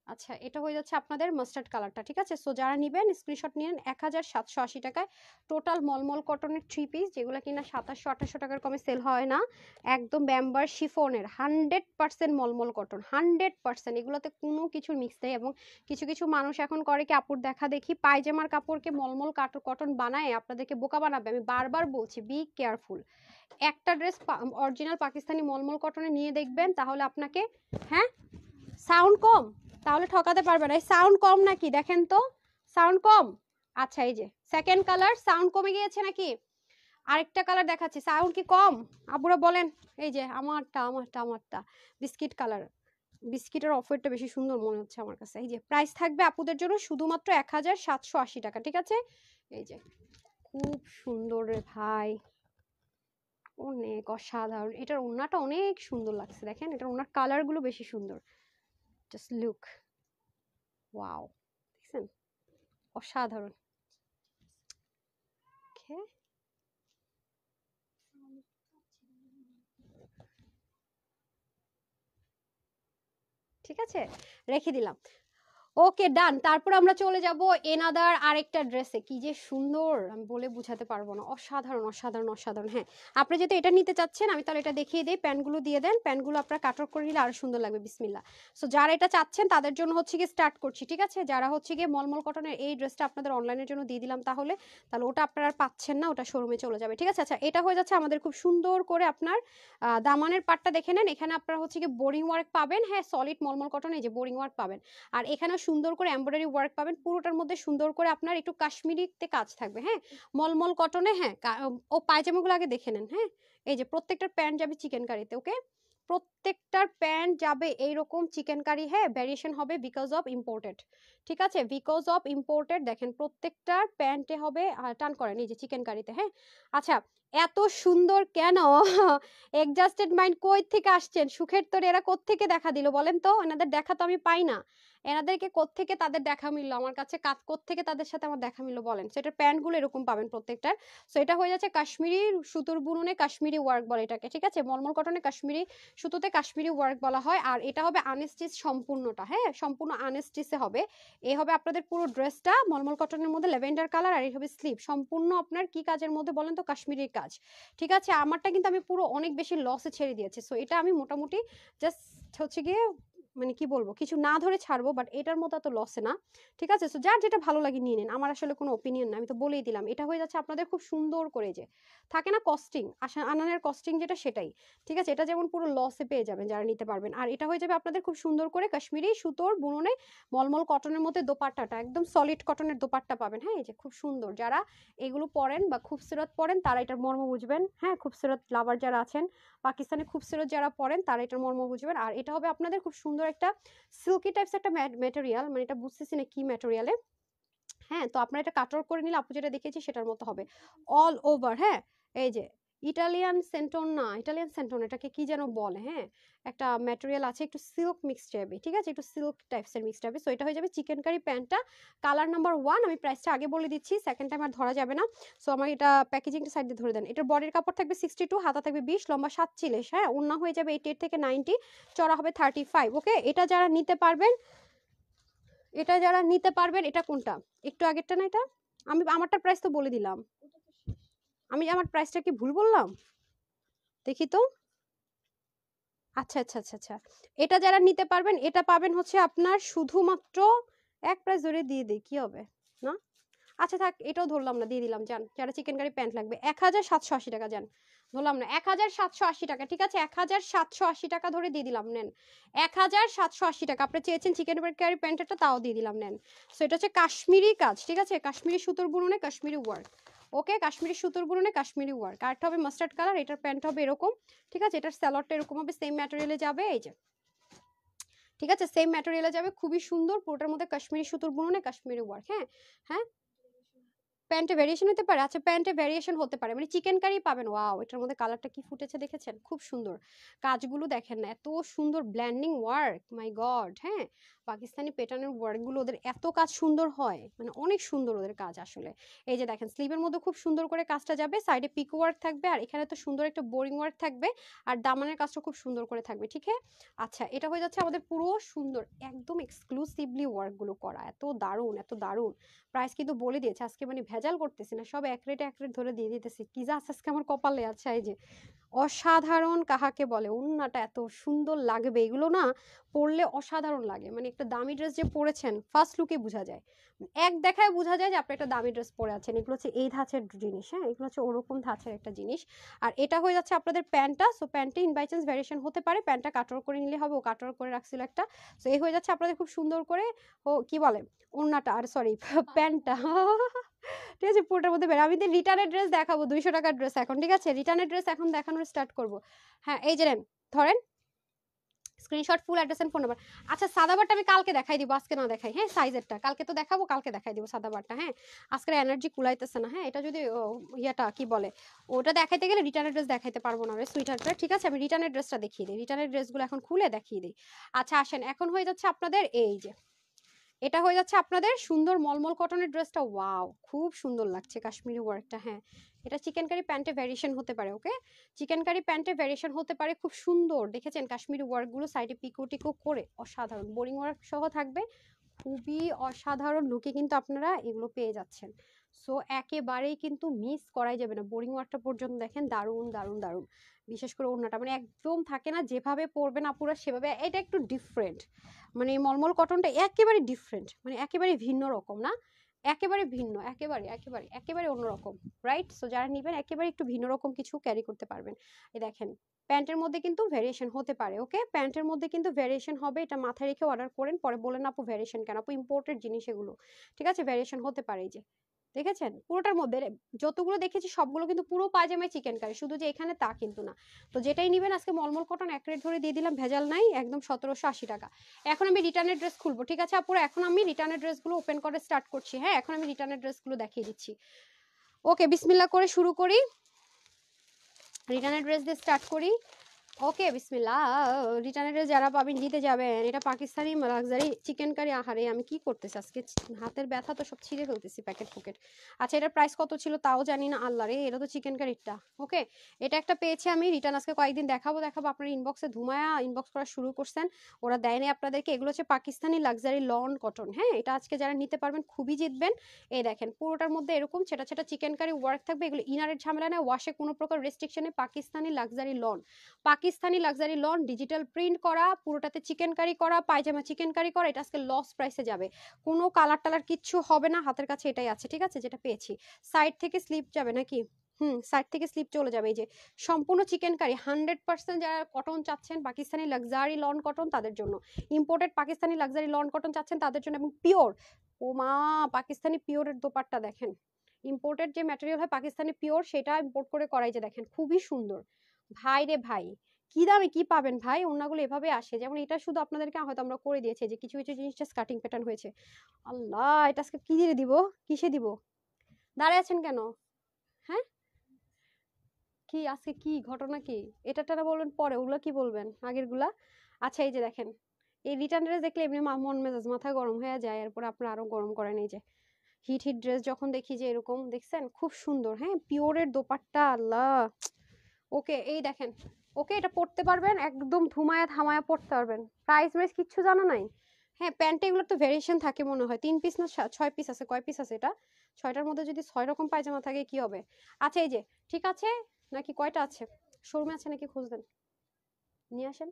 A: আচ্ছা, এটা হয়ে যাচ্ছে আপনাদের মাস্টার্ড কালারটা। ঠিক আছে, সো যারা নেবেন স্ক্রিনশট নিন। 1780 টাকায় টোটাল মলমল কটনের 3 পিস, যেগুলো কিনা 2700-2800 টাকার কমে সেল হয় না। একদম ব্যাম্বার শিফনের 100% মলমল কটন, 100%। এগুলোতে কোনো কিছুর মিক্স নেই। এবং কিছু কিছু মানুষ এখন করে কি, আপুর দেখা দেখি পায়জামার কাপড়কে মলমল কটন বানায় আপনাদেরকে বোকা বানাবে। আমি বারবার বলছি, বি কেয়ারফুল। একটা ড্রেস অরিজিনাল পাকিস্তানি মলমল কটনে নিয়ে দেখবেন, তাহলে আপনাকে, হ্যাঁ সাউন্ড কম, তাহলে ঠকাতে পারবে না। এই সাউন্ড কম নাকি দেখেন তো, সাউন্ড কম। আচ্ছা, এই যে সেকেন্ড কালার, সাউন্ড কমে গিয়েছে নাকি? আরেকটা কালার দেখাচ্ছি, সাউন্ড কি কম? আপুরা বলেন। এই যে আমারটা বিস্কিট কালার, বিস্কিটের অফারটা বেশি সুন্দর মনে হচ্ছে আমার কাছে। এই যে প্রাইস থাকবে আপুদের জন্য শুধুমাত্র 1780 টাকা। ঠিক আছে, এই যে খুব সুন্দর রে ভাই, অনেক অসাধারণ। এটার ওড়নাটা অনেক সুন্দর লাগছে, দেখেন এটার ওড়নার কালার গুলো বেশি সুন্দর। জাস্ট লুক, ওয়াও, দেখছেন, অসাধারণ। ঠিক আছে, রেখে দিলাম। ওকে ডান। তারপর আমরা চলে যাব এনাদার আরেকটা ড্রেসে। কি যে সুন্দর, আমি বলে বুঝাতে পারবো না, অসাধারণ অসাধারণ অসাধারণ। হ্যাঁ, আপনি যেহেতু এটা নিতে চাচ্ছেন, আমি তাহলে এটা দেখিয়ে দিই। প্যান্টগুলো দিয়ে দেন, প্যান্টগুলো আপনারা কাটর করে নিলে আরো সুন্দর লাগবে। বিসমিল্লাহ। সো যারা এটা চাচ্ছেন তাদের জন্য হচ্ছে গিয়ে স্টার্ট করছি। ঠিক আছে, যারা হচ্ছে গিয়ে মলমল কটনের এই ড্রেসটা আপনাদের অনলাইনের জন্য দিয়ে দিলাম, তাহলে ওটা আপনারা আর পাচ্ছেন না, ওটা শোরুমে চলে যাবে। ঠিক আছে, আচ্ছা এটা হয়ে যাচ্ছে আমাদের খুব সুন্দর করে আপনার দামানের পাটটা দেখে নেন। এখানে আপনারা হচ্ছে গিয়ে বোরিং ওয়ার্ক পাবেন। হ্যাঁ, সলিড মলমল কটন, এই যে বোরিং ওয়ার্ক পাবেন। আর এখানে সুন্দর করে এমব্রয়ডারি ওয়ার্ক পাবেন। পুরোটার মধ্যে সুন্দর করে আপনার একটু কাশ্মীরিতে কাজ থাকবে। হ্যাঁ, মলমল কটনে। হ্যাঁ, ও পায়জামাগুলো আগে দেখে নেন। হ্যাঁ, এই যে প্রত্যেকটার প্যান্ট যাবে চিকেন কারিতে। ওকে, প্রত্যেকটার প্যান্ট যাবে এইরকম চিকেন কারি। হ্যাঁ, ভ্যারিয়েশন হবে বিকজ অফ ইম্পোর্টেড। ঠিক আছে, বিকজ অফ ইম্পোর্টেড। দেখেন প্রত্যেকটার প্যান্টে হবে, টান করেন, এই যে চিকেন কারিতে। হ্যাঁ, আচ্ছা এত সুন্দর কেন? এক্সাস্টেড মাইন্ড কই থেকে আসছেন? সুখের তোর এরা কোত্থেকে দেখা দিল বলেন তো? এনাদের দেখা তো আমি পাই না। এনাদেরকে কোত্থেকে তাদের দেখা মিললো আমার কাছে, কোত্থেকে তাদের সাথে আমার দেখা মিললো বলেন? সেটার প্যান্টগুলো এরকম পাবেন প্রত্যেকটার। সো এটা হয়ে যাচ্ছে কাশ্মীরি সুতোর বুননে কাশ্মীরি ওয়ার্ক বলে এটাকে। ঠিক আছে, মলমল কটনে কাশ্মীরি সুতোতে কাশ্মীরি ওয়ার্ক বলা হয়। আর এটা হবে আনস্টিচ সম্পূর্ণটা। হ্যাঁ, সম্পূর্ণ আনস্টিচে হবে। এই হবে আপনাদের পুরো ড্রেসটা মলমল কটনের মধ্যে ল্যাভেন্ডার কালার। আর এই হবে স্লিভ, সম্পূর্ণ আপনার কি কাজের মধ্যে বলেন তো? কাশ্মীরির কাজ। ঠিক আছে, আমারটা কিন্তু আমি পুরো অনেক বেশি লসে ছেড়ে দিয়েছি। সো এটা আমি মোটামুটি জাস্ট হচ্ছে গিয়ে মানে কি বলবো, কিছু না ধরে ছাড়বো, বাট এটার মতো এত লসে না। ঠিক আছে, সো যার যেটা ভালো লাগে নিয়ে নেন, আমার আসলে কোনো ওপিনিয়ন না, আমি তো বলেই দিলাম। এটা হয়ে যাচ্ছে আপনাদের খুব সুন্দর করে, যে থাকে না কস্টিং, আনানের কস্টিং যেটা, সেটাই। ঠিক আছে, এটা যেমন পুরো লসে পেয়ে যাবেন যারা নিতে পারবেন। আর এটা হয়ে যাবে আপনাদের খুব সুন্দর করে কাশ্মীরি সুতোর বুননে মলমল কটনের মধ্যে দোপাট্টাটা একদম সলিড কটনের দোপাট্টা পাবেন। হ্যাঁ, এই যে খুব সুন্দর, যারা এগুলো পরেন বা খুবসুরত পরেন তারা এটার মর্ম বুঝবেন। হ্যাঁ, খুবসুরত লাভার যারা আছেন, পাকিস্তানি খুবসুরত যারা পরেন তারা এটার মর্ম বুঝবেন। আর এটা হবে আপনাদের খুব সুন্দর একটা সিল্কি টাইপস একটা ম্যাটেরিয়াল, মানে এটা বুঝতেছি না কি ম্যাটেরিয়ালে। হ্যাঁ, তো আপনারা এটা কাটর করে নিলে আপু যেটা দেখেছি সেটার মতো হবে অল ওভার। হ্যাঁ, এই যে ইটালিয়ান সেন্টন, না ইটালিয়ান সেন্টন, এটাকে কি যেন বলে। হ্যাঁ, একটা ম্যাটেরিয়াল আছে একটু সিল্ক মিক্স টাইপে। ঠিক আছে, একটু সিল্ক টাইপস এর মিক্স টাইপে। সো এটা হয়ে যাবে চিকেন কারি প্যান্টটা, কালার নাম্বার 1। আমি প্রাইসটা আগে বলে দিচ্ছি, সেকেন্ড টাইম আর ধরা যাবে না। সো আমার এটা প্যাকেজিংটা সাইড দিয়ে ধরে দেন। এটার বডির কাপড় থাকবে 62, হাতা থাকবে 20, লম্বা 47। হ্যাঁ, ওড়না হয়ে যাবে 88 থেকে 90, চড়া হবে 35। ওকে, এটা যারা নিতে পারবেন, এটা কোনটা? একটু আগেরটা না এটা? আমি আমারটার প্রাইস তো বলে দিলাম। আমি আমার প্রাইসটা কি ভুল বললাম? দেখি তো। আচ্ছা আচ্ছা আচ্ছা আচ্ছা, এটা যারা নিতে পারবেন এটা পাবেন হচ্ছে আপনার শুধুমাত্র এক প্রাইস ধরে দিয়ে দিই, কি হবে না? আচ্ছা থাক, এটাও ধরলাম না, দিয়ে দিলাম। যান, যারা চিকেন কারি প্যান্ট লাগবে 1780 টাকা, যান ধরলাম না, 1780 টাকা, ঠিক আছে 1780 টাকা ধরে দিয়ে দিলাম, নেন 1780 টাকা। আপনি চেয়েছেন চিকেন কারি প্যান্টটা, তাও দিয়ে দিলাম, নেন। সো এটা হচ্ছে কাশ্মীরি কাজ, ঠিক আছে, কাশ্মীরি সুতোর বুননে কাশ্মীরি ওয়ার্ক। ওকে, কাশ্মীরি সুতোর বুননে কাশ্মীরি ওয়ার্ক। আরেকটা হবে মাস্টার্ড কালার, এটার প্যান্ট হবে এরকম, ঠিক আছে, এটার স্যালোয়ারটা এরকম হবে, সেম ম্যাটেরিয়ালে যাবে, এই যে ঠিক আছে, সেম ম্যাটেরিয়ালে যাবে, খুবই সুন্দর, পুরোটার মধ্যে কাশ্মীরি সুতোর বুননে কাশ্মীরি ওয়ার্ক। হ্যাঁ হ্যাঁ, প্যান্টে ভেরিয়েশন হতে পারে, আচ্ছা প্যান্টে ভেরিয়েশন হতে পারে, মানে চিকেন কারি পাবেন। ওয়াও, এটার মধ্যে কালারটা কি ফুটেছে দেখেছেন, খুব সুন্দর কাজগুলো দেখেন না, এত সুন্দর ব্ল্যান্ডিং ওয়ার্ক, মাই গড। হ্যাঁ, পাকিস্তানি প্যাটার্নের ওয়ার্কগুলো ওদের এত কাজ সুন্দর হয়, মানে অনেক সুন্দর ওদের কাজ আসলে। এই যে দেখেন স্লিভের মধ্যে খুব সুন্দর করে কাজটা যাবে, সাইডে পিকো ওয়ার্ক থাকবে, আর এখানে তো সুন্দর একটা বোরিং ওয়ার্ক থাকবে, আর দামানের কাজটা খুব সুন্দর করে থাকবে, ঠিক আছে। আচ্ছা, এটা হয়ে যাচ্ছে আমাদের পুরো সুন্দর একদম এক্সক্লুসিভলি ওয়ার্কগুলো করা, এত দারুণ এত দারুণ। প্রাইস কিন্তু বলে দিয়েছে আজকে, মানে ভেজাল করতেছি না, সব এক রেট ধরে দিয়ে দিতেছি। কি যা আজকে আমার কপালে আছে, এই যে অসাধারণ কাহাকে বলে, ওন্নাটা এত সুন্দর লাগবে, এগুলো না পরলে অসাধারণ লাগে, মানে একটা দামি ড্রেস যে পরেছেন ফার্স্ট লুকে বোঝা যায়, এক দেখায় বোঝা যায় যে আপনি একটা দামি ড্রেস পরে আছেন। এগুলো হচ্ছে এই ধাঁচের জিনিস, হ্যাঁ এগুলো হচ্ছে ওরকম ধাঁচের একটা জিনিস। আর এটা হয়ে যাচ্ছে আপনাদের প্যান্টটা, সো প্যান্টে ইন বাই চান্স ভ্যারিয়েশন হতে পারে, প্যান্টটা কাটর করে নিলে হবে, ও কাটর করে রাখছিল একটা। সো এই হয়ে যাচ্ছে আপনাদের খুব সুন্দর করে, ও কি বলে ওড়নাটা, আর সরি প্যান্টটা ঠিক আছে, পুরোটার মধ্যে বের। আমি রিটার্নের ড্রেস দেখাবো, 200 টাকার ড্রেস এখন, ঠিক আছে, রিটার্নের ড্রেস এখন দেখানোর স্টার্ট করব। হ্যাঁ এই যে নেন, ধরেন screenshot, full address and phone number. আচ্ছা সাদাবারটা আমি কালকে দেখাই দিব, আজকে না দেখাই, হ্যাঁ সাইজেরটা কালকে তো দেখাবো, কালকে দেখাই দিব সাদাবারটা। হ্যাঁ, আজকের এনার্জি কুলাইতেছে না। হ্যাঁ, এটা যদি ইয়াটা কি বলে, ওটা দেখাইতে গেলে রিটার্নের ড্রেস দেখাইতে পারবো না রে সুইটারটা, ঠিক আছে, আমি রিটার্নের ড্রেসটা দেখিয়ে দিই, রিটার্নের ড্রেসগুলো এখন খুলে দেখিয়ে দিই। আচ্ছা আসেন, এখন হয়ে যাচ্ছে আপনাদের এই যে, এটা হয়ে যাচ্ছে আপনাদের সুন্দর মলমল কটনের ড্রেসটা, ওয়াও খুব সুন্দর লাগছে কাশ্মীরি ওয়ার্কটা। হ্যাঁ, এটা চিকেন কারি প্যান্টে ভ্যারিয়েশন হতে পারে, ওকে চিকেন কারি প্যান্টে ভ্যারিয়েশন হতে পারে, খুব সুন্দর দেখেছেন কাশ্মীরি ওয়ার্কগুলো, সাইডে পিকো টিকো করে অসাধারণ বোরিং ওয়ার্ক সহ থাকবে, খুবই অসাধারণ লুকে কিন্তু আপনারা এগুলো পেয়ে যাচ্ছেন। সো একেবারেই কিন্তু মিস করাই যাবে না, বোরিং ওয়ার্কটা পর্যন্ত দেখেন দারুণ দারুণ দারুণ, বিশেষ করে ওড়নাটা মানে একদম থাকে না যেভাবে পরবেন আপুরা সেভাবে, এটা একটু ডিফারেন্ট, মানে এই মলমল কটনটা একেবারে ডিফারেন্ট, মানে একেবারে ভিন্ন রকম না, একেবারে ভিন্ন, একেবারে একেবারে একেবারে অন্যরকম, রাইট। সো যারা নিবেন একেবারে একটু ভিন্ন রকম কিছু ক্যারি করতে পারবেন। এই দেখেন প্যান্টের মধ্যে কিন্তু ভেরিয়েশন হতে পারে, ওকে প্যান্টের মধ্যে কিন্তু ভেরিয়েশন হবে, এটা মাথায় রেখে অর্ডার করেন, পরে বলেন আপু ভেরিয়েশন কেন, আপু ইম্পোর্টেড জিনিস এগুলো, ঠিক আছে, ভেরিয়েশন হতে পারে। এই যে দেখেছেন পুরোটার মধ্যে যতগুলো দেখেছি সবগুলো কিন্তু পুরো পায়জামায় চিকেন কারি, শুধু যে এখানে তা কিন্তু না। তো যেটাই নিবেন আজকে মলমল কটন এক রেট ধরে দিয়ে দিলাম, ভেজাল নাই, একদম 1780 টাকা। এখন আমি রিটার্নের ড্রেস খুলবো, ঠিক আছে আপুরা, এখন আমি রিটার্নের ড্রেসগুলো ওপেন করে স্টার্ট করছি। হ্যাঁ, এখন আমি রিটার্নের ড্রেসগুলো দেখিয়ে দিচ্ছি। ওকে, বিসমিল্লাহ করে শুরু করি, রিটার্নের ড্রেস দিয়ে স্টার্ট করি। ওকে বিসমিল্লাহ। রিটার্নের যারা পাবেন নিতে যাবেন, এটা পাকিস্তানি লাক্সারি চিকেন কারি। আহারে আমি কি করতেছি আজকে, হাতের ব্যথা তো সব ছিঁড়ে ফেলতেছি প্যাকেট পকেট। আচ্ছা এটার প্রাইস কত ছিল তাও জানি না, আল্লাহ রে, এটা তো চিকেন কারিটা। ওকে, এটা একটা পেয়েছি আমি রিটার্ন, আজকে কয়েকদিন দেখাবো দেখাবো, আপনার ইনবক্সে ধুমায়া ইনবক্স করা শুরু করছেন, ওরা দেয়নি আপনাদেরকে। এগুলো হচ্ছে পাকিস্তানি লাক্সারি লন কটন। হ্যাঁ, এটা আজকে যারা নিতে পারবেন খুবই জিতবেন। এই দেখেন পুরোটার মধ্যে এরকম ছেটা ছেটা চিকেন কারি ওয়ার্ক থাকবে, এগুলো ইনারের ঝামেলা নেই, ওয়াশে কোনো প্রকার রেস্ট্রিকশনে, Pakistani luxury lawn, Pakistani luxury lawn, digital print করা, পুরোটাতে চিকেন কারি করা, পায়জামা চিকেন কারি করা, এটা আজকে লস প্রাইসে যাবে, কোনো কালার টালার কিচ্ছু হবে না, হাতের কাছে এটাই আছে, ঠিক আছে যেটা পেয়েছি। সাইড থেকে স্লিপ যাবে নাকি, সাইড থেকে স্লিপ চলে যাবে। এই যে সম্পূর্ণ চিকেন কারি 100%, যারা কটন চাচ্ছেন পাকিস্তানি লাক্সারি লন কটন তাদের জন্য, imported Pakistani luxury loan cotton চাচ্ছেন তাদের জন্য, এবং পিওর, ও মা পাকিস্তানি পিওরের দোপাট্টা দেখেন, ইম্পোর্টেড যে ম্যাটেরিয়াল হয় পাকিস্তানি পিওর সেটা ইম্পোর্ট করে করাই, যে দেখেন খুবই সুন্দর। ভাই রে ভাই, কি দামে কি পাবেন ভাই, ওড়নাগুলো এভাবে আসে, যেমন এটা শুধু আপনাদেরকে হয়তো আমরা করে দিয়েছি, যে কিছু কিছু জিনিসটা কাটিং প্যাটার্ন হয়েছে। আল্লাহ, এটা আজকে কি দিয়ে দিব, কিসে দিব, দাঁড়ায় আছেন কেন? হ্যাঁ, কি আজকে কি ঘটনা কি, এটা টানা বলবেন পরে, ওগুলা কি বলবেন আগের গুলা? আচ্ছা এই যে দেখেন, এই রিটার্ন ড্রেস দেখলে এমনি মন মেজাজ মাথা গরম হয়ে যায়, এরপর আপনার আরো গরম করেন। এই যে হিট হিট ড্রেস যখন দেখি যে এরকম দেখছেন খুব সুন্দর, হ্যাঁ পিওরের দোপাট্টা, আল্লাহ। ওকে এই দেখেন, ওকে এটা পড়তে পারবেন, একদম ধুমায়া থামায়া পড়তে পারবেন, প্রাইস প্রাইস কিচ্ছু জানা নাই। হ্যাঁ, প্যান্টে এগুলোর তো ভেরিয়েশন থাকে মনে হয়, 3 পিস না 6 পিস আছে, কয় পিস আছে এটা, 6টার মধ্যে যদি 6 রকম পায়জামা থাকে কি হবে। আচ্ছা এই যে ঠিক আছে, নাকি কয়টা আছে, শোরুমে আছে নাকি খোঁজ দেন, নিয়ে আসেন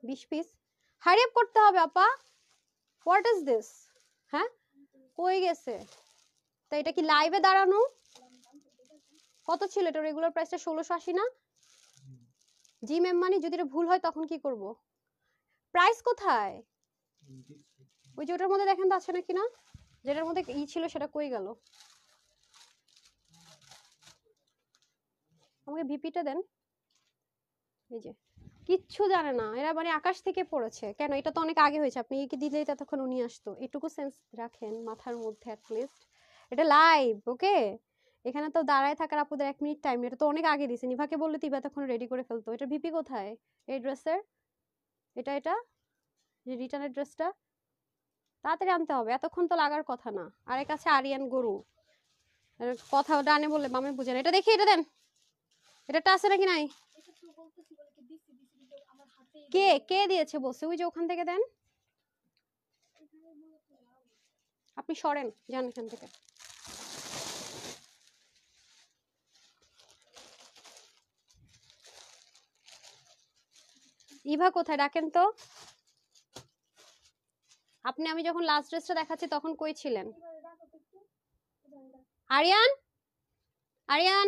A: 20 পিস। হারি আপ করতে হবে আপা। What is this? হ্যাঁ কই গেছে? তো এটা কি লাইভে দাঁড়ানো? কত ছিল এটা? রেগুলার প্রাইসটা 1680 না? জি ম্যাম, মানে যদি এটা ভুল হয় তখন কি করব? প্রাইস কোথায়? ওই যে ওটার মধ্যে দেখেন তো আছে নাকি না, যেটার মধ্যে ই ছিল সেটা কই গেল? আমাকে ভিপিটা দেন। এই যে কিচ্ছু জানে না এরা, মানে আকাশ থেকে পড়েছে কেন? এটা তো অনেক আগে হয়েছে, আপনি কি দিলেই ততক্ষণ উনি আসতো। এটুকু সেন্স রাখেন মাথার মধ্যে অ্যাটলিস্ট। এটা লাইভ, ওকে? এখানে তো দাঁড়ায় থাকার আপনাদের 1 মিনিট টাইম, এটা তো অনেক আগে দিয়েছে। নিভাকে বললে তিবা তখন রেডি করে ফেলতো। এটা ভিপি কোথায় এই ড্রেসের? এটা যে রিটার্নের ড্রেসটা তাড়াতাড়ি আনতে হবে, এতক্ষণ তো লাগার কথা না। আরেক আছে আরিয়ান গরু, কথা ডানে বললে বামে বুঝেন। এটা দেখি, এটা দেন। এটা আছে নাকি নাই? কে কে দিয়েছে বলছে? ওই যে ওখান থেকে দেন। আপনি সরেন, যান এখান থেকে। ইভা কোথায়? ডাকেন তো। আপনি আমি যখন লাস্ট ড্রেসটা দেখাচ্ছি তখন কই ছিলেন? আরিয়ান, আরিয়ান,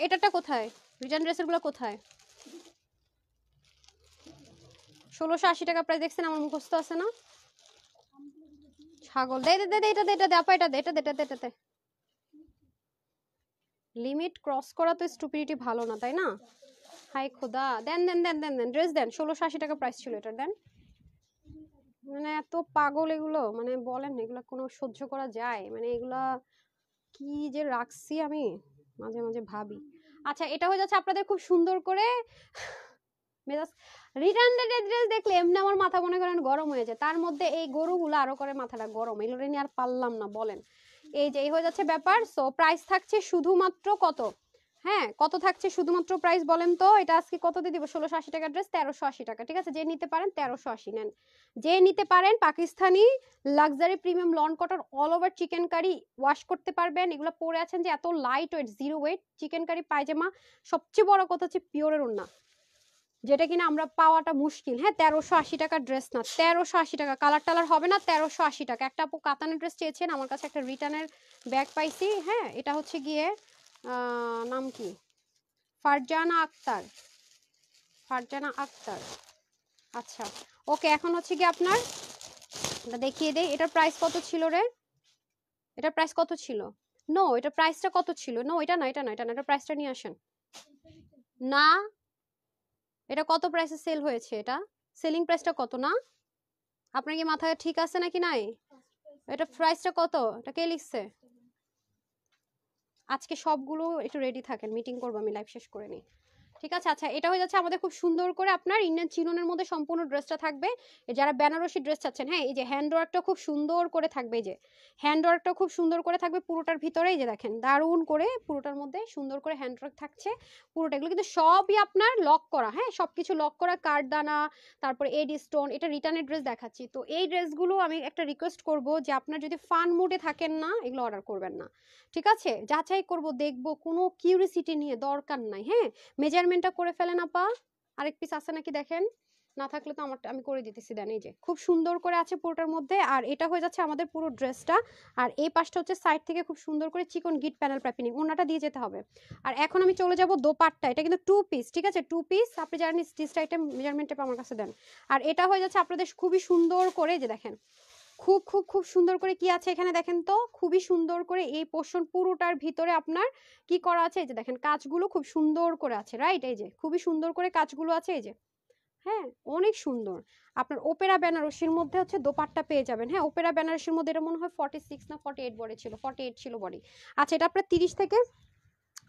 A: এটাটা কোথায়? রিটার্ন ড্রেসের গুলো কোথায়? 1680 টাকা প্রাইস দেখছেন, আমার মুখস্থ আছে না? ছাগল দে দে দে, এটা দে, এটা দে আপা, এটা দে, এটা দে, এটা দে, এটা দে। লিমিট ক্রস করা তো স্টুপিডিটি ভালো না, তাই না? হাই খোদা, দেন দেন দেন দেন দেন, ড্রেস দেন। 1680 টাকা প্রাইস ছিল এটা, দেন। মানে এত পাগল এগুলো, মানে বলেন এগুলা কোনো সহ্য করা যায়? মানে এগুলা কি যে রাখছি আমি, মাঝে মাঝে ভাবি। আচ্ছা, এটা হয়ে যাচ্ছে আপনাদের খুব সুন্দর করে মেজাজ। রিটার্ন ড্রেস দেখলে এমনি আমার মাথা মনে করেন গরম হয়ে যায়, তার মধ্যে এই গরুগুলো আরো করে মাথাটা গরম। এগুলো নিয়ে আর পারলাম না, বলেন। এই যে এই হয়ে যাচ্ছে ব্যাপার। সো প্রাইস থাকছে শুধুমাত্র কত? হ্যাঁ, কত থাকছে শুধুমাত্র প্রাইস বলেন তো? এটা আজকে কত দিয়ে দিব? 1680 টাকা ড্রেস 1380 টাকা, ঠিক আছে? যে নিতে পারেন 1380 নেন। যে নিতে পারেন Pakistani luxury premium lawn cotton all over chicken curry wash করতে পারবেন। এগুলো পরে আছেন যে এত light weight, zero weight chikankari pajama. সবচেয়ে বড় কথা হচ্ছে পিওরের ওড়না, যেটা কিনা আমরা পাওয়াটা মুশকিল। হ্যাঁ, 1380 টাকা ড্রেস না, 1380 টাকা। কালার টালার হবে না, 1380 টাকা। একটা আপু কাতানের ড্রেস চেয়েছেন, আমার কাছে একটা রিটার্নের ব্যাগ পাইছি। হ্যাঁ, এটা হচ্ছে গিয়ে নাম কি, ফারজানা আক্তার, ফারজানা আক্তার। আচ্ছা ওকে, এখন হচ্ছে কি আপনার এটা দেখিয়ে দেই। এটার প্রাইস কত ছিল রে? এটার প্রাইস কত ছিল? নো, এটার প্রাইসটা কত ছিল? নো, এটা না, এটা না, এটা না, এটার প্রাইসটা নিয়ে আসেন না। এটা কত প্রাইসে সেল হয়েছে? এটা সেলিং প্রাইসটা কত না? আপনার কি মাথায় ঠিক আছে নাকি নাই? এটা প্রাইসটা কত? এটা কে লিখছে? আজকে সবগুলো একটু রেডি থাকেন, মিটিং করবো আমি, লাইভ শেষ করে নিই, ঠিক আছে? আচ্ছা, এটা হয়ে যাচ্ছে আমাদের খুব সুন্দর করে আপনার ইন্ডিয়ান চিননের মধ্যে সম্পূর্ণ ড্রেসটা থাকবে। যারা বেনারসি ড্রেস চাচ্ছেন, হ্যাঁ, এই যে হ্যান্ড ওয়ার্কটা খুব সুন্দর করে থাকবে। এই যে হ্যান্ড ওয়ার্কটা খুব সুন্দর করে থাকবে পুরোটার ভিতরে। এই যে দেখেন দারুণ করে পুরোটার মধ্যে সুন্দর করে হ্যান্ড ওয়ার্ক থাকছে পুরোটা। এগুলো কিন্তু সবই আপনার লক করা, হ্যাঁ, সবকিছু লক করা, কাঠদানা, তারপরে এডি স্টোন। এটা রিটার্নের ড্রেস দেখাচ্ছি। তো এই ড্রেসগুলো আমি একটা রিকোয়েস্ট করব যে আপনার যদি ফান মুডে থাকেন না, এগুলো অর্ডার করবেন না, ঠিক আছে? যাচাই করব, দেখব, কোনো কিউরিসিটি নিয়ে দরকার নাই। হ্যাঁ, মেজারমেন্টটা করে ফেলেন আপা। আরেক পিস আছে নাকি দেখেন, না থাকলে তো আমারটা আমি করে দিতেছি। দেন, এই যে খুব সুন্দর করে আছে পুরোটার মধ্যে। আর এটা হয়ে যাচ্ছে আমাদের পুরো ড্রেসটা। আর এই পাশটা হচ্ছে সাইড থেকে খুব সুন্দর করে চিকন গিট প্যানেল প্যাপিনিং, ওনাটা দিয়ে যেতে হবে। আর এখন আমি চলে যাব দোপাট্টা। এটা কিন্তু 2 পিস, ঠিক আছে? 2 পিস। আপনি জানেন স্টিচ আইটেম মেজারমেন্ট টেপ আমার কাছে দেন। আর এটা হয়ে যাচ্ছে আপনাদের খুবই সুন্দর করে, যে দেখেন খুব খুব খুব সুন্দর করে কি আছে এখানে দেখেন তো, খুবই সুন্দর করে এই পোর্শন পুরোটার ভিতরে আপনার কি করা আছে। এই যে দেখেন কাজগুলো খুব সুন্দর করে আছে, রাইট? এই যে খুবই সুন্দর করে কাজগুলো আছে, এই যে, হ্যাঁ, অনেক সুন্দর। আপনার ওপেরা বেনারসির মধ্যে হচ্ছে দোপাট্টা পেয়ে যাবেন। হ্যাঁ, ওপেরা বেনারসির মধ্যে এটা মনে হয় 46 না 48 বডি ছিল, 48 ছিল বডি। আচ্ছা, এটা আপনার 30 থেকে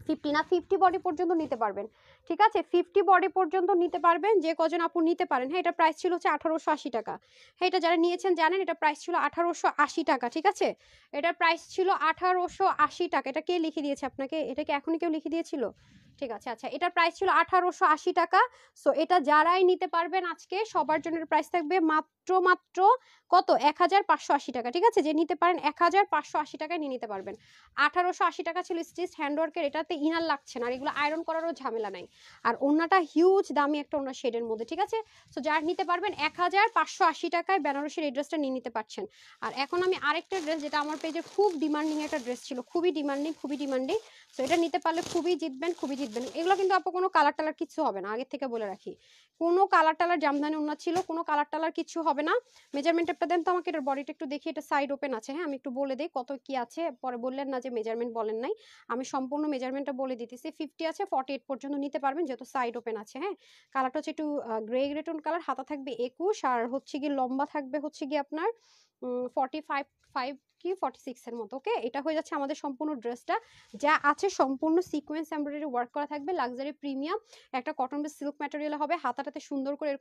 A: 50 না 50 বডি পর্যন্ত নিতে পারবেন, ঠিক আছে? 50 বডি পর্যন্ত নিতে পারবেন, যে কজন আপু নিতে পারেন। হ্যাঁ, এটা প্রাইস ছিল হচ্ছে 1880 টাকা। হ্যাঁ, এটা যারা নিয়েছেন জানেন এটা প্রাইস ছিল 1880 টাকা, ঠিক আছে? এটার প্রাইস ছিল 1880 টাকা। এটা কে লিখে দিয়েছে আপনাকে? এটা কি এখনই কেউ লিখে দিয়েছিল? ঠিক আছে। আচ্ছা, এটার প্রাইস ছিল 1880 টাকা। সো এটা যারাই নিতে পারবেন আজকে সবার জন্য প্রাইস থাকবে মাত্র কত, 1580 টাকা। ঠিক আছে, যে নিতে পারেন 1580 টাকায় নিয়ে নিতে পারবেন। 1880 টাকা ছিল স্টিচ হ্যান্ডওয়ার্কের, এটাতে ইনার লাগছে না, আর এগুলো আয়রন করারও ঝামেলা নাই। আর ওন্নাটা হিউজ দামি একটা ওন্না শেডের মধ্যে। ঠিক আছে, সো যারা নিতে পারবেন 1580 টাকায় বেনারসির এই ড্রেসটা নিয়ে নিতে পারছেন। আর এখন আমি আরেকটা ড্রেস, যেটা আমার পেজে খুব ডিমান্ডিং একটা ড্রেস ছিল, খুবই ডিমান্ডিং। সো এটা নিতে পারলে খুবই জিতবেন। এগুলো কিন্তু আপু কোনো কালার টালার কিছু হবে না, আগের থেকে বলে রাখি। কোনো কালার টালার জামদানি ওন্না ছিল, কোনো কালার টালার কিছু হবে না। মেজারমেন্ট টেপটা দেন তো আমাকে, এটার বডিটা একটু দেখি, এটা সাইড ওপেন আছে। হ্যাঁ, আমি একটু বলে দিই কত কি আছে, পরে বললেন না যে মেজারমেন্ট বলেন নাই। আমি সম্পূর্ণ মেজারমেন্টটা বলে দিতেছি। 50 আছে, 48 পর্যন্ত নিতে পারবেন, যেহেতু সাইড ওপেন আছে। হ্যাঁ, কালারটা হচ্ছে একটু গ্রে টোন কালার, হাতা থাকবে 21, আর হচ্ছে কি লম্বা থাকবে হচ্ছে কি আপনার 45 কি 46 এর মতো। ওকে, এটা হয়ে যাচ্ছে আমাদের সম্পূর্ণ ড্রেসটা। যা আছে সম্পূর্ণ সিকোয়েন্স এমব্রয়ডারি ওয়ার্ক করা থাকবে, লাক্সারি প্রিমিয়াম একটা কটন বেস সিল্ক ম্যাটেরিয়াল হবে। হাতাটাতে সুন্দর করে এরকম